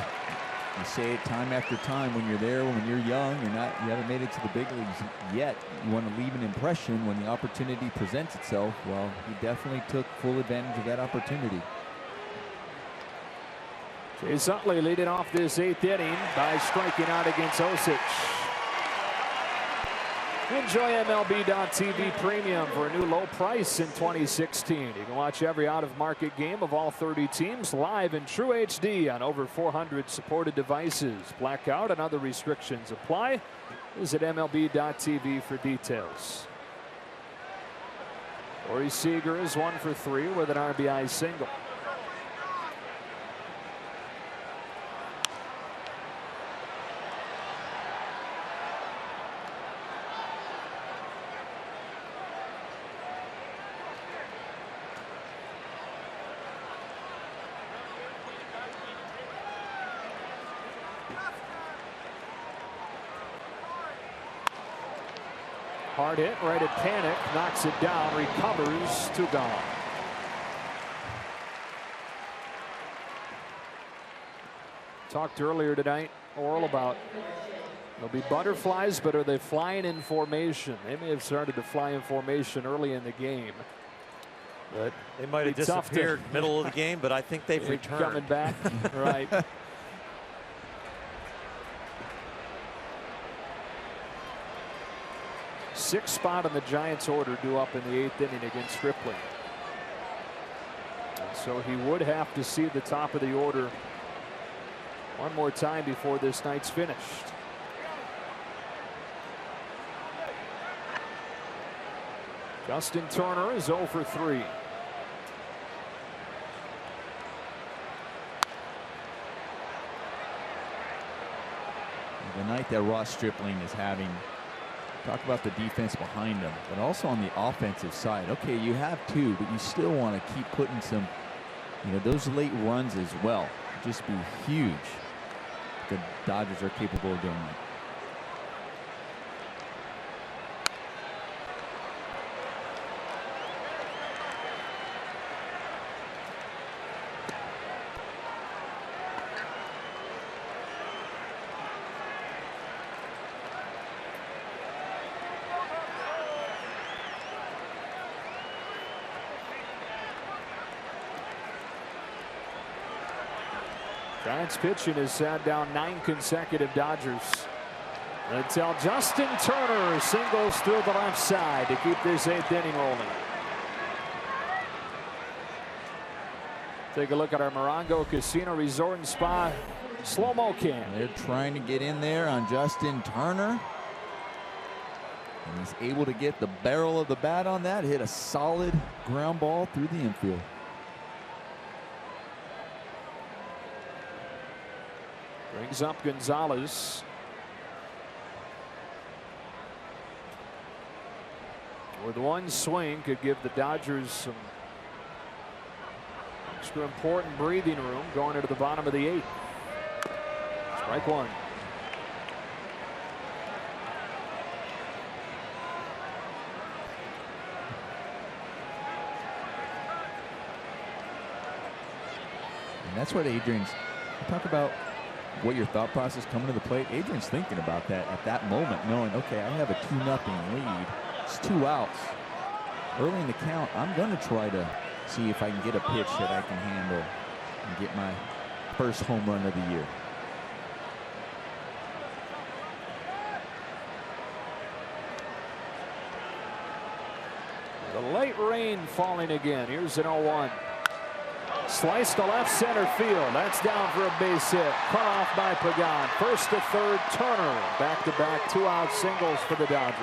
you say it time after time, when you're there, when you're young, you haven't made it to the big leagues yet. You want to leave an impression when the opportunity presents itself. Well, he definitely took full advantage of that opportunity. Chase Utley leading off this 8th inning by striking out against Osich. Enjoy MLB.TV Premium for a new low price in 2016. You can watch every out-of-market game of all 30 teams live in true HD on over 400 supported devices. Blackout and other restrictions apply. Visit MLB.TV for details. Corey Seager is 1 for 3 with an RBI single. Hard hit right at Panic, knocks it down, recovers, 2 gone. Talked earlier tonight, Oral, about there'll be butterflies, but are they flying in formation? They may have started to fly in formation early in the game. But they might have disappeared middle of the game, but I think they've returned. Coming back, right. Sixth spot in the Giants order due up in the 8th inning against Stripling. And so he would have to see the top of the order one more time before this night's finished. Justin Turner is 0 for 3. The night that Ross Stripling is having, talk about the defense behind him, but also on the offensive side. Okay, you have 2, but you still want to keep putting some, those late runs as well. Just be huge. The Dodgers are capable of doing that. Giants pitching has sat down 9 consecutive Dodgers until Justin Turner singles through the left side to keep this 8th inning rolling. Take a look at our Morongo Casino Resort and Spa slow-mo cam. They're trying to get in there on Justin Turner. And he's able to get the barrel of the bat on that, hit a solid ground ball through the infield. Brings up Gonzalez. With one swing could give the Dodgers some extra important breathing room going into the bottom of the 8th. Strike 1. And that's what Adrian's, talk about what your thought process coming to the plate. Adrian's thinking about that at that moment, knowing, okay, I have a 2-0 lead. It's 2 outs. Early in the count, I'm going to try to see if I can get a pitch that I can handle and get my first home run of the year. The late rain falling again. Here's an 0-1. Slice to left center field. That's down for a base hit. Cut off by Pagan. First to third, Turner. Back-to-back 2-out singles for the Dodgers.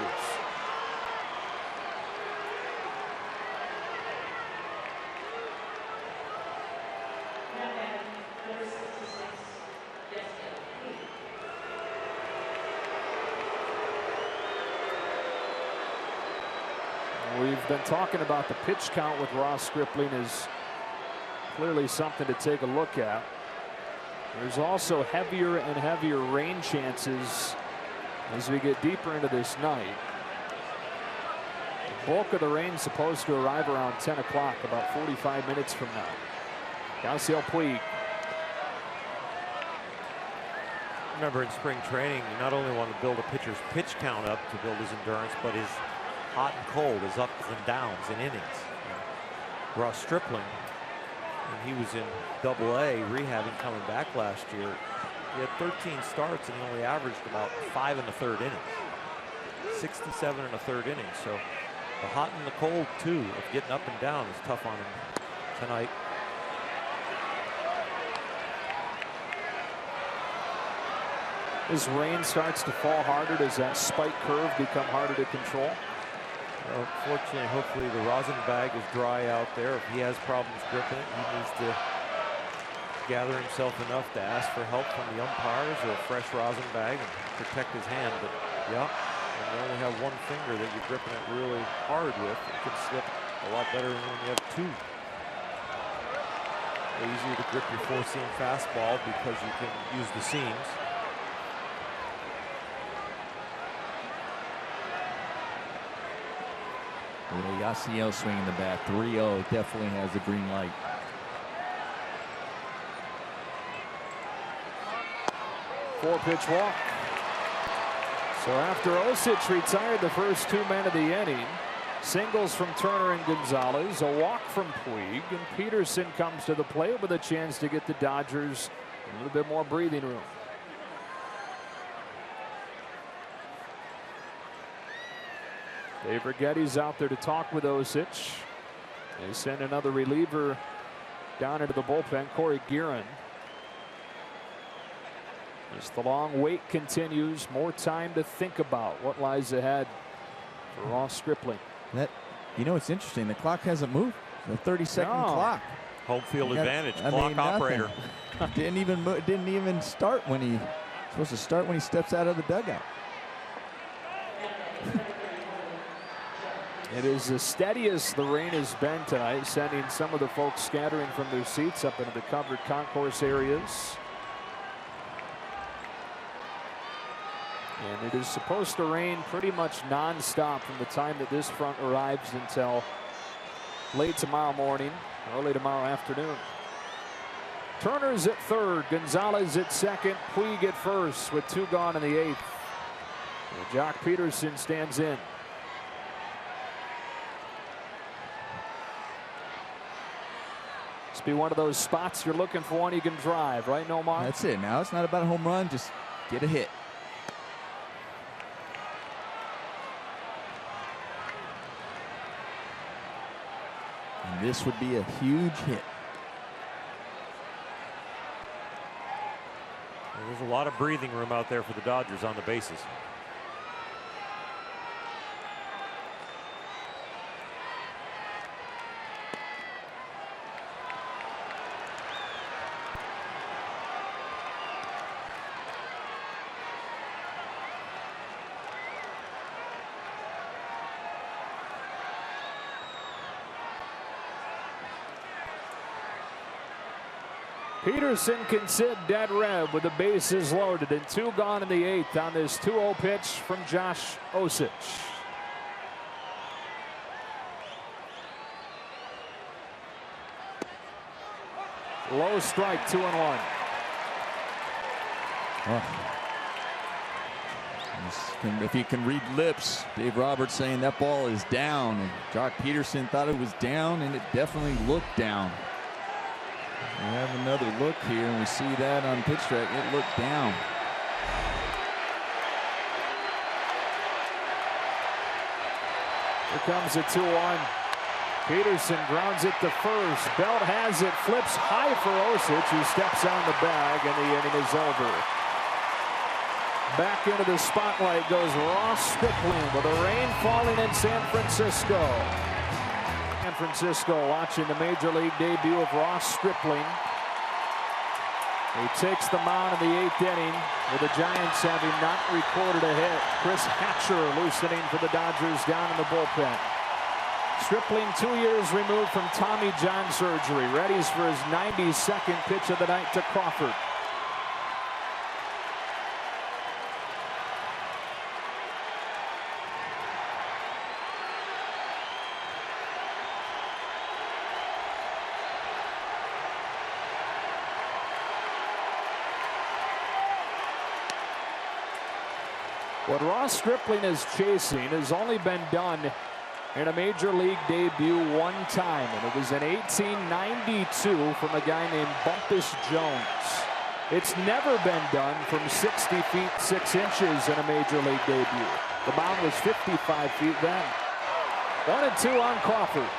We've been talking about the pitch count with Ross Stripling is clearly something to take a look at. There's also heavier and heavier rain chances as we get deeper into this night. The bulk of the rain is supposed to arrive around 10 o'clock, about 45 minutes from now. Yasiel Puig. Remember, in spring training, you not only want to build a pitcher's pitch count up to build his endurance, but his hot and cold, his ups and downs in innings. Ross Stripling, when he was in Double-A rehabbing coming back last year, he had 13 starts and he only averaged about 5 in the 3rd inning. 67 in the 3rd inning. So the hot and the cold too of getting up and down is tough on him tonight. As rain starts to fall harder, does that spike curve become harder to control? Well, fortunately, hopefully the rosin bag is dry out there. If he has problems gripping it, he needs to gather himself enough to ask for help from the umpires or a fresh rosin bag and protect his hand. But yeah, when you only have one finger that you're gripping it really hard with, it can slip a lot better than when you have 2. Easier to grip your 4-seam fastball because you can use the seams. Yasiel swinging the bat. 3-0 definitely has the green light. 4-pitch walk. So after Osich retired the first 2 men of the inning, singles from Turner and Gonzalez, a walk from Puig, and Peterson comes to the plate with a chance to get the Dodgers a little bit more breathing room. Dave Righetti's out there to talk with Osich. They send another reliever down into the bullpen, Corey Guerin. As the long wait continues, more time to think about what lies ahead for Ross Stripling. You know, it's interesting. The clock hasn't moved. The 30-second clock. Home field advantage. Clock operator. Didn't even start when he supposed to start when he steps out of the dugout. It is as steady as the rain has been tonight, sending some of the folks scattering from their seats up into the covered concourse areas. And it is supposed to rain pretty much non-stop from the time that this front arrives until late tomorrow morning, early tomorrow afternoon. Turner's at third, Gonzalez at second, Puig at first with 2 gone in the 8th. And Jock Peterson stands in. This be one of those spots you're looking for one you can drive, right, Nomar? That's it. Now it's not about a home run, just get a hit. And this would be a huge hit. There's a lot of breathing room out there for the Dodgers on the bases. Peterson can sit dead red with the bases loaded and 2 gone in the 8th on this 2-0 pitch from Josh Osich. Low strike, 2-1. If you can read lips, Dave Roberts saying that ball is down, and Jock Peterson thought it was down, and it definitely looked down. We have another look here, and we see that on pitch track. It looked down. Here comes a 2-1. Peterson grounds it to first. Belt has it, flips high for Osich, who steps on the bag, and the inning is over. Back into the spotlight goes Ross Stripling with the rain falling in San Francisco. San Francisco watching the major league debut of Ross Stripling. He takes the mound in the 8th inning with the Giants having not recorded a hit. Chris Hatcher loosening for the Dodgers down in the bullpen. Stripling 2 years removed from Tommy John surgery. Readies for his 92nd pitch of the night to Crawford. What Ross Stripling is chasing has only been done in a major league debut 1 time, and it was in 1892 from a guy named Bumpus Jones. It's never been done from 60 feet 6 inches in a major league debut. The mound was 55 feet then. 1-2 on Crawford.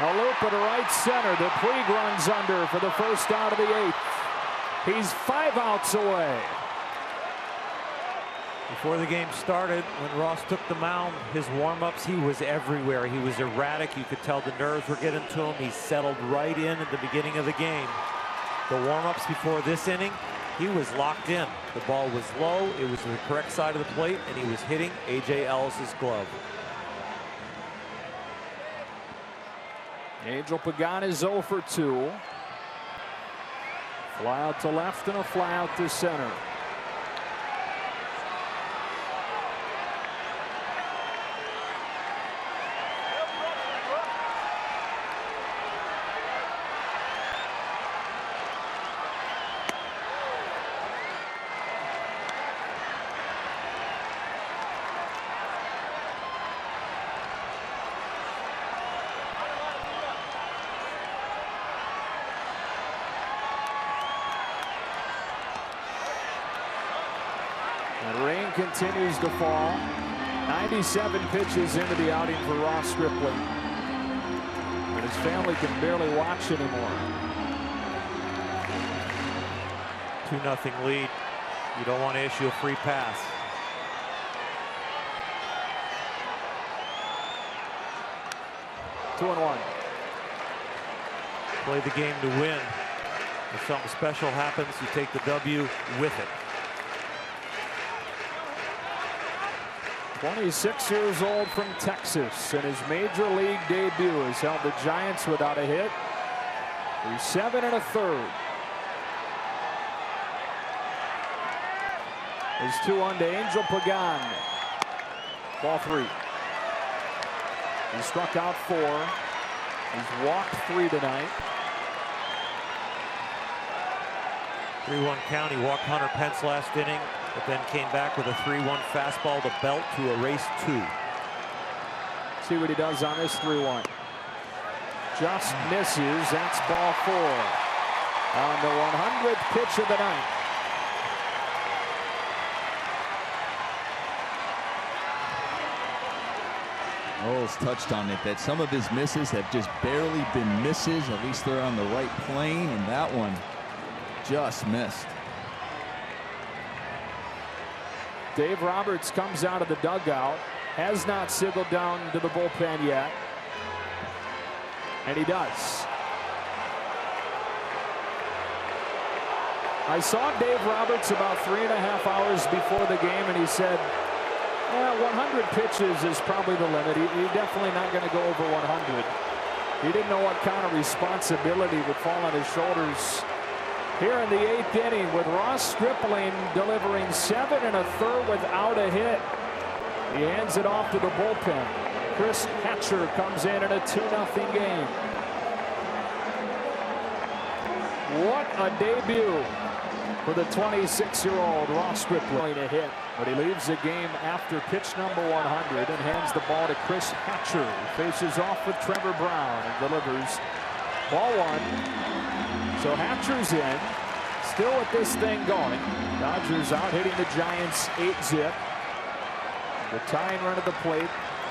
A loop at right center that Puig runs under for the first out of the 8th. He's 5 outs away. Before the game started, when Ross took the mound, his warm-ups, he was everywhere. He was erratic. You could tell the nerves were getting to him. He settled right in at the beginning of the game. The warm-ups before this inning, he was locked in. The ball was low. It was the correct side of the plate, and he was hitting A.J. Ellis's glove. Angel Pagan is 0 for 2. Fly out to left and a fly out to center. And rain continues to fall. 97 pitches into the outing for Ross Stripling. And his family can barely watch anymore. 2-0 lead. You don't want to issue a free pass. Two and one. Play the game to win. If something special happens, you take the W with it. 26 years old from Texas, and his major league debut has held the Giants without a hit through 7 1/3. His 2-1 to Angel Pagan. Ball 3. He struck out 4. He's walked 3 tonight. 3-1 count. He walked Hunter Pence last inning, but then came back with a 3-1 fastball to belt to erase 2. See what he does on this 3-1. Just misses. That's ball 4. On the 100th pitch of the night. Knowles touched on it, that some of his misses have just barely been misses. At least they're on the right plane, and that one just missed. Dave Roberts comes out of the dugout, has not signaled down to the bullpen yet, and he does. I saw Dave Roberts about 3.5 hours before the game, and he said, 100 pitches is probably the limit. He's definitely not going to go over 100. He didn't know what kind of responsibility would fall on his shoulders here in the 8th inning, with Ross Stripling delivering 7 1/3 without a hit. He hands it off to the bullpen. Chris Hatcher comes in a 2-0 game. What a debut for the 26-year-old Ross Stripling. A hit, but he leaves the game after pitch number 100 and hands the ball to Chris Hatcher, who faces off with Trevor Brown and delivers ball 1. So Hatcher's in, still with this thing going. Dodgers out hitting the Giants 8-zip. The tying run at the plate.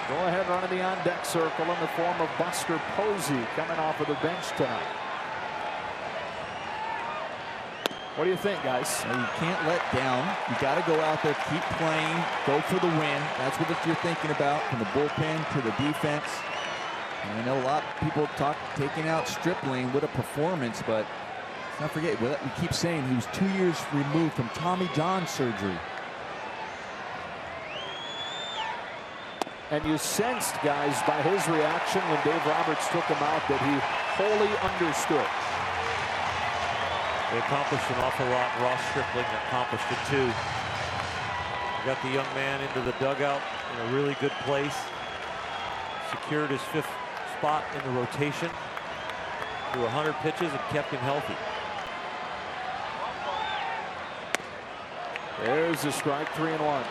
Go ahead run in the on-deck circle in the form of Buster Posey, coming off of the bench tonight. What do you think, guys? Well, you can't let down. You got to go out there, keep playing, go for the win. That's what you're thinking about, from the bullpen to the defense. And I know a lot of people talk taking out Stripling with a performance, but let's not forget, we keep saying he was 2 years removed from Tommy John surgery. And you sensed, guys, by his reaction when Dave Roberts took him out, that he wholly understood. They accomplished an awful lot. Ross Stripling accomplished it too. They got the young man into the dugout in a really good place. Secured his 5th spot in the rotation through 100 pitches and kept him healthy. There's the strike, 3-1.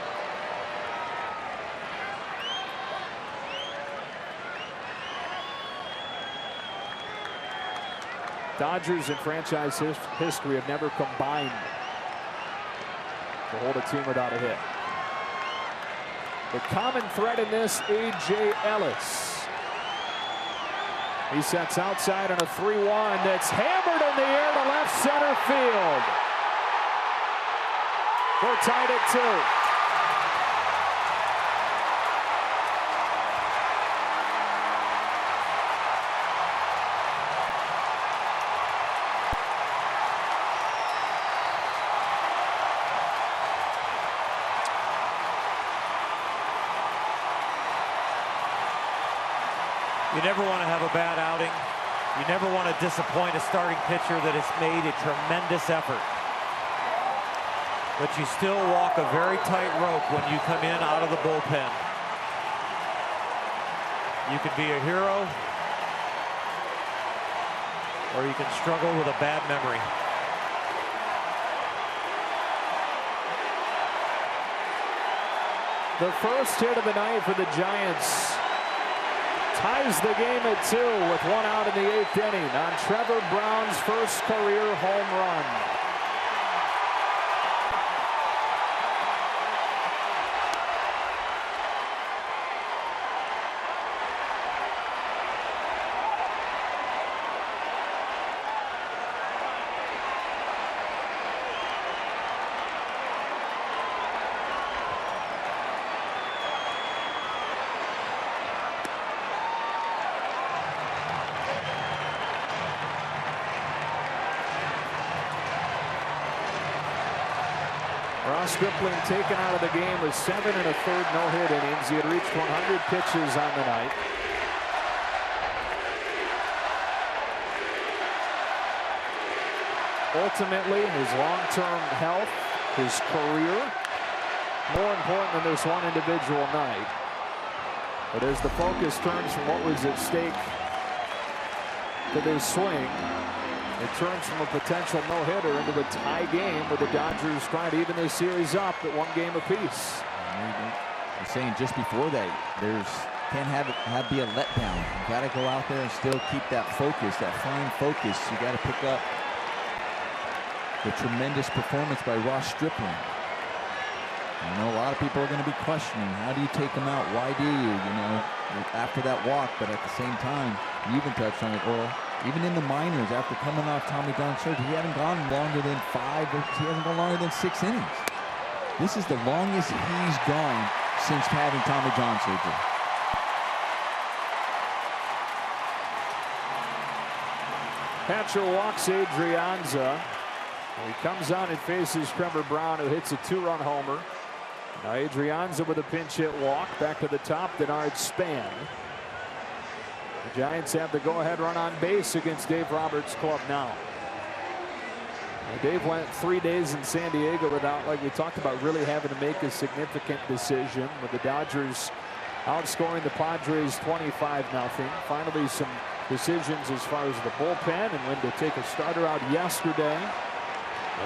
Dodgers in franchise history have never combined to hold a team without a hit. The common thread in this, A.J. Ellis. He sets outside on a 3-1 that's hammered in the air to left center field. We're tied at 2. You never want to have a bad outing. You never want to disappoint a starting pitcher that has made a tremendous effort. But you still walk a very tight rope when you come in out of the bullpen. You can be a hero, or you can struggle with a bad memory. The first hit of the night for the Giants ties the game at 2 with 1 out in the 8th inning on Trevor Brown's first career home run. Ross Stripling taken out of the game with 7 1/3 no-hit innings. He had reached 100 pitches on the night. Ultimately, his long-term health, his career, more important than this one individual night. But as the focus turns from what was at stake to this swing, it turns from a potential no-hitter into a tie game with the Dodgers trying to even this series up at 1 game apiece. I'm saying just before that, can't have it be a letdown. You got to go out there and still keep that focus, that fine focus. You got to pick up the tremendous performance by Ross Stripling. I know a lot of people are going to be questioning, how do you take him out? Why do you? You know, after that walk, but at the same time, you even touched on it, Earl. Even in the minors, after coming off Tommy John surgery, he hadn't gone longer than 5, or he hasn't gone longer than 6 innings. This is the longest he's gone since having Tommy John surgery. Hatcher walks Adrianza. He comes on and faces Trevor Brown, who hits a 2-run homer. Now Adrianza with a pinch hit walk. Back to the top, Denard Span. The Giants have the go-ahead run on base against Dave Roberts' club now. Dave went 3 days in San Diego without, like we talked about, really having to make a significant decision, with the Dodgers outscoring the Padres 25-0. Finally, some decisions as far as the bullpen and when to take a starter out yesterday.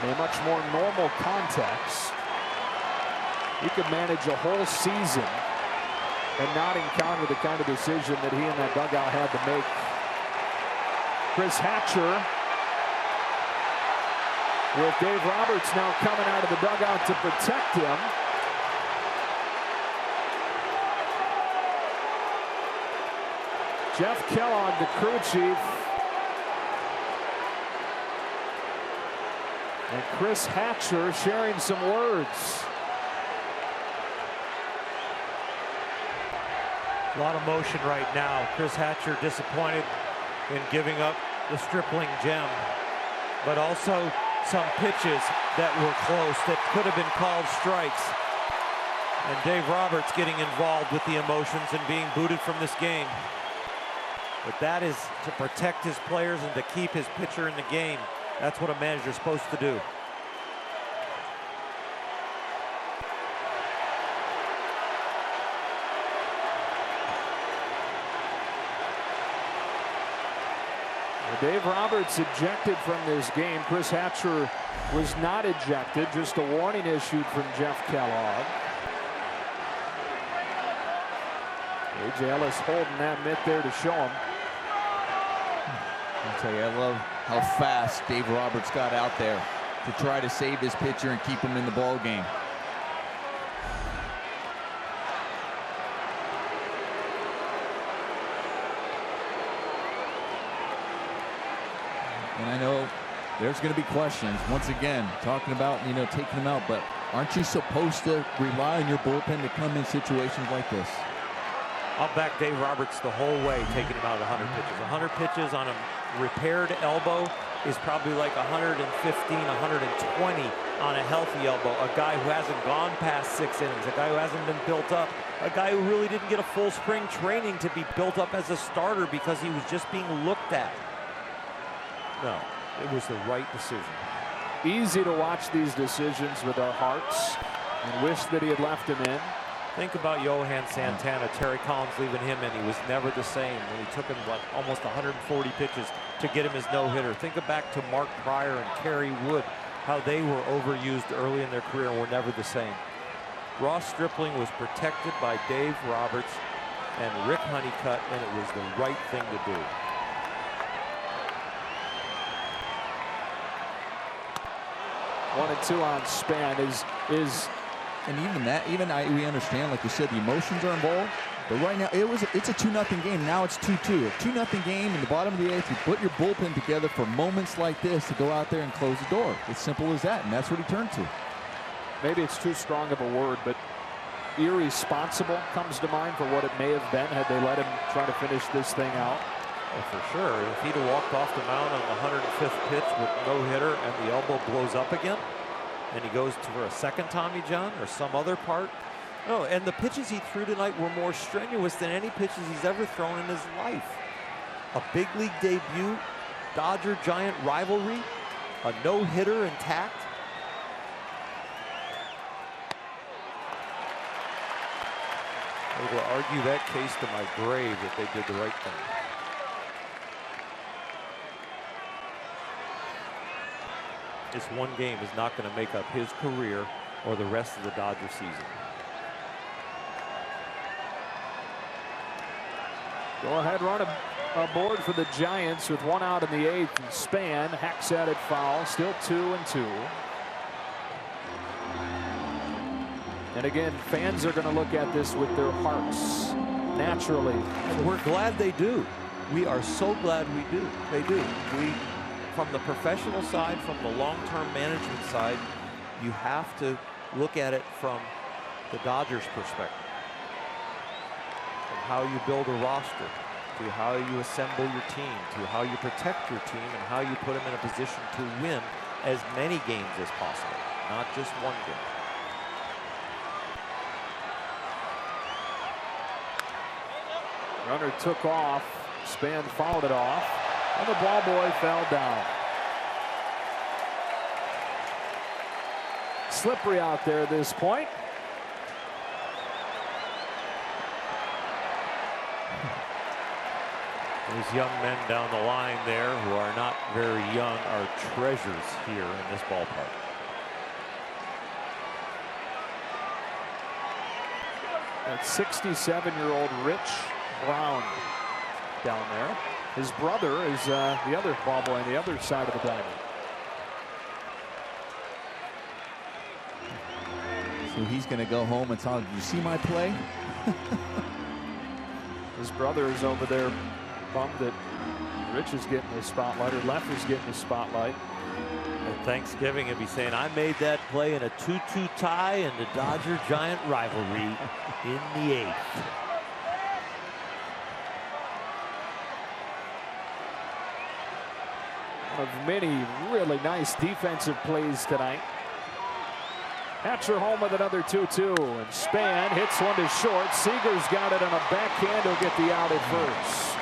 In a much more normal context, he could manage a whole season and not encounter the kind of decision that he and that dugout had to make. Chris Hatcher with Dave Roberts now coming out of the dugout to protect him. Jeff Kellogg, the crew chief, and Chris Hatcher sharing some words. A lot of motion right now. Chris Hatcher disappointed in giving up the Stripling gem, but also some pitches that were close that could have been called strikes. And Dave Roberts getting involved with the emotions and being booted from this game. But that is to protect his players and to keep his pitcher in the game. That's what a manager's supposed to do. Dave Roberts ejected from this game. Chris Hatcher was not ejected, just a warning issued from Jeff Kellogg. A.J. Ellis holding that mitt there to show him. I'll tell you, I love how fast Dave Roberts got out there to try to save his pitcher and keep him in the ball game. And I know there's going to be questions once again talking about, taking him out, but aren't you supposed to rely on your bullpen to come in situations like this? I'll back Dave Roberts the whole way, taking him out 100 pitches. 100 pitches on a repaired elbow is probably like 115, 120 on a healthy elbow. A guy who hasn't gone past 6 innings, a guy who hasn't been built up, a guy who really didn't get a full spring training to be built up as a starter because he was just being looked at. No, it was the right decision. Easy to watch these decisions with our hearts and wish that he had left him in. Think about Johan Santana, Terry Collins leaving him in. He was never the same when he took him what, almost 140 pitches to get him his no-hitter. Think back to Mark Pryor and Kerry Wood, how they were overused early in their career and were never the same. Ross Stripling was protected by Dave Roberts and Rick Honeycutt, and it was the right thing to do. One and two on Span is and we understand, like you said, the emotions are involved. But right now, it's a 2-0 game. Now it's 2-2. A 2-0 game in the bottom of the 8th. You put your bullpen together for moments like this to go out there and close the door. It's simple as that, and that's what he turned to. Maybe it's too strong of a word, but irresponsible comes to mind for what it may have been had they let him try to finish this thing out. Well, for sure. If he'd have walked off the mound on the 105th pitch with no hitter and the elbow blows up again, and he goes for a second Tommy John or some other part. No, and the pitches he threw tonight were more strenuous than any pitches he's ever thrown in his life. A big league debut, Dodger-Giant rivalry, a no-hitter intact. I will argue that case to my grave that they did the right thing. This one game is not going to make up his career or the rest of the Dodger season. Go ahead, run aboard for the Giants with 1 out in the 8th. And Span hacks at it foul. Still 2-2. And again, fans are going to look at this with their hearts naturally. And we're glad they do. We are so glad we do. They do. From the professional side, from the long-term management side, you have to look at it from the Dodgers' perspective. From how you build a roster, to how you assemble your team, to how you protect your team, and how you put them in a position to win as many games as possible, not just one game. Runner took off. Span fouled it off. And the ball boy fell down. Slippery out there at this point. Those young men down the line there who are not very young are treasures here in this ballpark. That 67-year-old Rich Brown down there. His brother is the other ball boy on the other side of the diamond. So he's going to go home and tell him, "You see my play?" His brother is over there bummed that Rich is getting the spotlight, or Left is getting the spotlight. At Thanksgiving, he'll be saying, "I made that play in a 2-2 tie in the Dodger-Giant rivalry in the 8th." One of many really nice defensive plays tonight. Hatcher home with another 2-2, and Span hits one to short. Seager's got it on a backhand. He'll get the out at first.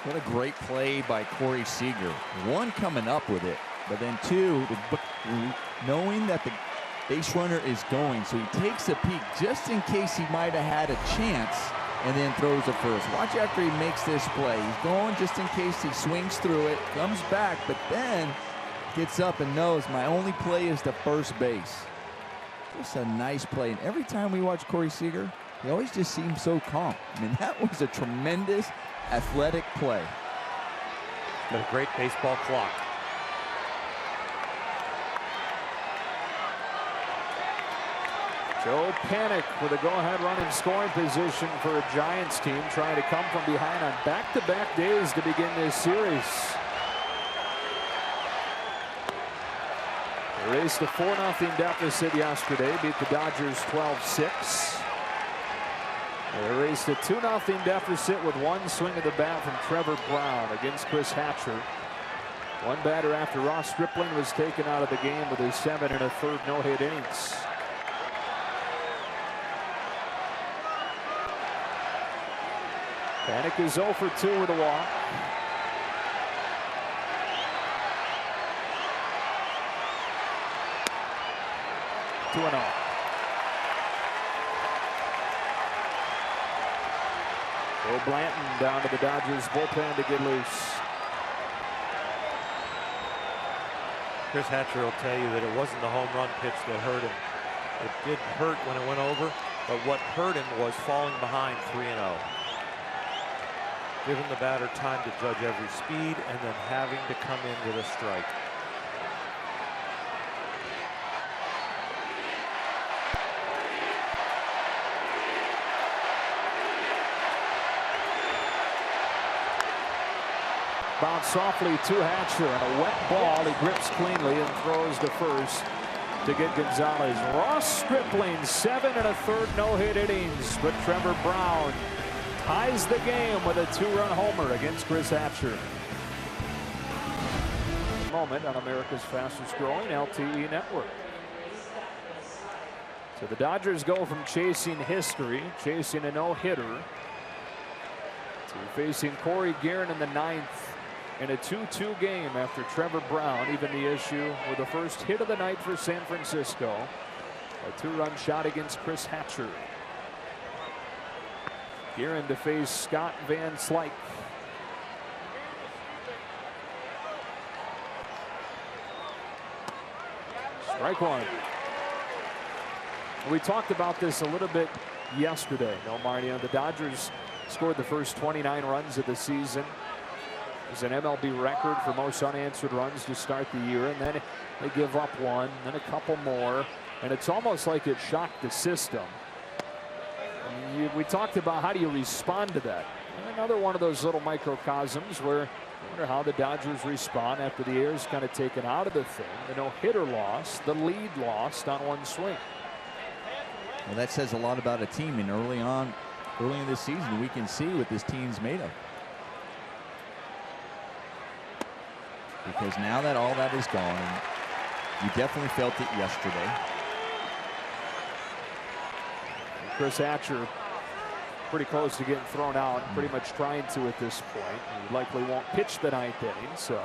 What a great play by Corey Seager. One, coming up with it, but then two, knowing that the base runner is going, so he takes a peek just in case he might have had a chance, and then throws it first. Watch after he makes this play. He's going just in case he swings through it, comes back, but then gets up and knows my only play is to first base. Just a nice play. And every time we watch Corey Seager, he always just seems so calm. I mean, that was a tremendous athletic play. But a great baseball clock. Joe Panik with a go-ahead run in scoring position for a Giants team trying to come from behind on back-to-back days to begin this series. They raised a 4-0 deficit yesterday, beat the Dodgers 12-6. They raised a 2-0 deficit with one swing of the bat from Trevor Brown against Chris Hatcher One batter after Ross Stripling was taken out of the game with his 7 1/3 no-hit innings. Panik is 0 for 2 with a walk. Two and all. Bill Blanton down to the Dodgers bullpen to get loose. Chris Hatcher will tell you that it wasn't the home run pitch that hurt him. It did hurt when it went over, but what hurt him was falling behind 3-0. Giving the batter time to judge every speed and then having to come in with a strike. Bounce softly to Hatcher, and a wet ball. He grips cleanly and throws to first to get Gonzalez. Ross Stripling, 7 1/3 no-hit innings, but Trevor Brown ties the game with a 2-run homer against Chris Hatcher. Moment on America's fastest growing LTE network. So the Dodgers go from chasing history, chasing a no-hitter, to facing Corey Guerin in the 9th in a 2-2 game after Trevor Brown even the issue with the first hit of the night for San Francisco. A 2-run shot against Chris Hatcher. Guerin to face Scott Van Slyke. Strike one. We talked about this a little bit yesterday. No, Marnie, the Dodgers scored the first 29 runs of the season. It's an MLB record for most unanswered runs to start the year, and then they give up one, then a couple more, and it's almost like it shocked the system. We talked about how do you respond to that. And another one of those little microcosms where I wonder how the Dodgers respond after the air is kind of taken out of the thing. The no-hitter lost, the lead lost on one swing. Well, that says a lot about a team, and early in this season we can see what this team's made of. Because now that all that is gone, and you definitely felt it yesterday. Chris Hatcher pretty close to getting thrown out, pretty much trying to at this point. He likely won't pitch the 9th inning, so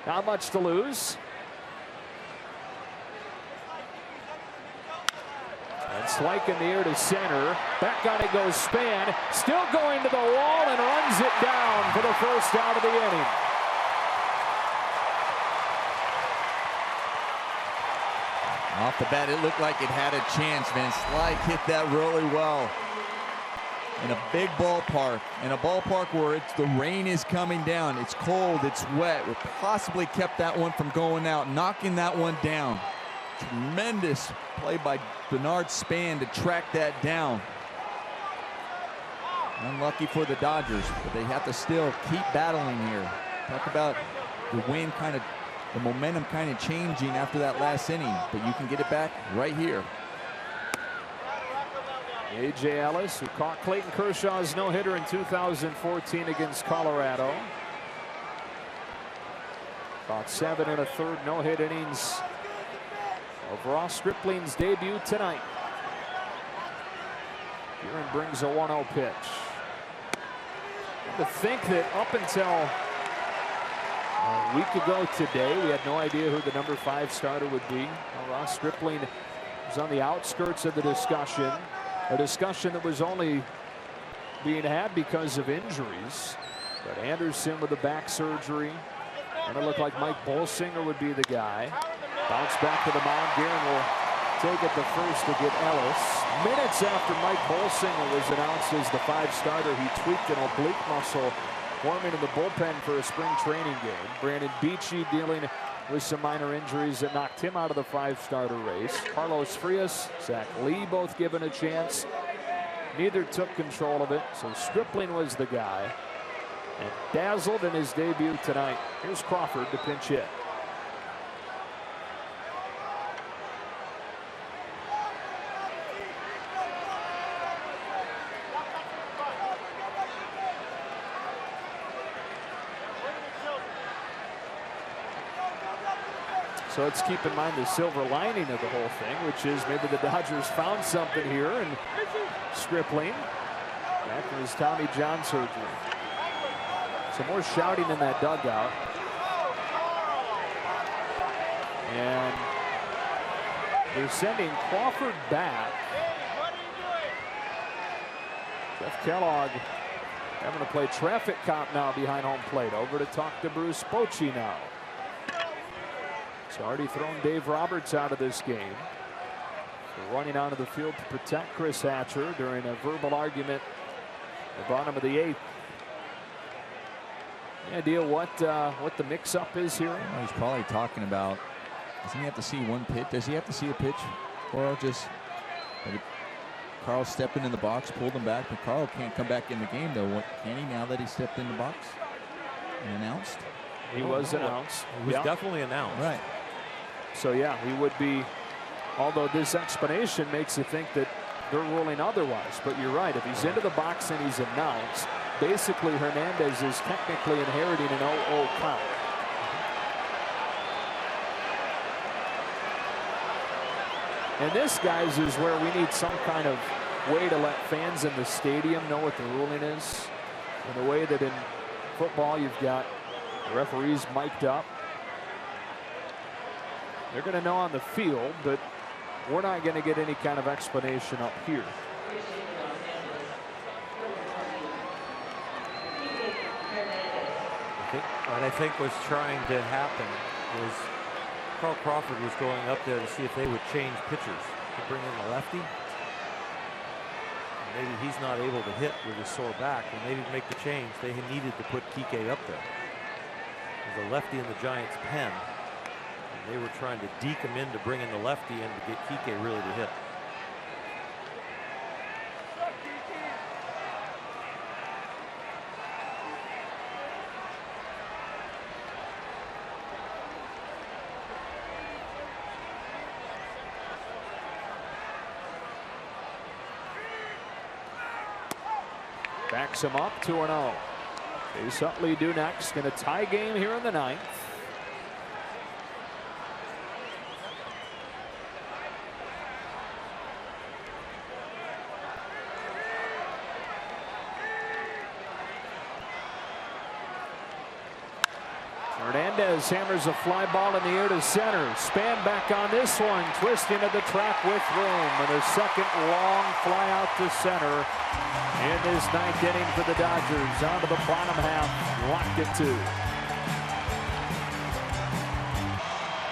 not much to lose. And Slyke in the air to center. Back on it goes Span. Still going to the wall and runs it down for the first out of the inning. Off the bat, it looked like it had a chance. Van Slyke hit that really well. In a big ballpark, in a ballpark where the rain is coming down. It's cold, it's wet. We possibly kept that one from going out, knocking that one down. Tremendous play by Bernard Span to track that down. Unlucky for the Dodgers, but they have to still keep battling here. Talk about the wind the momentum kind of changing after that last inning, but you can get it back right here. A.J. Ellis, who caught Clayton Kershaw's no-hitter in 2014 against Colorado. About 7 1/3 no-hit innings of Ross Stripling's debut tonight. Guerin brings a 1-0 pitch. To think that up until a week ago today, we had no idea who the number 5 starter would be. Ross Stripling was on the outskirts of the discussion, a discussion that was only being had because of injuries. But Anderson with the back surgery, and it looked like Mike Bolsinger would be the guy. Bounce back to the mound. Guerin will take it to first to get Ellis. Minutes after Mike Bolsinger was announced as the 5 starter, he tweaked an oblique muscle, warming in the bullpen for a spring training game. Brandon Beachy dealing with some minor injuries that knocked him out of the 5-starter race. Carlos Frias, Zach Lee both given a chance. Neither took control of it, so Stripling was the guy. And dazzled in his debut tonight. Here's Crawford to pinch hit. So let's keep in mind the silver lining of the whole thing, which is maybe the Dodgers found something here, and Stripling back from his Tommy John surgery. Some more shouting in that dugout. And they're sending Crawford back. Jeff Kellogg having to play traffic cop now behind home plate. Over to talk to Bruce Bochy now. He's already thrown Dave Roberts out of this game for running onto the field to protect Chris Hatcher during a verbal argument at the bottom of the 8th. Any idea what the mix-up is here? Well, he's probably talking about, doesn't he have to see one pitch? Does he have to see a pitch? Or just Carl stepping in the box, pulled him back, but Carl can't come back in the game though. What, can he now that he stepped in the box and announced? He was announced. He was definitely announced. Right. So yeah, he would be, although this explanation makes you think that they're ruling otherwise. But you're right, if he's into the box and he's announced, basically Hernandez is technically inheriting an 0-0 count. And this, guys, is where we need some kind of way to let fans in the stadium know what the ruling is. In the way that in football you've got the referees mic'd up. They're going to know on the field, but we're not going to get any kind of explanation up here. What I think was trying to happen was Carl Crawford was going up there to see if they would change pitchers to bring in the lefty. And maybe he's not able to hit with his sore back, and they didn't make the change. They needed to put Kike up there. There's a lefty in the Giants' pen. And they were trying to deke him in to bring in the lefty and to get Kike really to hit. Backs him up 2-0. Chase Utley due next in a tie game here in the 9th. Hernandez hammers a fly ball in the air to center. Span back on this one, twisting at the track with room, and a second long fly out to center in this 9th inning for the Dodgers. Onto the bottom half, locked at 2.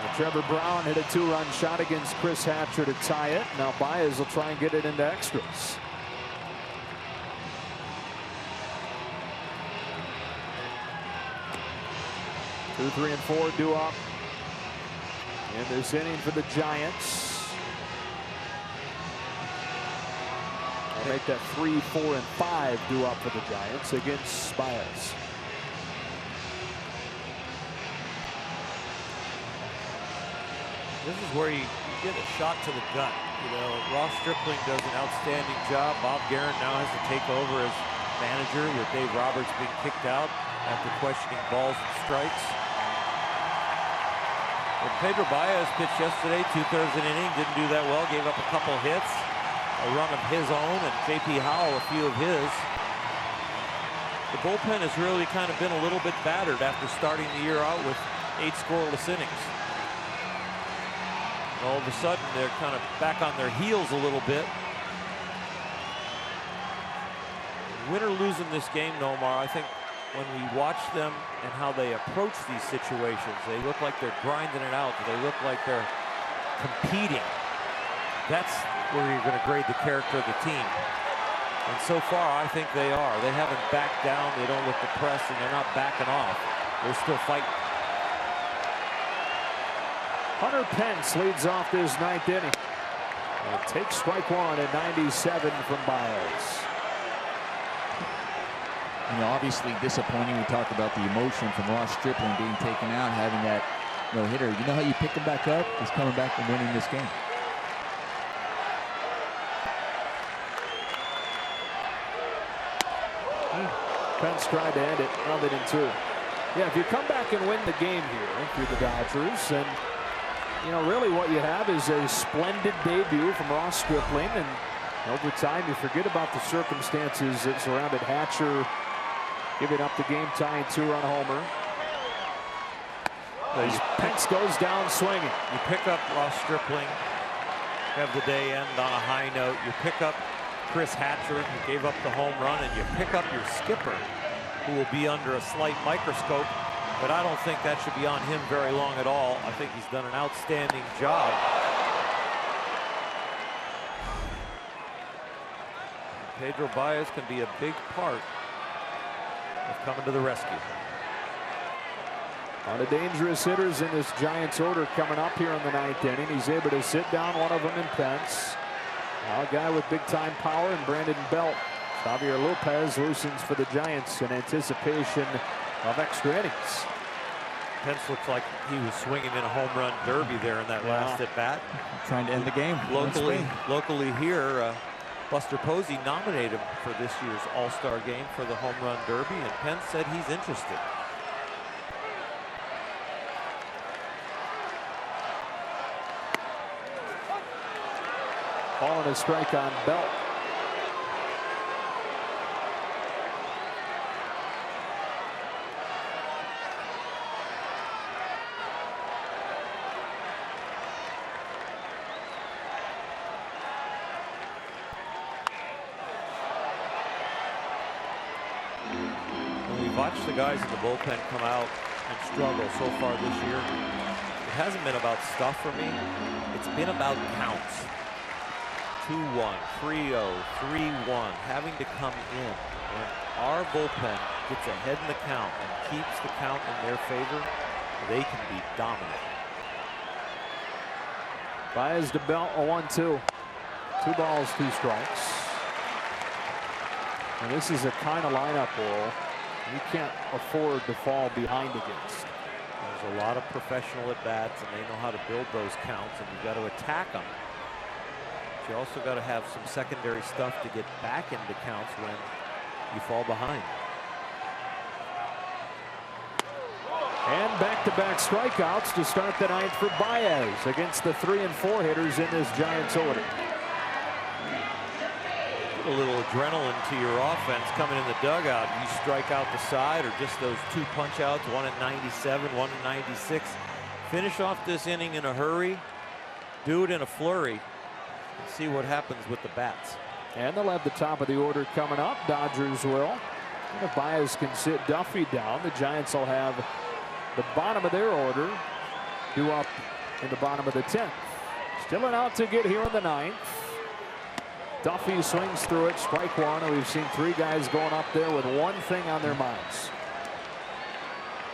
And Trevor Brown hit a 2-run shot against Chris Hatcher to tie it. Now Baez will try and get it into extras. Two, 3, and 4 due up in this inning for the Giants. I'll make that 3, 4, and 5 due up for the Giants against Baez. This is where you get a shot to the gut. You know, Ross Stripling does an outstanding job. Bob Guerin now has to take over as manager with Dave Roberts being kicked out after questioning balls and strikes. But Pedro Baez pitched yesterday, 2/3 an inning, didn't do that well, gave up a couple hits, a run of his own, and J.P. Howell a few of his. The bullpen has really kind of been a little bit battered after starting the year out with 8 scoreless innings. And all of a sudden, they're kind of back on their heels a little bit. Win or lose in this game, Nomar, I think when we watch them and how they approach these situations, they look like they're grinding it out. They look like they're competing. That's where you're going to grade the character of the team. And so far, I think they are. They haven't backed down. They don't look depressed, and they're not backing off. They're still fighting. Hunter Pence leads off this 9th inning. And takes strike 1 at 97 from Baez. You know, obviously disappointing. We talked about the emotion from Ross Stripling being taken out, having that no-hitter. You know how you pick him back up? He's coming back and winning this game. Pence tried to end it, grounded in 2. Yeah, if you come back and win the game here, if you're the Dodgers, and you know, really what you have is a splendid debut from Ross Stripling, and over time you forget about the circumstances that surrounded Hatcher giving up the game-tying 2-run homer. As Pence goes down swinging. You pick up Ross Stripling, have the day end on a high note. You pick up Chris Hatcher, who gave up the home run, and you pick up your skipper, who will be under a slight microscope, but I don't think that should be on him very long at all. I think he's done an outstanding job. Pedro Baez can be a big part of coming to the rescue. A lot of dangerous hitters in this Giants order coming up here in the 9th inning. He's able to sit down one of them in Pence. Now a guy with big-time power in Brandon Belt. Javier Lopez loosens for the Giants in anticipation of extra innings. Pence looks like he was swinging in a home run derby there in that last at bat. Trying to end the game. Locally here, Buster Posey nominated him for this year's All-Star game for the home run derby, and Pence said he's interested. Ball and a strike on Belt. When we watched the guys in the bullpen come out and struggle so far this year, it hasn't been about stuff for me. It's been about counts. 2-1, 3-0, 3-1, having to come in. When our bullpen gets ahead in the count and keeps the count in their favor, they can be dominant. Baez to Belt, a 1-2. 2 balls, 2 strikes. And this is a kind of lineup, Oral, you can't afford to fall behind against. There's a lot of professional at-bats, and they know how to build those counts, and you've got to attack them. You also got to have some secondary stuff to get back into counts when you fall behind. And back-to-back strikeouts to start the 9th for Baez against the 3 and 4 hitters in this Giants order. A little adrenaline to your offense coming in the dugout. You strike out the side, or just those 2 punch-outs, 1 at 97, 1 at 96. Finish off this inning in a hurry. Do it in a flurry. See what happens with the bats. And they'll have the top of the order coming up. Dodgers will. And if Baez can sit Duffy down, the Giants will have the bottom of their order due up in the bottom of the 10th. Still an out to get here in the 9th. Duffy swings through it, strike 1, and we've seen 3 guys going up there with one thing on their minds.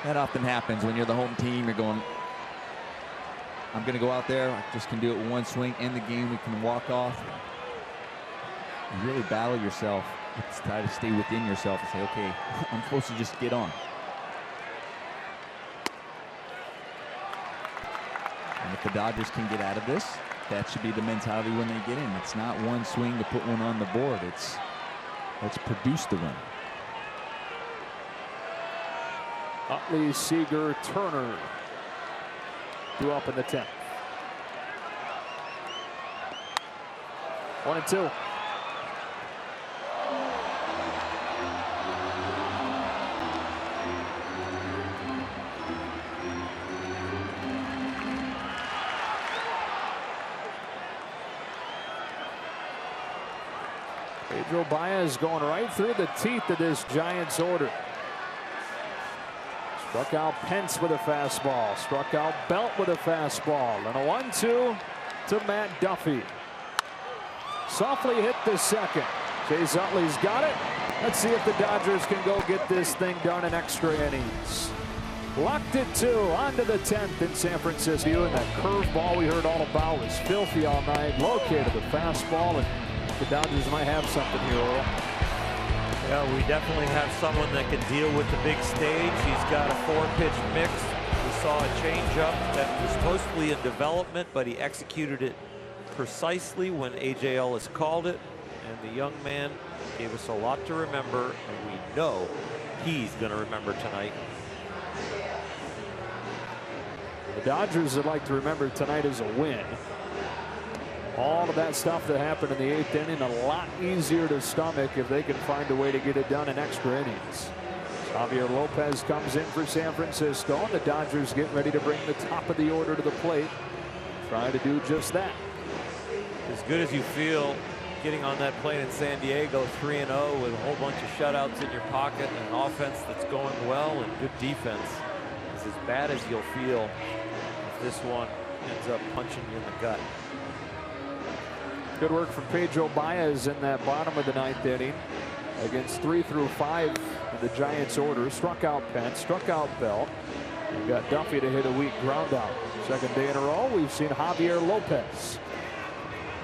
That often happens when you're the home team. You're going, I'm going to go out there. I just can do it with one swing. End the game. We can walk off. You really battle yourself. It's time to stay within yourself and say, okay, I'm supposed to just get on. And if the Dodgers can get out of this, that should be the mentality when they get in. It's not one swing to put one on the board. It's let's produce the run. Utley, Seager, Turner due up in the 10th. 1-2. Pedro Baez going right through the teeth of this Giants order. Struck out Pence with a fastball. Struck out Belt with a fastball. And a 1-2 to Matt Duffy. Softly hit the second. Chase Utley's got it. Let's see if the Dodgers can go get this thing done in extra innings. Locked it 2 onto the 10th in San Francisco. And that curveball we heard all about was filthy all night. Located the fastball, and the Dodgers might have something here, Earl. Yeah, we definitely have someone that can deal with the big stage. He's got a 4-pitch mix. We saw a changeup that was supposedly in development, but he executed it precisely when A.J. Ellis called it. And the young man gave us a lot to remember, and we know he's going to remember tonight. The Dodgers would like to remember tonight as a win. All of that stuff that happened in the 8th inning, a lot easier to stomach if they can find a way to get it done in extra innings. Javier Lopez comes in for San Francisco, and the Dodgers get ready to bring the top of the order to the plate. Trying to do just that. As good as you feel getting on that plane in San Diego 3-0 with a whole bunch of shutouts in your pocket and an offense that's going well and good defense, is as bad as you'll feel if this one ends up punching you in the gut. Good work from Pedro Baez in that bottom of the 9th inning against 3 through 5 in the Giants' order. Struck out Pence, struck out Bell, and got Duffy to hit a weak ground out. Second day in a row, we've seen Javier Lopez.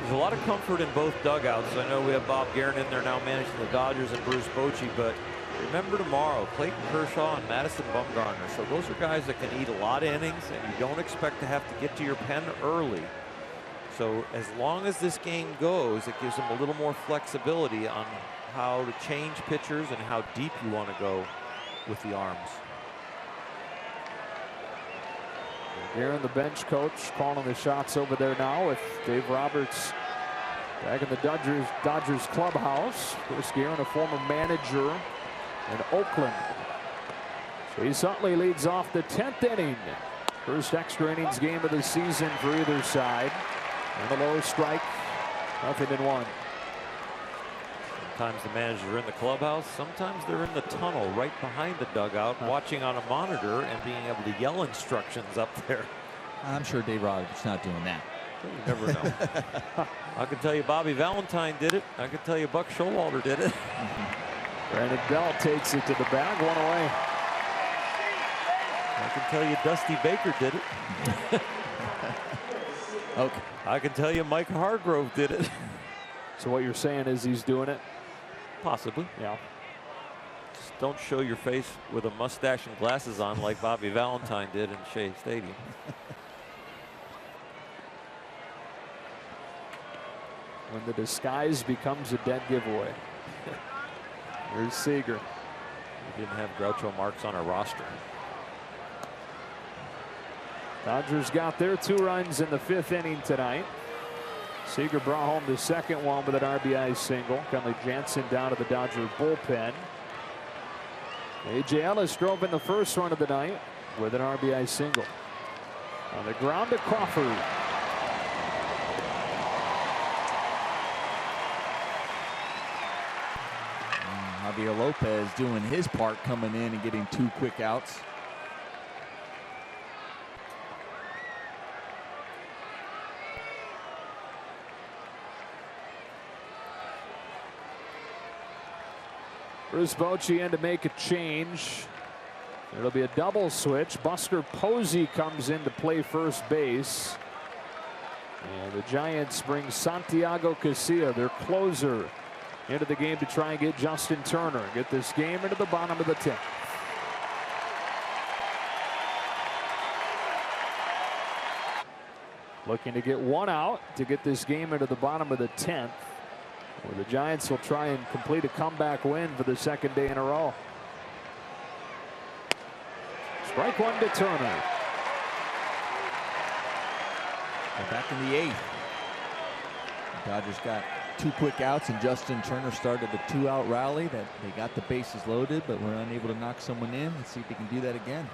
There's a lot of comfort in both dugouts. I know we have Bob Guerin in there now managing the Dodgers and Bruce Bochy, but remember tomorrow, Clayton Kershaw and Madison Bumgarner. So those are guys that can eat a lot of innings, and you don't expect to have to get to your pen early. So as long as this game goes, it gives them a little more flexibility on how to change pitchers and how deep you want to go with the arms. Guerin, the bench coach, calling the shots over there now with Dave Roberts back in the Dodgers clubhouse. Chris Guerin, a former manager in Oakland. Chase Utley leads off the 10th inning. First extra innings game of the season for either side. And the low strike, nothing in one. Sometimes the managers are in the clubhouse. Sometimes they're in the tunnel right behind the dugout, watching on a monitor and being able to yell instructions up there. I'm sure Dave Roberts not doing that. You never know. I can tell you Bobby Valentine did it. I can tell you Buck Showalter did it. Brandon Bell takes it to the bag, one away. I can tell you Dusty Baker did it. Okay. I can tell you Mike Hargrove did it. So what you're saying is he's doing it? Possibly. Yeah. Just don't show your face with a mustache and glasses on like Bobby Valentine did in Shea Stadium. When the disguise becomes a dead giveaway. Here's Seager. We didn't have Groucho Marx on our roster. Dodgers got their 2 runs in the 5th inning tonight. Seager brought home the second one with an RBI single. Kenley Jansen down to the Dodger bullpen. A.J. Ellis drove in the first run of the night with an RBI single. On the ground to Crawford. Javier Lopez doing his part, coming in and getting 2 quick outs. Bruce Bochy in to make a change. It'll be a double switch. Buster Posey comes in to play first base. And the Giants bring Santiago Casilla, their closer, into the game to try and get Justin Turner. Get this game into the bottom of the 10th. Looking to get 1 out to get this game into the bottom of the 10th. Where the Giants will try and complete a comeback win for the 2nd day in a row. Strike 1 to Turner. We're back in the 8th. The Dodgers got 2 quick outs, and Justin Turner started a 2-out rally that they got the bases loaded, but were unable to knock someone in. Let's see if they can do that again.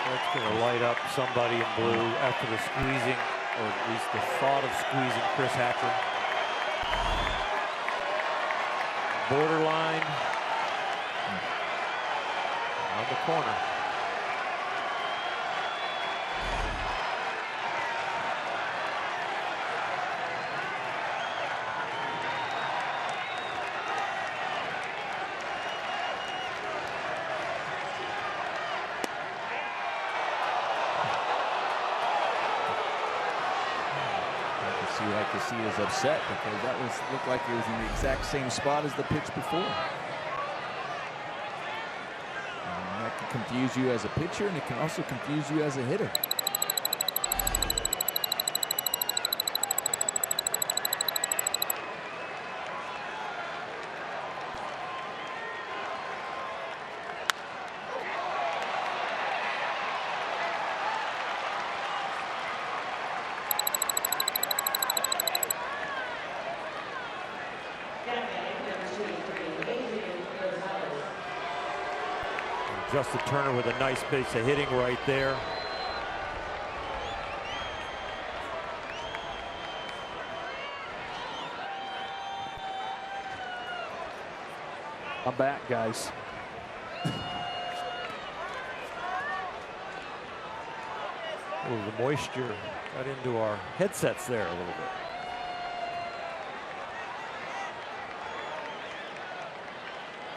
That's going to light up somebody in blue after the squeezing, or at least the thought of squeezing Chris Hackman. Borderline on the corner. Casilla's upset because that looked like it was in the exact same spot as the pitch before. And that can confuse you as a pitcher, and it can also confuse you as a hitter. Justin Turner with a nice piece of hitting right there. I'm back, guys. Oh, the moisture got into our headsets there a little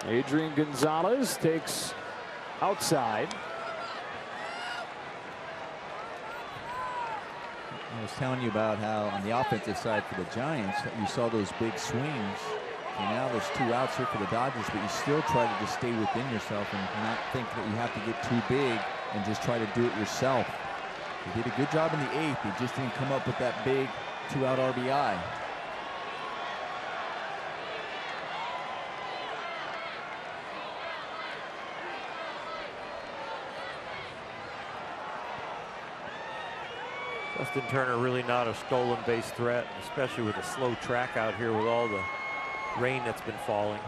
bit. Adrian Gonzalez takes outside. I was telling you about how on the offensive side for the Giants, you saw those big swings. And now there's 2 outs here for the Dodgers, but you still try to just stay within yourself and not think that you have to get too big and just try to do it yourself. He did a good job in the 8th. He just didn't come up with that big 2-out RBI. Justin Turner really not a stolen base threat, especially with a slow track out here with all the rain that's been falling.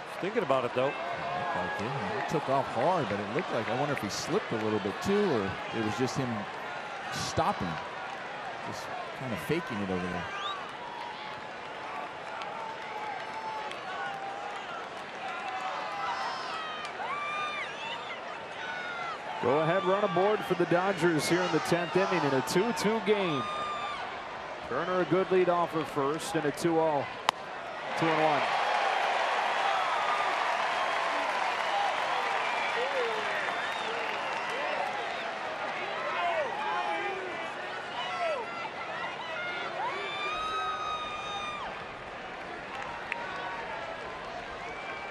Just thinking about it though. It took off hard, but it looked like, I wonder if he slipped a little bit too, or it was just him stopping, just kind of faking it over there. Go ahead run aboard for the Dodgers here in the 10th inning in a 2-2 game. Turner a good lead off of first and a 2-0. 2-1.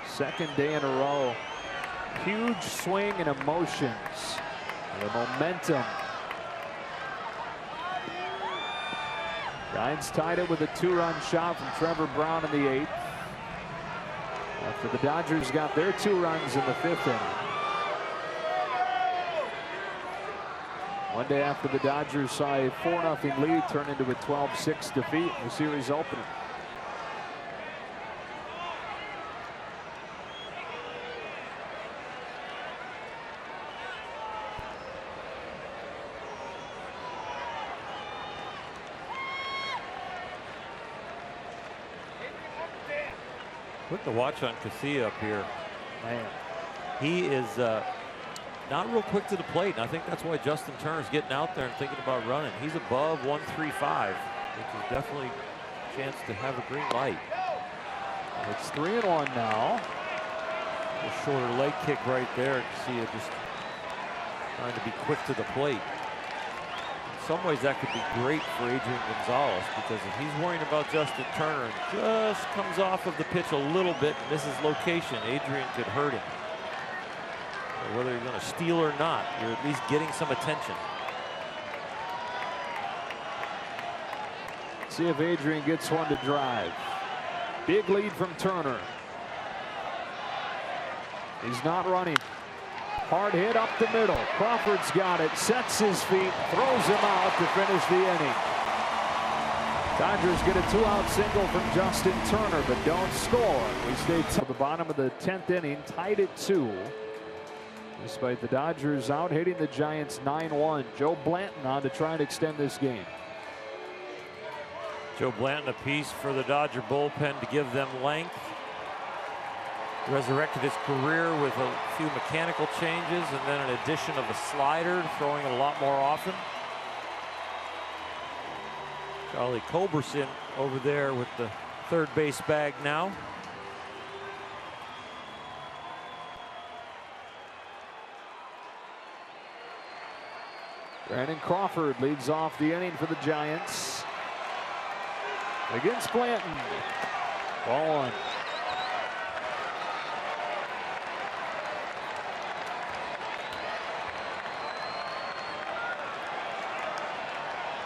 Second day in a row. Huge swing and emotions. The momentum. Giants tied it with a 2-run shot from Trevor Brown in the 8th. After the Dodgers got their 2 runs in the 5th inning. One day after the Dodgers saw a 4-0 lead turn into a 12-6 defeat in the series opener. Put the watch on Casilla up here. Man, he is not real quick to the plate, and I think that's why Justin Turner's getting out there and thinking about running. He's above 135, which is definitely a chance to have a green light. it's 3-1 now. A shorter leg kick right there. Casilla just trying to be quick to the plate. In some ways that could be great for Adrian Gonzalez, because if he's worrying about Justin Turner and just comes off of the pitch a little bit, misses location, Adrian could hurt him. So whether you're going to steal or not, you're at least getting some attention. See if Adrian gets one to drive. Big lead from Turner. He's not running. Hard hit up the middle. Crawford's got it, sets his feet, throws him out to finish the inning. Dodgers get a 2-out single from Justin Turner, but don't score. We stay to the bottom of the 10th inning, tied at 2. Despite the Dodgers out hitting the Giants 9-1. Joe Blanton on to try and extend this game. Joe Blanton a piece for the Dodger bullpen to give them length. Resurrected his career with a few mechanical changes and then an addition of a slider, throwing it a lot more often. Charlie Culberson over there with the third base bag now. Brandon Crawford leads off the inning for the Giants against Blanton. Ball one.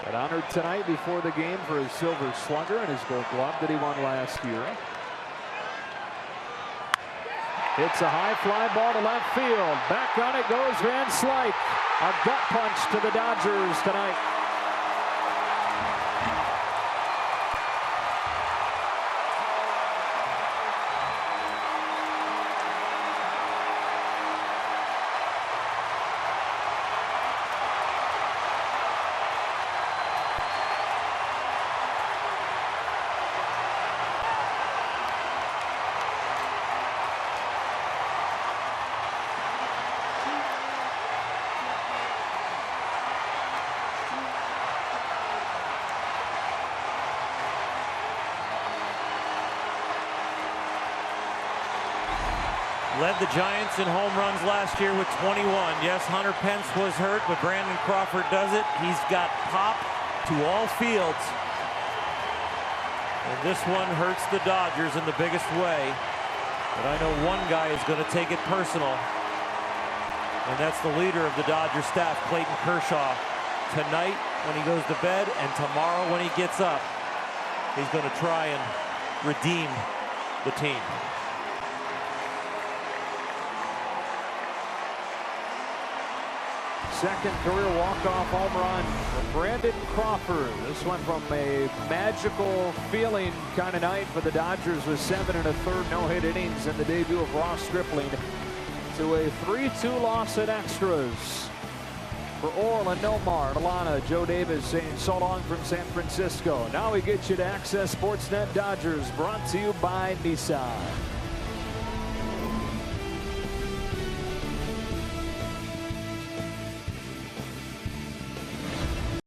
Got honored tonight before the game for his Silver Slugger and his Gold Glove that he won last year. Hits a high fly ball to left field. Back on it goes Van Slyke. A gut punch to the Dodgers tonight. Led the Giants in home runs last year with 21. Yes, Hunter Pence was hurt, but Brandon Crawford does it. He's got pop to all fields. And this one hurts the Dodgers in the biggest way. But I know one guy is going to take it personal. And that's the leader of the Dodger staff, Clayton Kershaw. Tonight when he goes to bed and tomorrow when he gets up, he's going to try and redeem the team. Second career walk-off home run for Brandon Crawford. This one from a magical feeling kind of night for the Dodgers with 7 1/3 no-hit innings in the debut of Ross Stripling to a 3-2 loss in extras. For Orl and Nomar, Alana, Joe Davis saying so long from San Francisco. Now we get you to Access Sportsnet Dodgers, brought to you by Nissan.